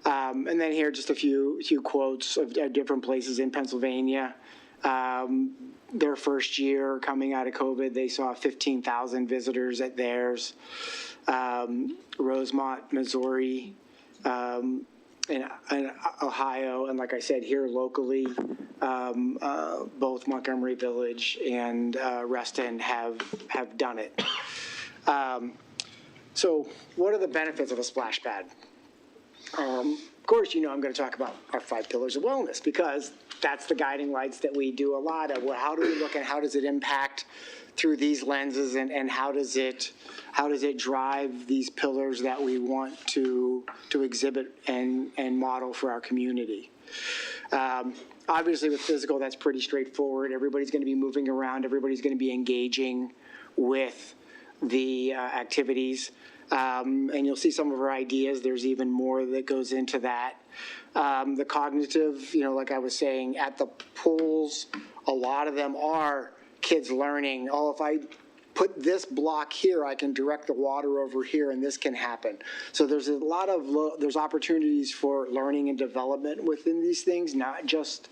And then here, just a few quotes of different places in Pennsylvania. Their first year coming out of COVID, they saw 15,000 visitors at theirs. Rosemont, Missouri, in Ohio, and like I said, here locally, both Montgomery Village and Reston have done it. So what are the benefits of a splash pad? Of course, I'm going to talk about our 5 pillars of wellness, because that's the guiding lights that we do a lot of. Well, how do we look at how does it impact through these lenses, and how does it drive these pillars that we want to exhibit and model for our community? Obviously, with physical, that's pretty straightforward. Everybody's going to be moving around. Everybody's going to be engaging with the activities. And you'll see some of our ideas. There's even more that goes into that. The cognitive, like I was saying, at the pools, a lot of them are kids learning. If I put this block here, I can direct the water over here, and this can happen. So there's a lot of, there's opportunities for learning and development within these things, not just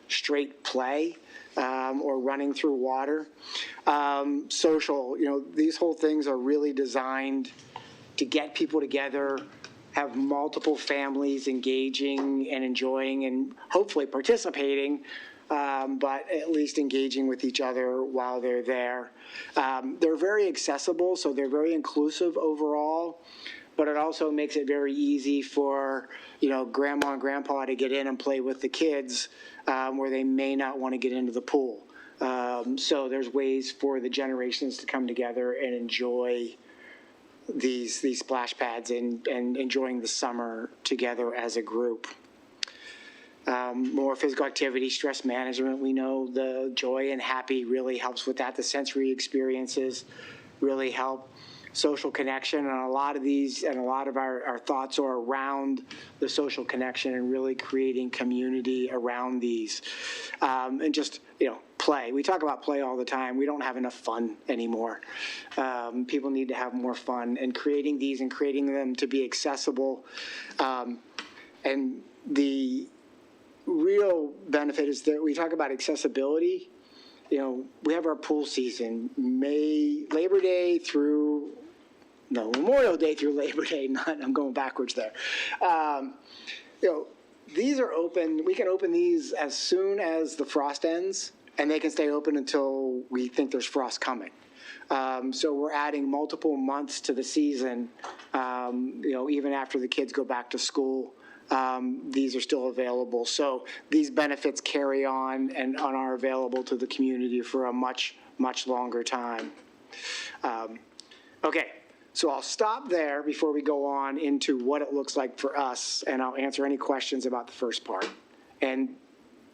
straight play or running through water. Social, these whole things are really designed to get people together, have multiple families engaging and enjoying and hopefully participating, but at least engaging with each other while they're there. They're very accessible, so they're very inclusive overall, but it also makes it very easy for, grandma and grandpa to get in and play with the kids where they may not want to get into the pool. So there's ways for the generations to come together and enjoy these splash pads and enjoying the summer together as a group. More physical activity, stress management. We know the joy and happy really helps with that. The sensory experiences really help. Social connection, and a lot of these and a lot of our thoughts are around the social connection and really creating community around these. And just, play. We talk about play all the time. We don't have enough fun anymore. People need to have more fun, and creating these and creating them to be accessible. And the real benefit is that we talk about accessibility. We have our pool season, Memorial Day through Labor Day. I'm going backwards there. These are open. We can open these as soon as the frost ends, and they can stay open until we think there's frost coming. So we're adding multiple months to the season, even after the kids go back to school. These are still available. So these benefits carry on and are available to the community for a much, much longer time. Okay, so I'll stop there before we go on into what it looks like for us, and I'll answer any questions about the first part. And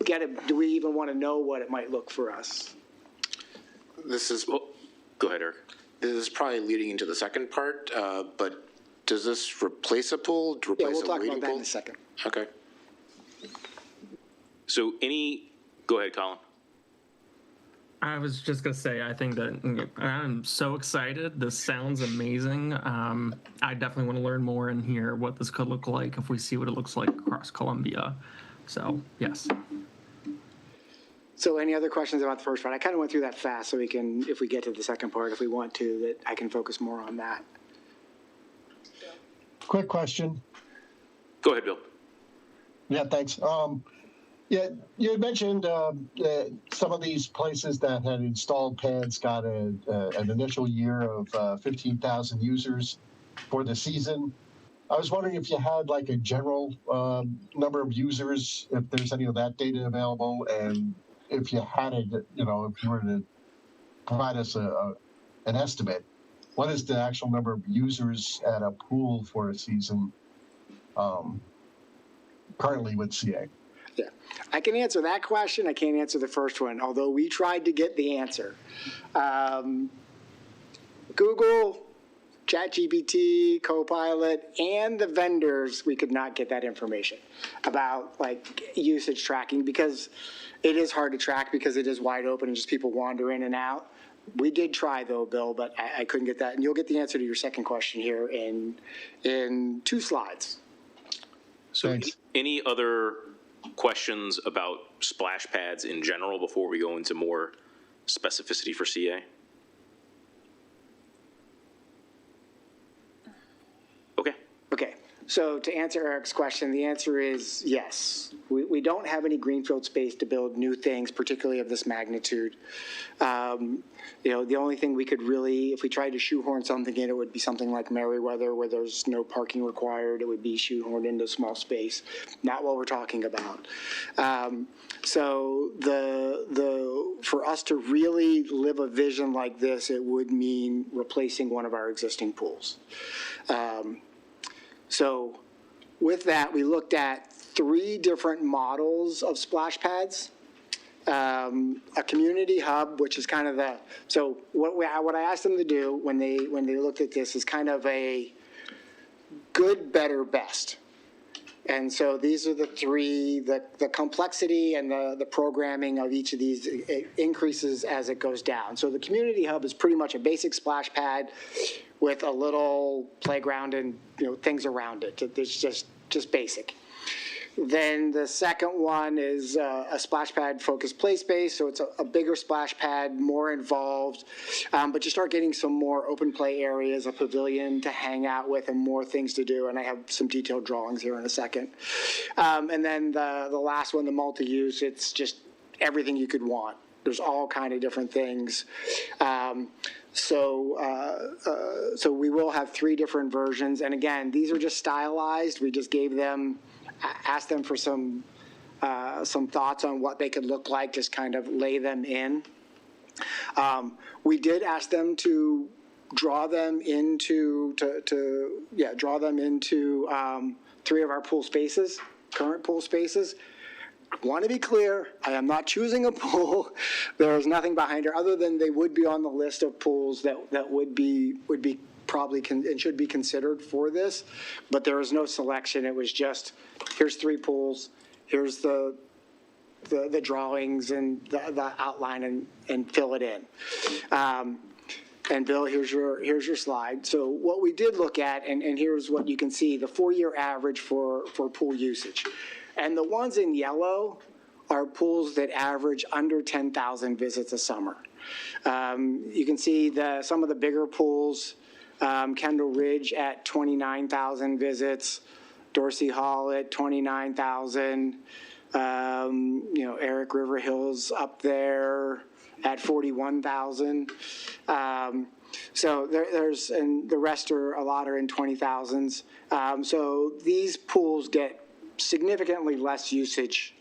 do we even want to know what it might look for us? Go ahead, Eric. This is probably leading into the second part, but does this replace a pool? Yeah, we'll talk about that in a second. Okay. So go ahead, Colin. I was just going to say, I think that I'm so excited. This sounds amazing. I definitely want to learn more and hear what this could look like if we see what it looks like across Columbia. So, yes. So any other questions about the first part? I kind of went through that fast, so we can, if we get to the second part, if we want to, that I can focus more on that. Quick question. Go ahead, Bill. Yeah, thanks. Yeah, you had mentioned some of these places that had installed pads got an initial year of 15,000 users for the season. I was wondering if you had like a general number of users, if there's any of that data available, and if you had it, if you were to provide us an estimate, what is the actual number of users at a pool for a season currently with CA? Yeah, I can answer that question. I can't answer the first one, although we tried to get the answer. Google, ChatGPT, Copilot, and the vendors, we could not get that information about usage tracking, because it is hard to track because it is wide open and just people wander in and out. We did try though, Bill, but I couldn't get that. And you'll get the answer to your second question here in 2 slides. So any other questions about splash pads in general before we go into more specificity for CA? Okay, so to answer Eric's question, the answer is yes. We don't have any greenfield space to build new things, particularly of this magnitude. The only thing we could really, if we tried to shoehorn something in, it would be something like Merriweather, where there's no parking required. It would be shoehorned into small space. Not what we're talking about. So for us to really live a vision like this, it would mean replacing one of our existing pools. So with that, we looked at 3 different models of splash pads. A community hub, which is kind of so what I asked them to do when they looked at this is kind of a good, better, best. And so these are the three, the complexity and the programming of each of these increases as it goes down. So the community hub is pretty much a basic splash pad with a little playground and, things around it. It's just basic. Then the second one is a splash pad focused play space. So it's a bigger splash pad, more involved, but you start getting some more open play areas, a pavilion to hang out with, and more things to do. And I have some detailed drawings here in a second. And then the last one, the multi-use, it's just everything you could want. There's all kind of different things. So we will have 3 different versions. And again, these are just stylized. We just asked them for some thoughts on what they could look like, just kind of lay them in. We did ask them to draw them into 3 of our pool spaces, current pool spaces. Want to be clear, I am not choosing a pool. There is nothing behind her other than they would be on the list of pools that would be probably and should be considered for this, but there was no selection. It was just, here's 3 pools, here's the drawings and the outline, and fill it in. And Bill, here's your slide. So what we did look at, and here's what you can see, the 4-year average for pool usage. And the ones in yellow are pools that average under 10,000 visits a summer. You can see some of the bigger pools, Kendall Ridge at 29,000 visits, Dorsey Hall at 29,000, Eric River Hills up there at 41,000. So and the rest a lot are in 20,000s. So these pools get significantly less usage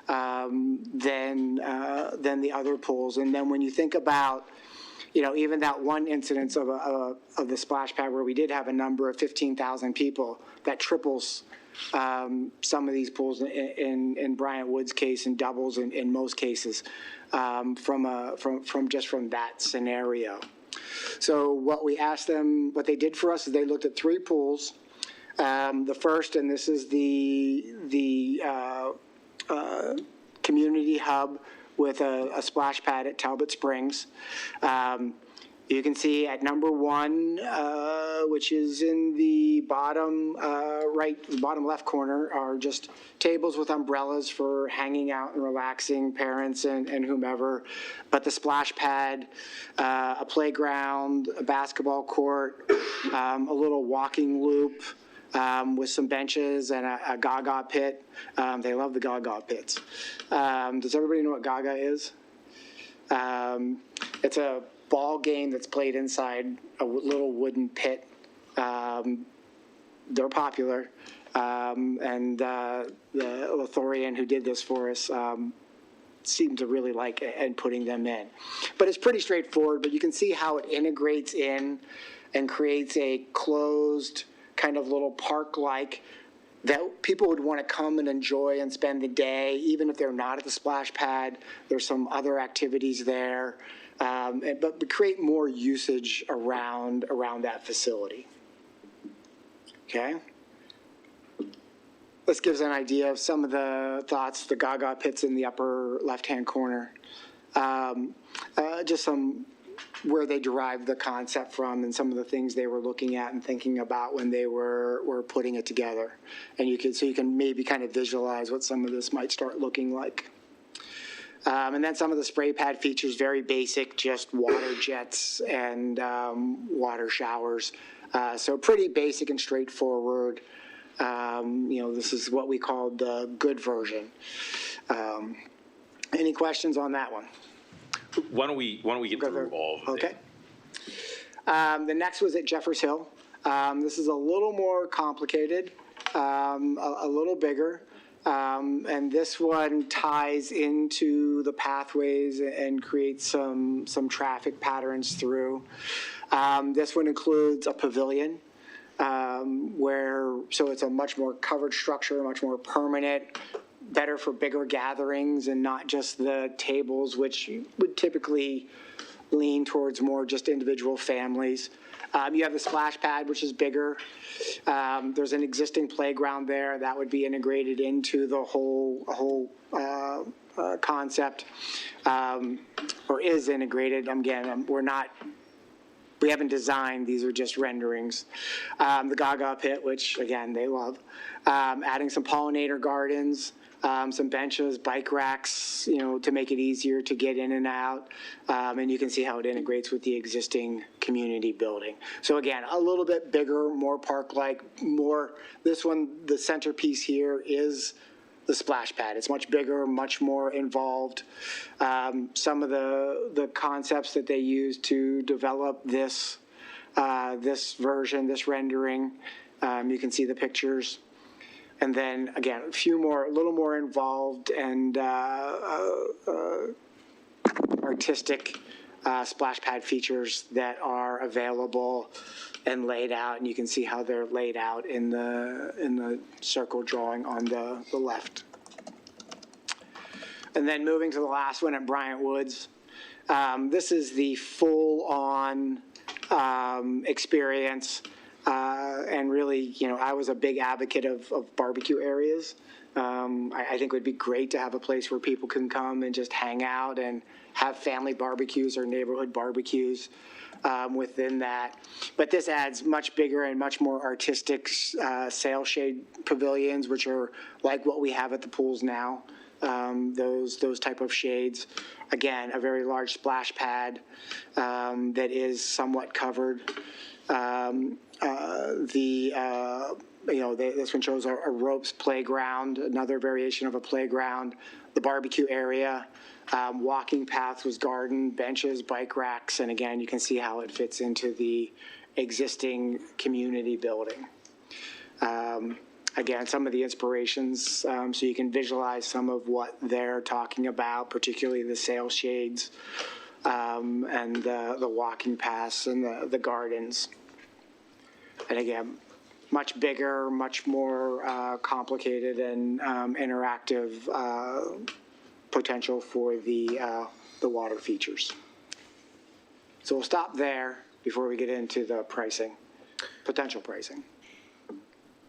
than the other pools. And then when you think about, even that one incidence of the splash pad where we did have a number of 15,000 people, that triples some of these pools in Bryant Wood's case and doubles in most cases from that scenario. So what we asked them, what they did for us is they looked at 3 pools. The first, and this is the community hub with a splash pad at Talbot Springs. You can see at number 1, which is in the bottom bottom left corner, are just tables with umbrellas for hanging out and relaxing, parents and whomever. But the splash pad, a playground, a basketball court, a little walking loop, with some benches and a Gaga pit. They love the Gaga pits. Does everybody know what Gaga is? It's a ball game that's played inside a little wooden pit. They're popular. And the Lothorian who did this for us seemed to really like it and putting them in. But it's pretty straightforward, but you can see how it integrates in and creates a closed kind of little park-like that people would want to come and enjoy and spend the day, even if they're not at the splash pad. There's some other activities there, but create more usage around that facility. Okay. This gives an idea of some of the thoughts, the Gaga pits in the upper left-hand corner. Just some where they derived the concept from and some of the things they were looking at and thinking about when they were putting it together. And you can maybe kind of visualize what some of this might start looking like. And then some of the spray pad features, very basic, just water jets and water showers. So pretty basic and straightforward. This is what we call the good version. Any questions on that one? Why don't we get through all of them? Okay. The next was at Jeffers Hill. This is a little more complicated, a little bigger. And this one ties into the pathways and creates some traffic patterns through. This one includes a pavilion so it's a much more covered structure, much more permanent, better for bigger gatherings and not just the tables, which would typically lean towards more just individual families. You have the splash pad, which is bigger. There's an existing playground there that would be integrated into the whole concept, or is integrated. Again, we haven't designed, these are just renderings. The Gaga pit, which again, they love. Adding some pollinator gardens, some benches, bike racks, to make it easier to get in and out. And you can see how it integrates with the existing community building. So again, a little bit bigger, more park-like, this one, the centerpiece here is the splash pad. It's much bigger, much more involved. Some of the concepts that they use to develop this version, this rendering, you can see the pictures. And then again, a little more involved and artistic splash pad features that are available and laid out, and you can see how they're laid out in the circle drawing on the left. And then moving to the last one at Bryant Woods, this is the full-on experience. And really, I was a big advocate of barbecue areas. I think it would be great to have a place where people can come and just hang out and have family barbecues or neighborhood barbecues within that. But this adds much bigger and much more artistic sail shade pavilions, which are like what we have at the pools now, those type of shades. Again, a very large splash pad that is somewhat covered. This one shows a ropes playground, another variation of a playground, the barbecue area, walking paths with garden, benches, bike racks, and again, you can see how it fits into the existing community building. Again, some of the inspirations, so you can visualize some of what they're talking about, particularly the sail shades and the walking paths and the gardens. And again, much bigger, much more complicated and interactive potential for the water features. So we'll stop there before we get into the pricing, potential pricing.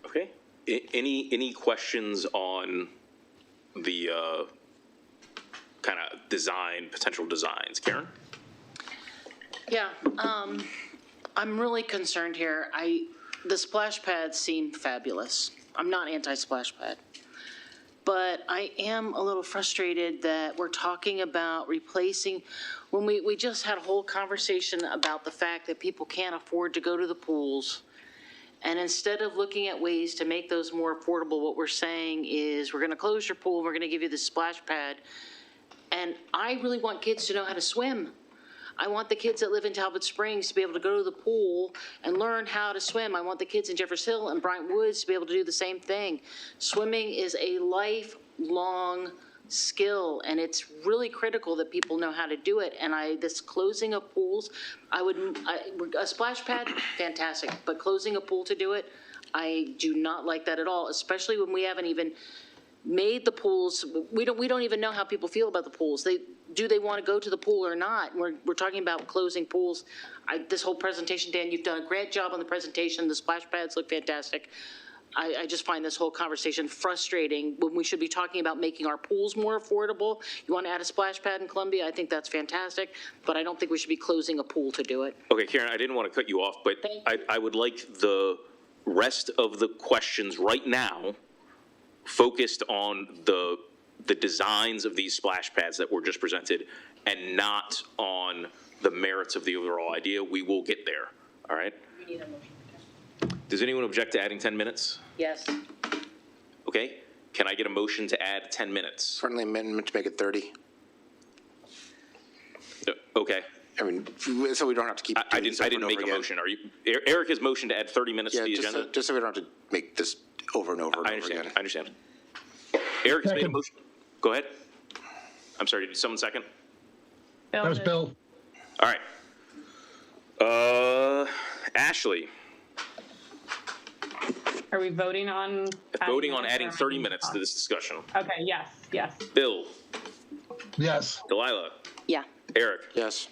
Okay. Any questions on the kind of potential designs? Karen? Yeah, I'm really concerned here. The splash pads seem fabulous. I'm not anti-splash pad. But I am a little frustrated that we're talking about replacing, when we just had a whole conversation about the fact that people can't afford to go to the pools. And instead of looking at ways to make those more affordable, what we're saying is we're going to close your pool, we're going to give you the splash pad. And I really want kids to know how to swim. I want the kids that live in Talbot Springs to be able to go to the pool and learn how to swim. I want the kids in Jeffers Hill and Bryant Woods to be able to do the same thing. Swimming is a lifelong skill, and it's really critical that people know how to do it. And this closing of pools, a splash pad, fantastic, but closing a pool to do it, I do not like that at all, especially when we haven't even made the pools. We don't even know how people feel about the pools. Do they want to go to the pool or not? We're talking about closing pools. This whole presentation, Dan, you've done a great job on the presentation. The splash pads look fantastic. I just find this whole conversation frustrating when we should be talking about making our pools more affordable. You want to add a splash pad in Columbia? I think that's fantastic, but I don't think we should be closing a pool to do it. Okay, Karen, I didn't want to cut you off, but I would like the rest of the questions right now focused on the designs of these splash pads that were just presented and not on the merits of the overall idea. We will get there, all right? We need a motion. Does anyone object to adding 10 minutes? Yes. Okay, can I get a motion to add 10 minutes? Friendly amendment to make it 30. Okay. I mean, so we don't have to keep. I didn't make a motion. Eric has motioned to add 30 minutes to the agenda? Just so we don't have to make this over and over and over again. I understand. Eric has made a motion. Go ahead. I'm sorry, did someone second? That was Bill. All right. Ashley. Are we voting on? Adding 30 minutes to this discussion. Okay, yes. Bill. Yes. Delilah. Yeah. Eric. Yes.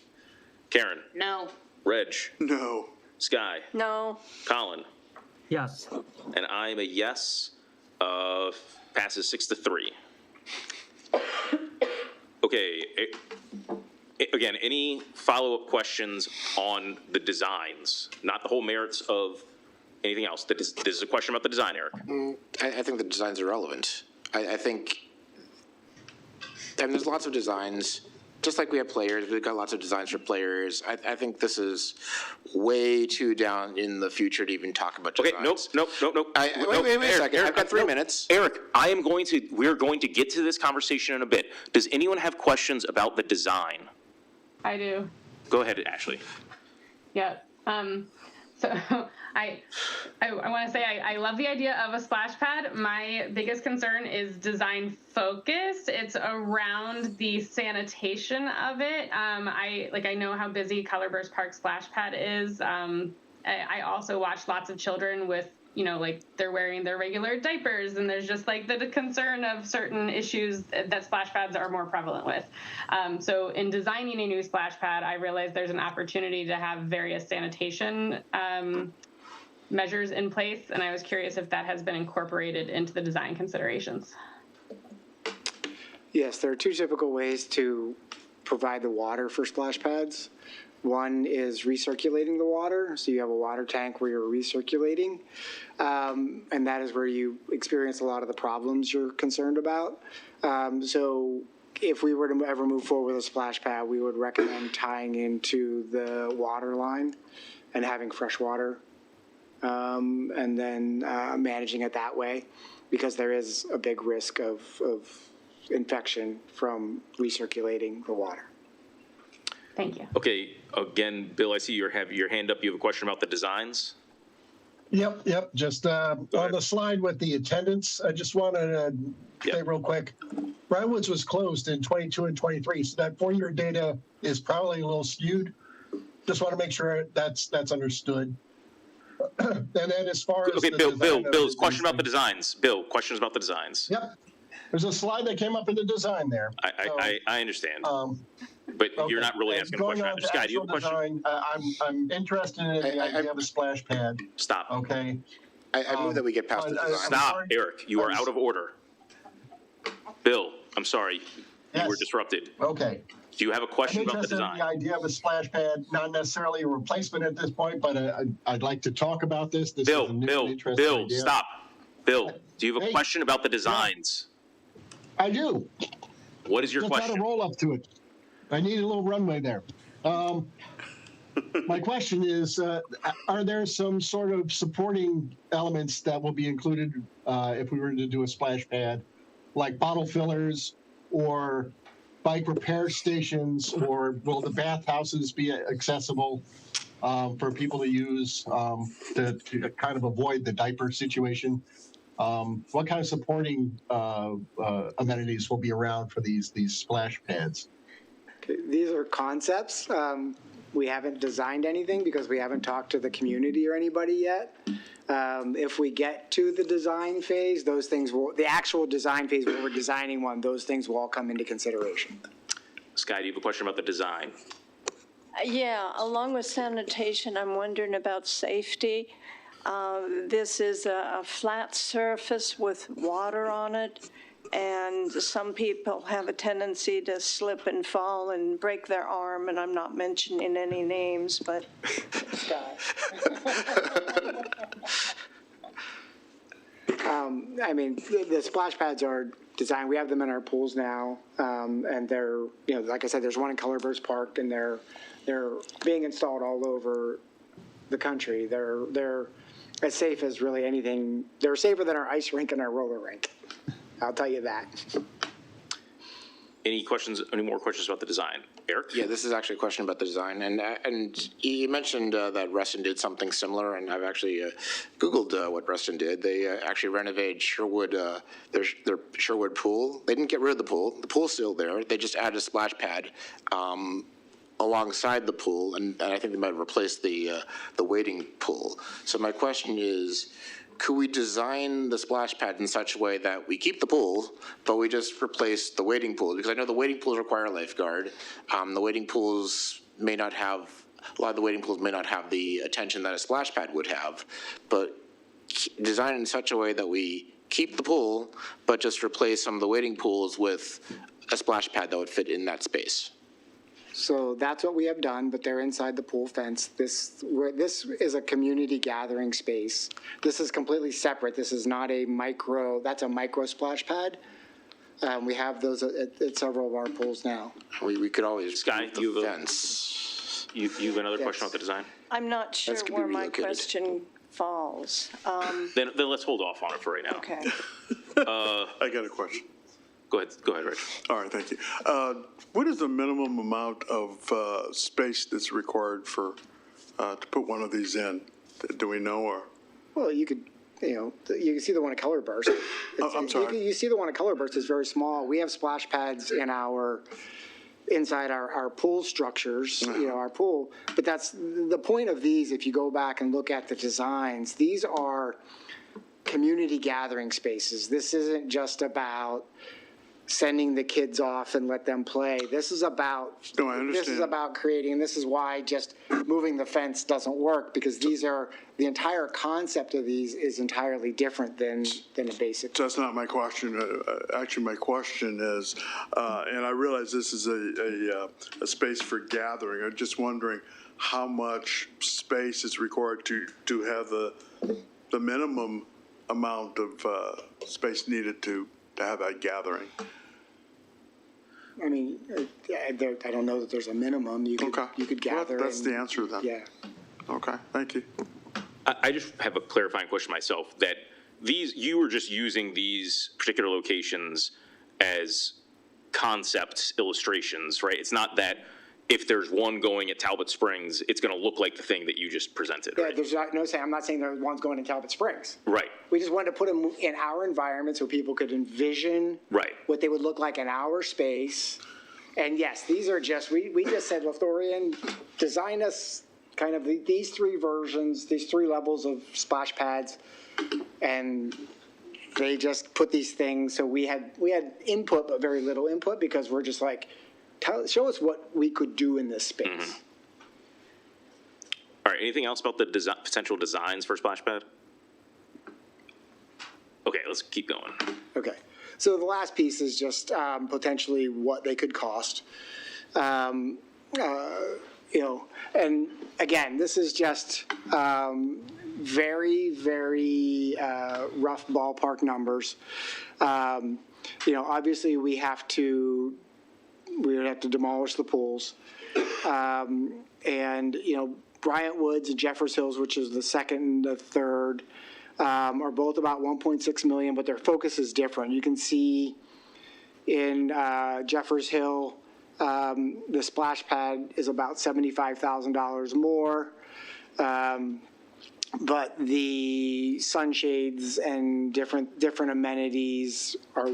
Karen. No. Reg. No. Sky, No. Colin, Yes. and I'm a yes. Passes 6-3. Okay. Again, any follow-up questions on the designs, not the whole merits of anything else? This is a question about the design, Eric. I think the designs are relevant. I think, and there's lots of designs, just like we have players, we've got lots of designs for players. I think this is way too down in the future to even talk about designs. Okay, nope. Wait a second, I've got 3 minutes. Eric, we're going to get to this conversation in a bit. Does anyone have questions about the design? I do. Go ahead, Ashley. Yeah. So I want to say I love the idea of a splash pad. My biggest concern is design focused. It's around the sanitation of it. I know how busy Colorburst Park splash pad is. I also watch lots of children with, they're wearing their regular diapers, and there's just the concern of certain issues that splash pads are more prevalent with. So in designing a new splash pad, I realized there's an opportunity to have various sanitation measures in place, and I was curious if that has been incorporated into the design considerations. Yes, there are two typical ways to provide the water for splash pads. One is recirculating the water, so you have a water tank where you're recirculating, and that is where you experience a lot of the problems you're concerned about. So if we were to ever move forward with a splash pad, we would recommend tying into the water line and having fresh water, and then managing it that way, because there is a big risk of infection from recirculating the water. Thank you. Okay, again, Bill, I see you have your hand up. You have a question about the designs? Yep. Just on the slide with the attendance, I just wanted to say real quick, Brownwoods was closed in 22 and 23, so that 4-year data is probably a little skewed. Just want to make sure that's understood. And then as far as Bill's question about the designs. Bill, questions about the designs. Yep. There's a slide that came up in the design there. I understand. But you're not really asking a question. Scott, do you have a question? I'm interested in the idea of a splash pad. Stop. Okay. I move that we get past the design. Stop, Eric. You are out of order. Bill, I'm sorry. You were disrupted. Okay. Do you have a question about the design? I'm interested in the idea of a splash pad, not necessarily a replacement at this point, but I'd like to talk about this. Bill, stop. Bill, do you have a question about the designs? I do. What is your Just question? Got to roll up to it. I need a little runway there. My question is, are there some sort of supporting elements that will be included if we were to do a splash pad, like bottle fillers or bike repair stations, or will the bathhouses be accessible for people to use to kind of avoid the diaper situation? What kind of supporting amenities will be around for these splash pads? Okay, these are concepts. We haven't designed anything because we haven't talked to the community or anybody yet. If we get to the design phase, those things the actual design phase where we're designing one, those things will all come into consideration. Sky, do you have a question about the design? Yeah, along with sanitation, I'm wondering about safety. This is a flat surface with water on it, and some people have a tendency to slip and fall and break their arm, and I'm not mentioning any names, but I mean, the splash pads are designed, we have them in our pools now, and they're, like I said, there's one in Colorburst Park, and they're being installed all over the country. They're as safe as really anything. They're safer than our ice rink and our roller rink. I'll tell you that. Any more questions about the design? Eric? Yeah, this is actually a question about the design. And you mentioned that Reston did something similar, and I've actually Googled what Reston did. They actually renovated Sherwood, their Sherwood pool. They didn't get rid of the pool. The pool's still there. They just added a splash pad alongside the pool, and I think they might have replaced the wading pool. So my question is, could we design the splash pad in such a way that we keep the pool, but we just replace the wading pool? Because I know the wading pools require a lifeguard. The wading pools may not have a lot of the wading pools may not have the attention that a splash pad would have, but design it in such a way that we keep the pool, but just replace some of the wading pools with a splash pad that would fit in that space. So that's what we have done, but they're inside the pool fence. This is a community gathering space. This is completely separate. This is not a micro, that's a micro splash pad. We have those at several of our pools now. We could always Sky, move the fence. You have another question about the design? I'm not sure That's gonna be where my relocated. question falls. Then let's hold off on it for right now. Okay. I got a question. Go ahead, Rich. All right, thank you. What is the minimum amount of space that's required for, to put one of these in? Do we know, or? Well, you could, you can see the one at Color Burst. I'm sorry. You see the one at Color Burst is very small. We have splash pads inside our pool structures, our pool. But that's the point of these. If you go back and look at the designs, these are community gathering spaces. This isn't just about sending the kids off and let them play. This is about, No, I understand. This is about creating, this is why just moving the fence doesn't work, because the entire concept of these is entirely different than a basic. So that's not my question. Actually, my question is, and I realize this is a space for gathering. I'm just wondering how much space is required to have the minimum amount of space needed to have that gathering. I mean, I don't know that there's a minimum. You could gather. Well, that's the answer then. Yeah. Okay, thank you. I just have a clarifying question myself, that you were just using these particular locations as concept illustrations, right? It's not that if there's one going at Talbot Springs, it's going to look like the thing that you just presented, Yeah, right? there's no saying, I'm not saying there's one's going to Talbot Springs. Right, We just wanted to put them in our environment so people could envision right. what they would look like in our space. And yes, these are just, we just said, Lothlorien, design us kind of these three versions, these three levels of splash pads. And they just put these things, so we had input, but very little input, because we're just like, show us what we could do in this space. Mm-hmm. All right, anything else about the potential designs for splash pad? Okay, let's keep going. Okay, so the last piece is just potentially what they could cost. And again, this is just very, very rough ballpark numbers. Obviously we would have to demolish the pools. Bryant Woods and Jeffers Hills, which is the second and the third, are both about 1.6 million, but their focus is different. You can see in Jeffers Hill, the splash pad is about $75,000 more. But the sunshades and different amenities are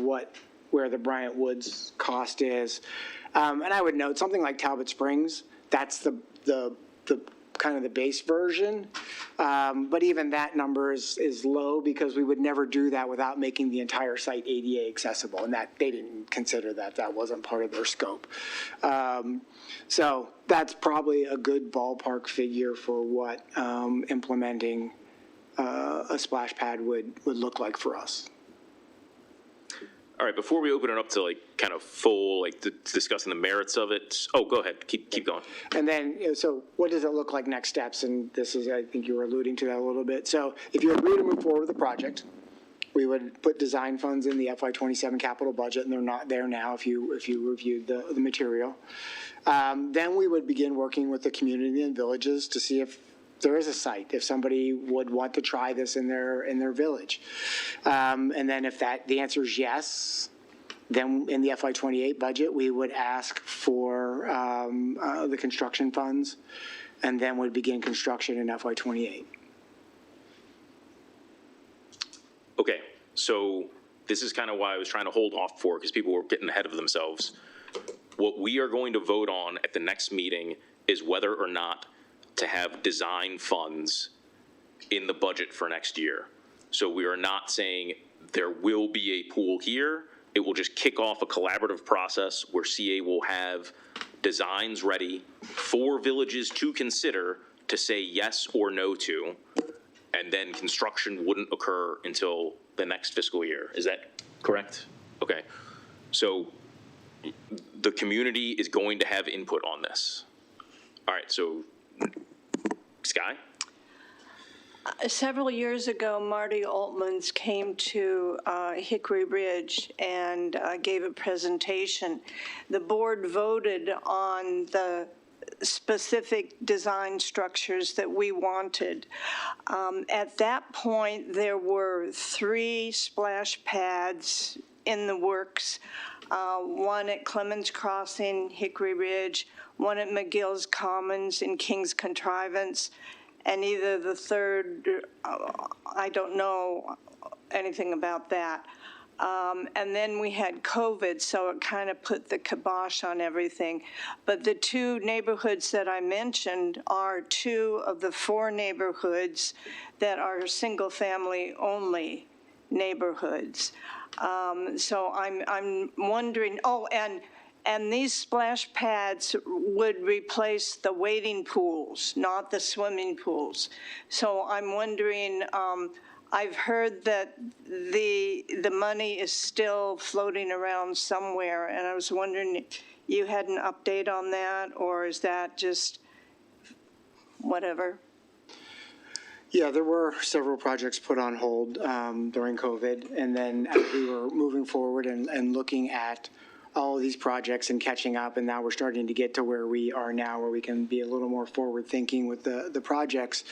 where the Bryant Woods cost is. And I would note something like Talbot Springs, that's the kind of the base version. But even that number is low, because we would never do that without making the entire site ADA accessible, and that they didn't consider that wasn't part of their scope. So that's probably a good ballpark figure for what implementing a splash pad would look like for us. All right, before we open it up to kind of full, discussing the merits of it. Oh, go ahead, keep going. And then, so what does it look like next steps? And this is, I think you were alluding to that a little bit. So if you agree to move forward with the project, we would put design funds in the FY27 capital budget, and they're not there now if you reviewed the material. Then we would begin working with the community and villages to see if there is a site, if somebody would want to try this in their village. And then if the answer is yes, then in the FY28 budget, we would ask for the construction funds, and then would begin construction in FY28. Okay, so this is kind of why I was trying to hold off for, because people were getting ahead of themselves. What we are going to vote on at the next meeting is whether or not to have design funds in the budget for next year. So we are not saying there will be a pool here. It will just kick off a collaborative process where CA will have designs ready for villages to consider to say yes or no to, and then construction wouldn't occur until the next fiscal year. Is that correct? Okay. So the community is going to have input on this. All right, so Sky? Several years ago, Marty Altmans came to Hickory Ridge and gave a presentation. The board voted on the specific design structures that we wanted. At that point, there were 3 splash pads in the works, one at Clemens Crossing, Hickory Ridge, one at McGill's Commons in King's Contrivance, and either the third, I don't know anything about that. And then we had COVID, so it kind of put the kibosh on everything. But the 2 neighborhoods that I mentioned are 2 of the 4 neighborhoods that are single-family only neighborhoods. So I'm wondering, and these splash pads would replace the wading pools, not the swimming pools. So I'm wondering, I've heard that the money is still floating around somewhere, and I was wondering if you had an update on that, or is that just whatever? Yeah, there were several projects put on hold during COVID, and then as we were moving forward and looking at all of these projects and catching up, and now we're starting to get to where we are now, where we can be a little more forward-thinking with the projects.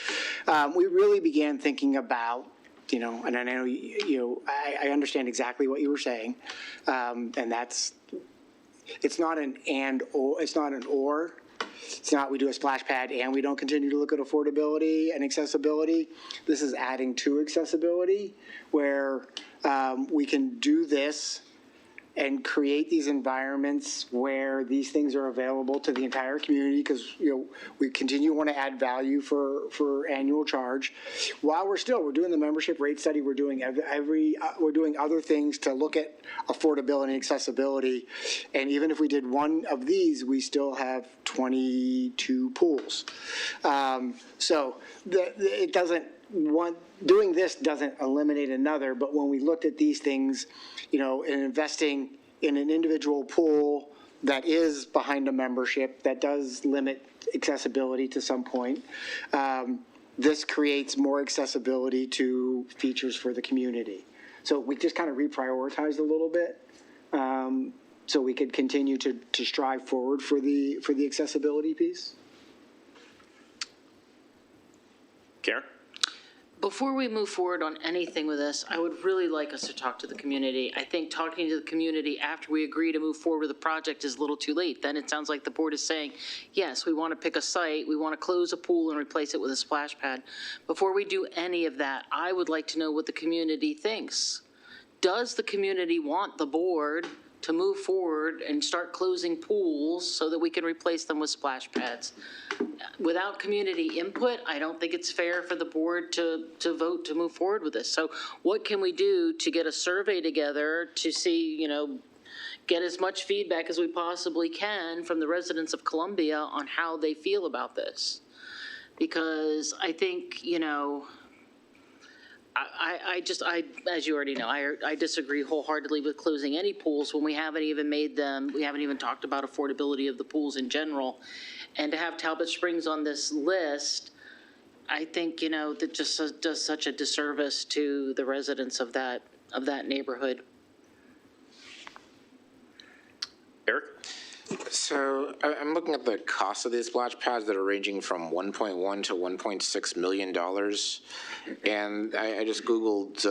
We really began thinking about, and I know, I understand exactly what you were saying, and it's not an and or, it's not an or. It's not we do a splash pad and we don't continue to look at affordability and accessibility. This is adding to accessibility, where we can do this and create these environments where these things are available to the entire community, because we continue to want to add value for annual charge. While we're doing the membership rate study, we're doing we're doing other things to look at affordability and accessibility. And even if we did one of these, we still have 22 pools. So it doesn't doing this doesn't eliminate another, but when we looked at these things, and investing in an individual pool that is behind a membership that does limit accessibility to some point, this creates more accessibility to features for the community. So we just kind of reprioritized a little bit, so we could continue to strive forward for the accessibility piece. Karen? Before we move forward on anything with this, I would really like us to talk to the community. I think talking to the community after we agree to move forward with the project is a little too late. Then it sounds like the board is saying, yes, we want to pick a site, we want to close a pool and replace it with a splash pad. Before we do any of that, I would like to know what the community thinks. Does the community want the board to move forward and start closing pools so that we can replace them with splash pads? Without community input, I don't think it's fair for the board to vote to move forward with this. So what can we do to get a survey together to see, get as much feedback as we possibly can from the residents of Columbia on how they feel about this? Because I think, as you already know, I disagree wholeheartedly with closing any pools when we haven't even made them, we haven't even talked about affordability of the pools in general. And to have Talbot Springs on this list, I think, that just does such a disservice to the residents of that neighborhood. Eric? So I'm looking at the cost of these splash pads that are ranging from $1.1 to $1.6 million. And I just Googled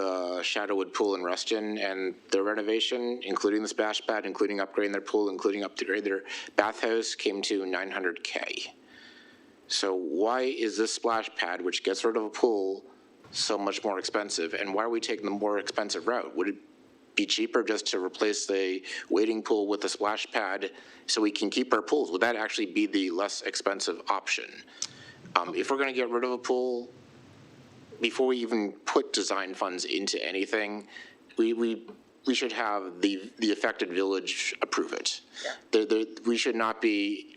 Shadowwood Pool in Ruston, and the renovation, including the splash pad, including upgrading their pool, including upgrading their bathhouse, came to $900K. So why is this splash pad, which gets rid of a pool, so much more expensive? And why are we taking the more expensive route? Would it be cheaper just to replace the wading pool with a splash pad so we can keep our pools? Would that actually be the less expensive option? If we're going to get rid of a pool, before we even put design funds into anything, we we should have the affected village approve it. We should not be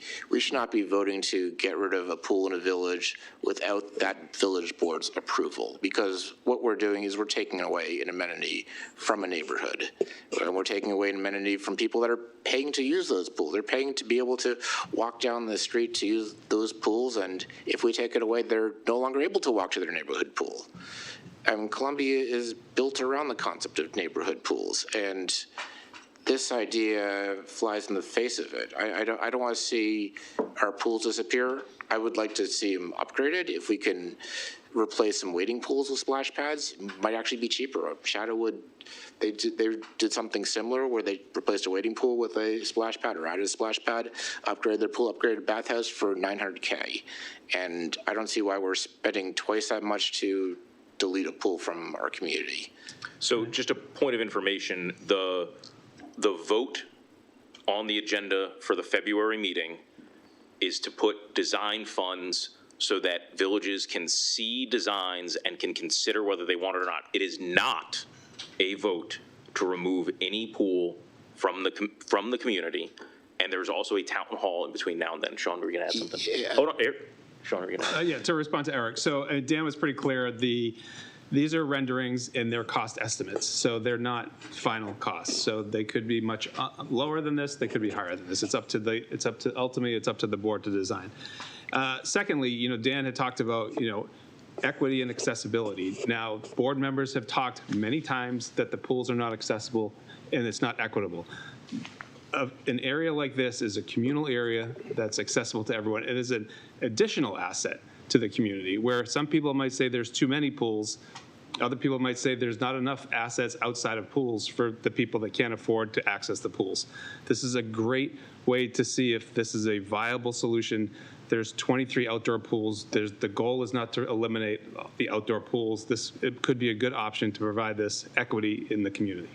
voting to get rid of a pool in a village without that village board's approval, because what we're doing is we're taking away an amenity from a neighborhood. And we're taking away an amenity from people that are paying to use those pools. They're paying to be able to walk down the street to use those pools, and if we take it away, they're no longer able to walk to their neighborhood pool. Columbia is built around the concept of neighborhood pools, and this idea flies in the face of it. I don't want to see our pools disappear. I would like to see them upgraded. If we can replace some wading pools with splash pads, it might actually be cheaper. Shadowwood, they did something similar where they replaced a wading pool with a splash pad or added a splash pad, upgraded their pool, upgraded a bathhouse for $900K. And I don't see why we're spending twice that much to delete a pool from our community. So just a point of information, the vote on the agenda for the February meeting is to put design funds so that villages can see designs and can consider whether they want it or not. It is not a vote to remove any pool from the community. And there's also a town hall in between now and then. Sean, we're going to add something. Yeah. Hold on, Eric. Sean, we're going to add. Yeah, to respond to Eric. So Dan was pretty clear. These are renderings and they're cost estimates, so they're not final costs. So they could be much lower than this. They could be higher than this. Ultimately, it's up to the board to design. Secondly, Dan had talked about, equity and accessibility. Now, board members have talked many times that the pools are not accessible and it's not equitable. An area like this is a communal area that's accessible to everyone. It is an additional asset to the community, where some people might say there's too many pools. Other people might say there's not enough assets outside of pools for the people that can't afford to access the pools. This is a great way to see if this is a viable solution. There's 23 outdoor pools. The goal is not to eliminate the outdoor pools. It could be a good option to provide this equity in the community.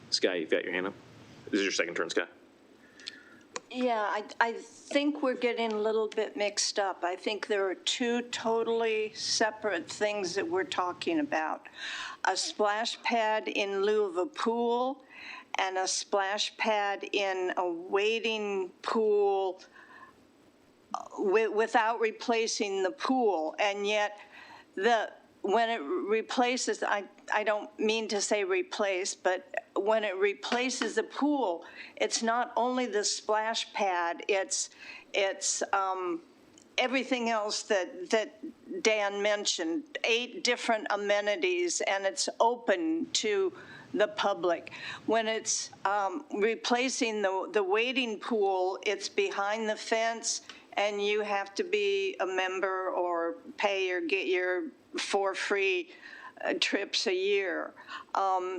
Sky, you've got your hand up. This is your second turn, Sky. Yeah, I think we're getting a little bit mixed up. I think there are two totally separate things that we're talking about. A splash pad in lieu of a pool and a splash pad in a wading pool without replacing the pool. And yet, when it replaces, I don't mean to say replace, but when it replaces the pool, it's not only the splash pad, it's everything else that Dan mentioned, 8 different amenities, and it's open to the public. When it's replacing the wading pool, it's behind the fence, and you have to be a member or pay or get your 4 free trips a year.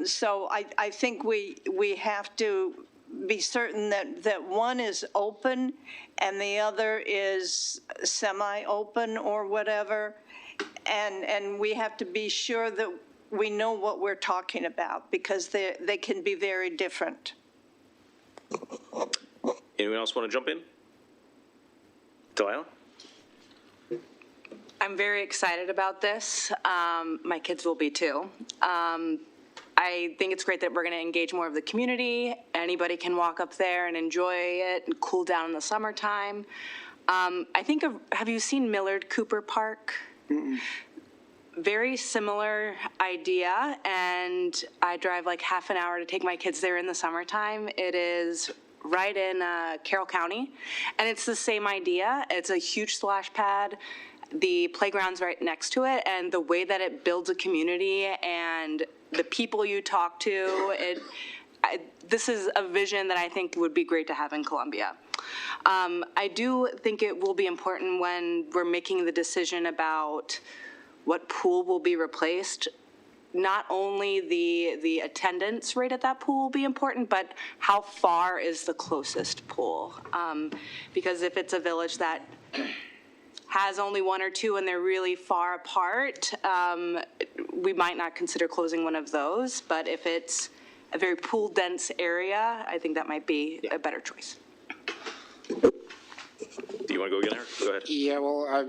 So I think we have to be certain that one is open and the other is semi-open or whatever. And we have to be sure that we know what we're talking about, because they can be very different. Anyone else want to jump in? Delilah? I'm very excited about this. My kids will be too. I think it's great that we're going to engage more of the community. Anybody can walk up there and enjoy it and cool down in the summertime. I think have you seen Millard Cooper Park? Mm-mm. Very similar idea, and I drive like half an hour to take my kids there in the summertime. It is right in Carroll County, and it's the same idea. It's a huge splash pad. The playground's right next to it, and the way that it builds a community and the people you talk to, this is a vision that I think would be great to have in Columbia. I do think it will be important when we're making the decision about what pool will be replaced. Not only the attendance rate at that pool will be important, but how far is the closest pool? Because if it's a village that has only 1 or 2 and they're really far apart, we might not consider closing one of those. But if it's a very pool dense area, I think that might be a better choice. Do you want to go again, Eric? Go ahead. Yeah, well,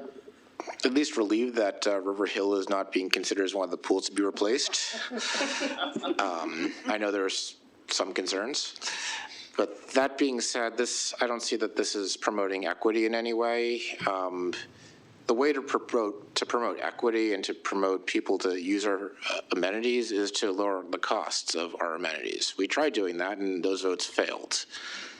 at least relieved that River Hill is not being considered as one of the pools to be replaced. I know there's some concerns. But that being said, I don't see that this is promoting equity in any way. The way to promote equity and to promote people to use our amenities is to lower the costs of our amenities. We tried doing that, and those votes failed.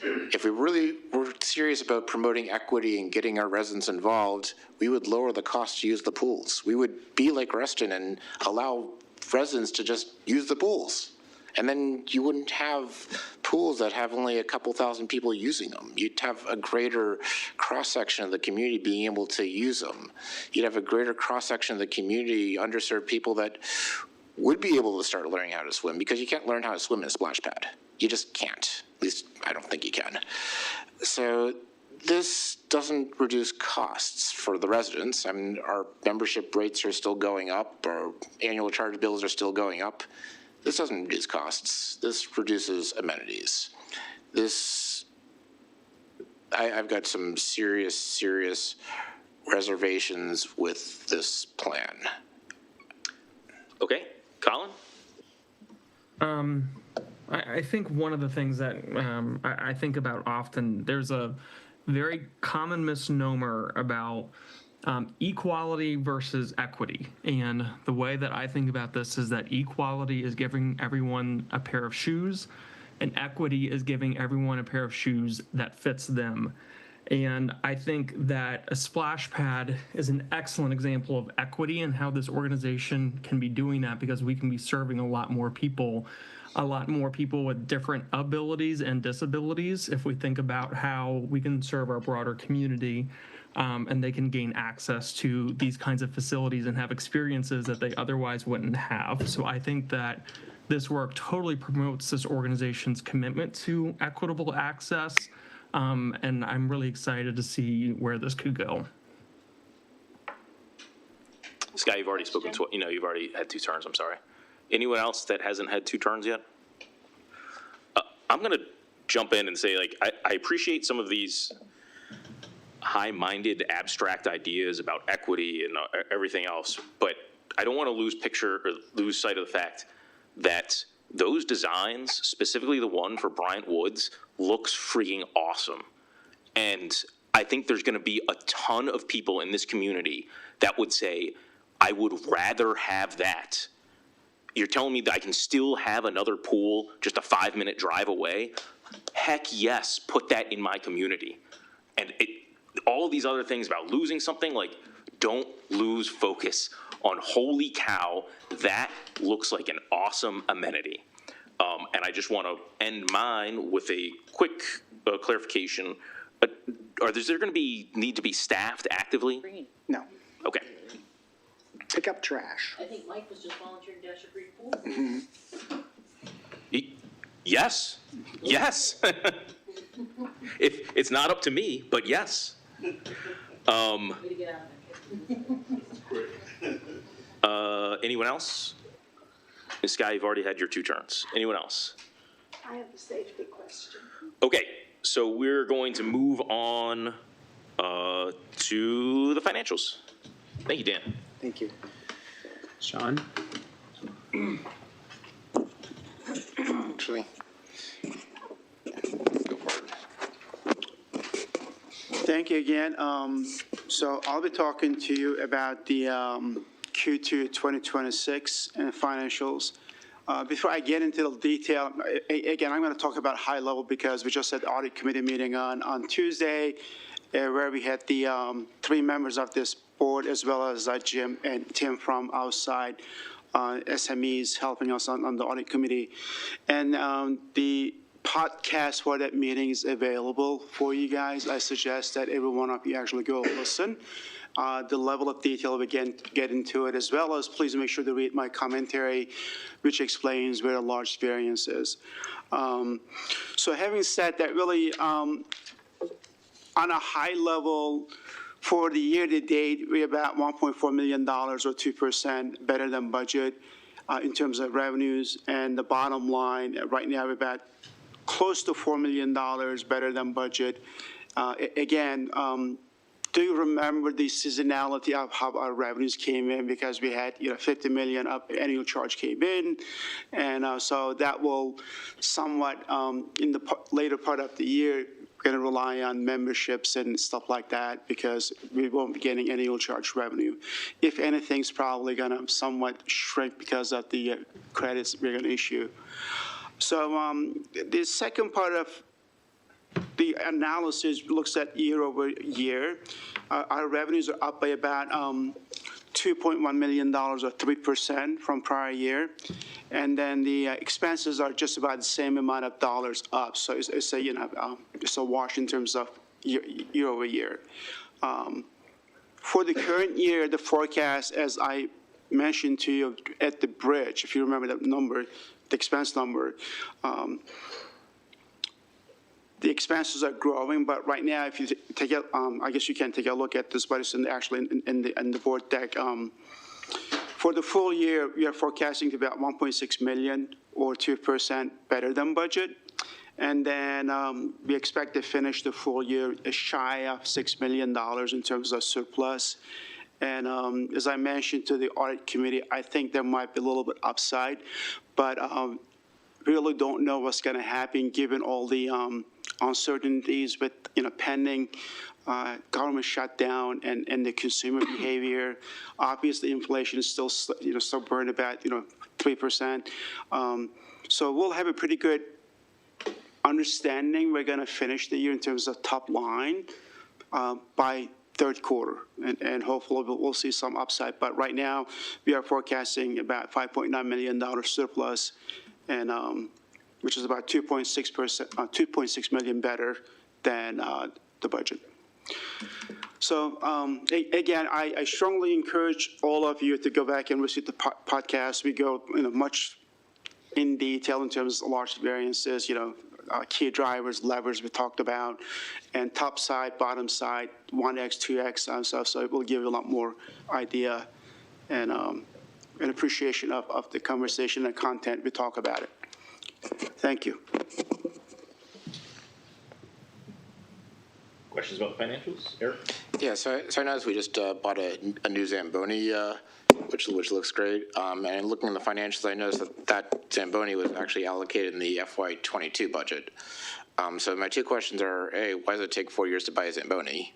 If we really were serious about promoting equity and getting our residents involved, we would lower the cost to use the pools. We would be like Reston and allow residents to just use the pools. And then you wouldn't have pools that have only a couple thousand people using them. You'd have a greater cross-section of the community being able to use them. You'd have a greater cross-section of the community, underserved people that would be able to start learning how to swim, because you can't learn how to swim in a splash pad. You just can't. At least I don't think you can. So this doesn't reduce costs for the residents. I mean, our membership rates are still going up. Our annual charge bills are still going up. This doesn't reduce costs. This reduces amenities. I've got some serious reservations with this plan. Okay, Colin? I think one of the things that I think about often, there's a very common misnomer about equality versus equity. And the way that I think about this is that equality is giving everyone a pair of shoes, and equity is giving everyone a pair of shoes that fits them. And I think that a splash pad is an excellent example of equity and how this organization can be doing that, because we can be serving a lot more people with different abilities and disabilities if we think about how we can serve our broader community. And they can gain access to these kinds of facilities and have experiences that they otherwise wouldn't have. So I think that this work totally promotes this organization's commitment to equitable access, and I'm really excited to see where this could go. Sky, you've already spoken to, you've already had 2 turns, I'm sorry. Anyone else that hasn't had 2 turns yet? I'm going to jump in and say, I appreciate some of these high-minded, abstract ideas about equity and everything else, but I don't want to lose sight of the fact that those designs, specifically the one for Bryant Woods, looks freaking awesome. And I think there's going to be a ton of people in this community that would say, I would rather have that. You're telling me that I can still have another pool just a 5-minute drive away? Heck yes, put that in my community. And all these other things about losing something, don't lose focus on, holy cow, that looks like an awesome amenity. And I just want to end mine with a quick clarification. Is there going to need to be staffed actively? No. Okay. Pick up trash. I think Mike was just volunteering to dash a free pool. Yes. Yes. If it's not up to me, but yes. Way to get out of Anyone else? Ms. Sky, you've already had your 2 turns. Anyone else? I have a safety question. Okay, so we're going to move on to the financials. Thank you, Dan. Thank you. Sean? Actually, go for it. Thank you again. So I'll be talking to you about the Q2 2026 and financials. Before I get into the detail, again, I'm going to talk about high level because we just had the audit committee meeting on Tuesday, where we had the 3 members of this board, as well as Jim and Tim from outside SMEs helping us on the audit committee. And the podcast for that meeting is available for you guys. I suggest that every one of you actually go listen. The level of detail we get into it, as well as please make sure to read my commentary, which explains where a large variance is. So having said that, really, on a high level, for the year to date, we're about $1.4 million or 2% better than budget in terms of revenues. And the bottom line, right now, we're about close to $4 million better than budget. Again, do you remember the seasonality of how our revenues came in? Because we had, 50 million of annual charge came in. And so that will somewhat, in the later part of the year, going to rely on memberships and stuff like that because we won't be getting annual charge revenue. If anything's probably going to somewhat shrink because of the credits we're going to issue. So the second part of the analysis looks at year over year. Our revenues are up by about $2.1 million or 3% from prior year. And then the expenses are just about the same amount of dollars up. So it's a wash in terms of year over year. For the current year, the forecast, as I mentioned to you at the bridge, if you remember that number, the expense number, the expenses are growing, but right now, if you take a, I guess you can take a look at this, but it's actually in the board deck. For the full year, we are forecasting to about 1.6 million or 2% better than budget. And then we expect to finish the full year shy of $6 million in terms of surplus. And as I mentioned to the audit committee, I think there might be a little bit upside, but really don't know what's going to happen given all the uncertainties with, pending government shutdown and the consumer behavior. Obviously, inflation is still, stubborn about, 3%. So we'll have a pretty good understanding. We're going to finish the year in terms of top line by third quarter, and hopefully we'll see some upside. But right now, we are forecasting about $5.9 million surplus, and which is about 2.6 million better than the budget. So again, I strongly encourage all of you to go back and listen to the podcast. We go much in detail in terms of large variances, key drivers, levers we talked about, and top side, bottom side, 1x, 2x, and stuff. So it will give you a lot more idea and an appreciation of the conversation and content we talk about it. Thank you. Questions about the financials? Eric? Yeah, so I noticed we just bought a new Zamboni, which looks great. And looking at the financials, I noticed that Zamboni was actually allocated in the FY22 budget. So my two questions are, A, why does it take 4 years to buy a Zamboni?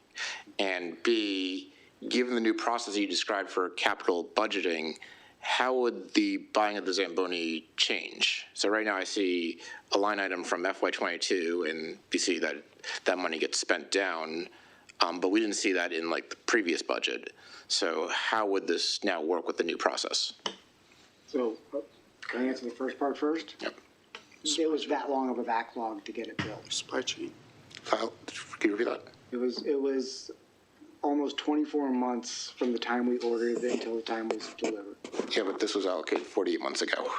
And B, given the new process you described for capital budgeting, how would the buying of the Zamboni change? So right now I see a line item from FY22, and you see that money gets spent down, but we didn't see that in like the previous budget. So how would this now work with the new process? So can I answer the first part first? Yep. It was that long of a backlog to get it built. Supply chain. Can you repeat that? It was almost 24 months from the time we ordered it until the time it was delivered. Yeah, but this was allocated 48 months ago.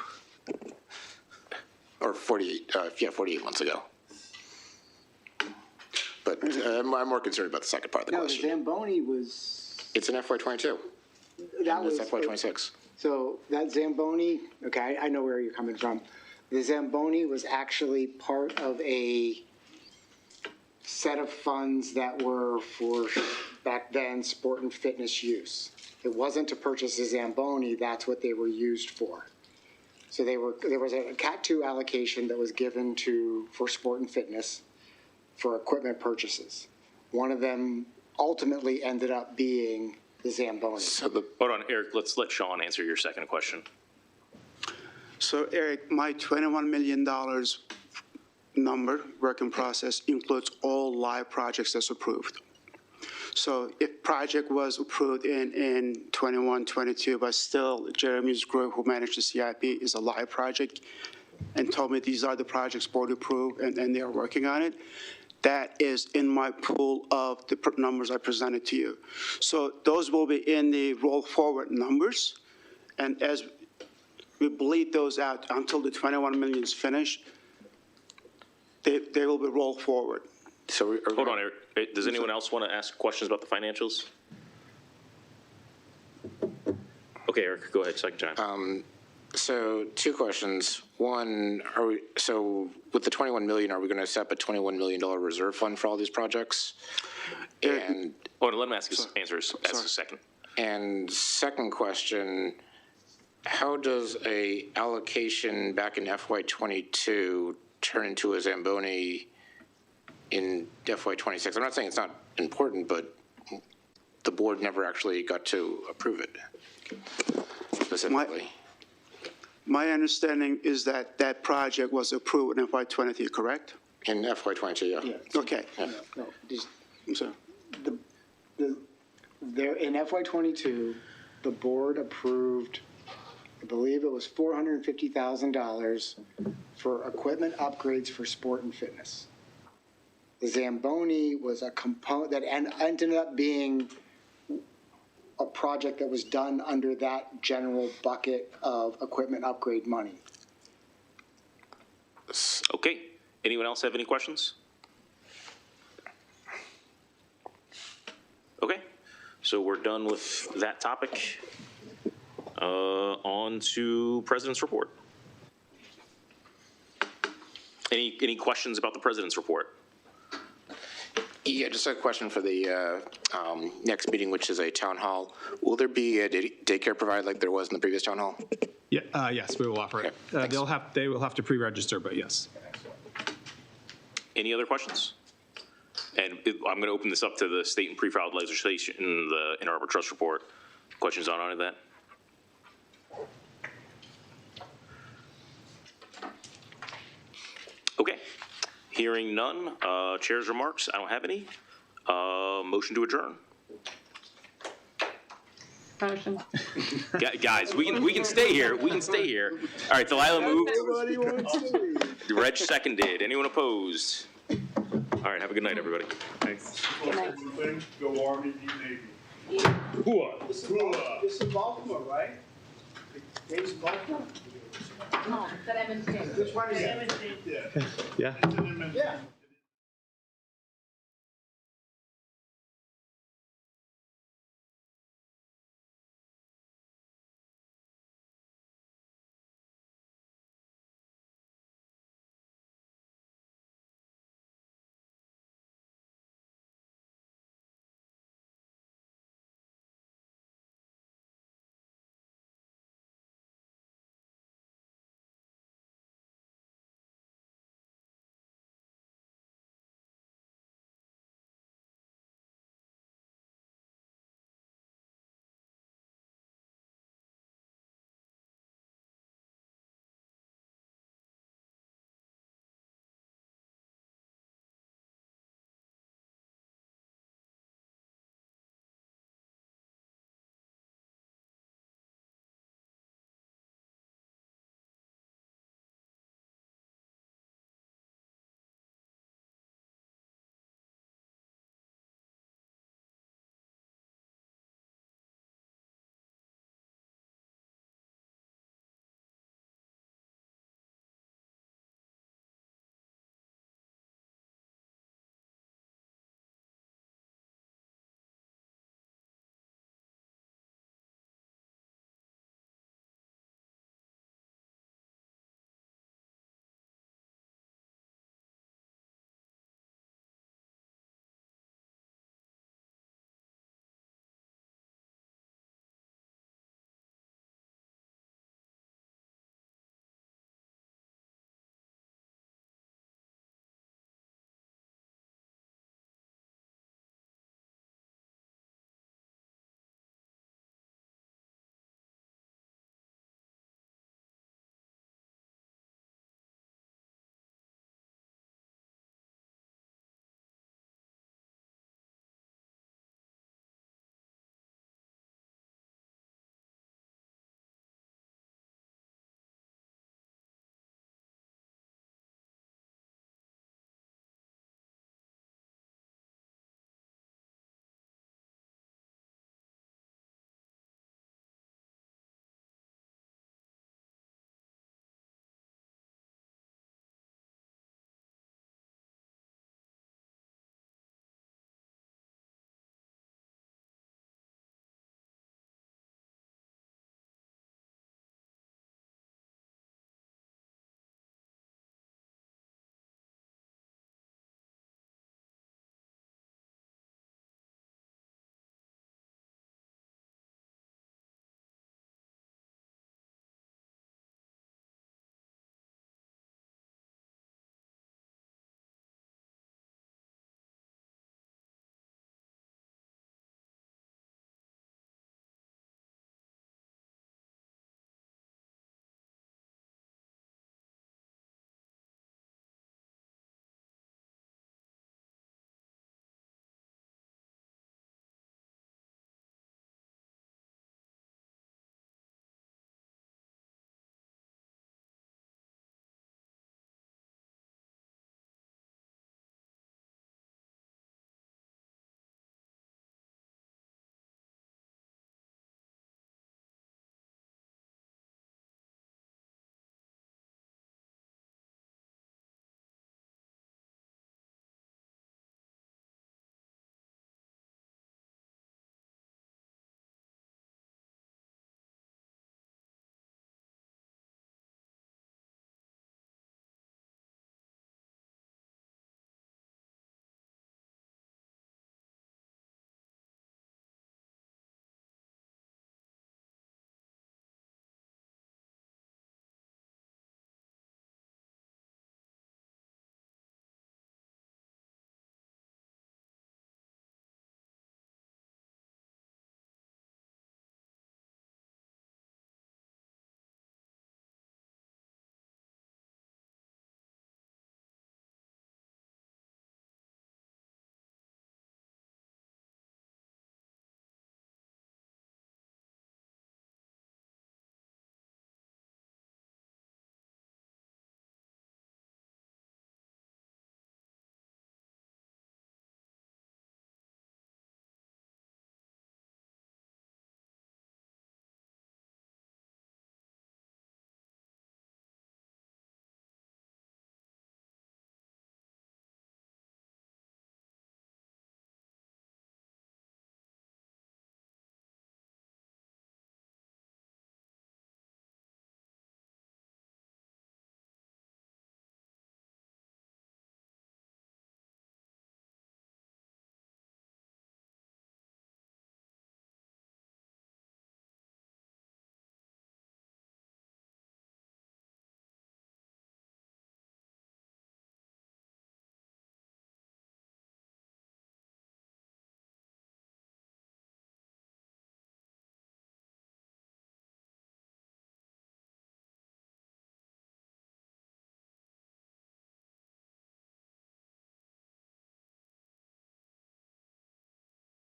Or 48 months ago. But I'm more concerned about the second part of the question. No, the Zamboni was... It's an FY22. That was... It's FY26. So that Zamboni, okay, I know where you're coming from. The Zamboni was actually part of a set of funds that were for, back then, sport and fitness use. It wasn't to purchase a Zamboni, that's what they were used for. So there was a Cat 2 allocation that was given for sport and fitness for equipment purchases. One of them ultimately ended up being the Zamboni. Hold on, Eric, let's let Sean answer your second question. So Eric, my $21 million number, work in process, includes all live projects that's approved. So if project was approved in 21, 22, but still Jeremy's group who managed the CIP is a live project and told me these are the projects board approved and they are working on it, that is in my pool of the numbers I presented to you. So those will be in the roll forward numbers. And as we bleed those out until the 21 million is finished, they will be rolled forward. So hold on, Eric. Does anyone else want to ask questions about the financials? Okay, Eric, go ahead, second time. So two questions. One, so with the 21 million, are we going to set up a $21 million reserve fund for all these projects? And let him ask his answers. That's a second. And second question, how does a allocation back in FY22 turn into a Zamboni in FY26? I'm not saying it's not important, but the board never actually got to approve it specifically. My understanding is that that project was approved in FY23, correct? In FY22, yeah. Okay. No, just, I'm sorry. there, in FY22, the board approved, I believe it was $450,000 for equipment upgrades for sport and fitness. The Zamboni was a component that ended up being a project that was done under that general bucket of equipment upgrade money. Okay. Anyone else have any questions? Okay. So we're done with that topic. On to President's report. Any questions about the President's report? Yeah, just a question for the next meeting, which is a town hall. Will there be a daycare provided like there was in the previous town hall? Yeah, yes, we will offer it. They will have to pre-register, but yes. Any other questions? And I'm going to open this up to the state and pre-filed legislation, the Inner Harbor Trust report. Questions on any of that? Okay. Hearing none. Chair's remarks. I don't have any. Motion to adjourn. Motion. Guys, we can stay here. We can stay here. All right, Delilah moved. Reg seconded. Anyone opposed? All right, have a good night, everybody. Thanks. Good night. Go Army, be Navy. This is Baltimore, right? Dave's Baltimore? No, that Evans came. Which one is it? Yeah. Yeah.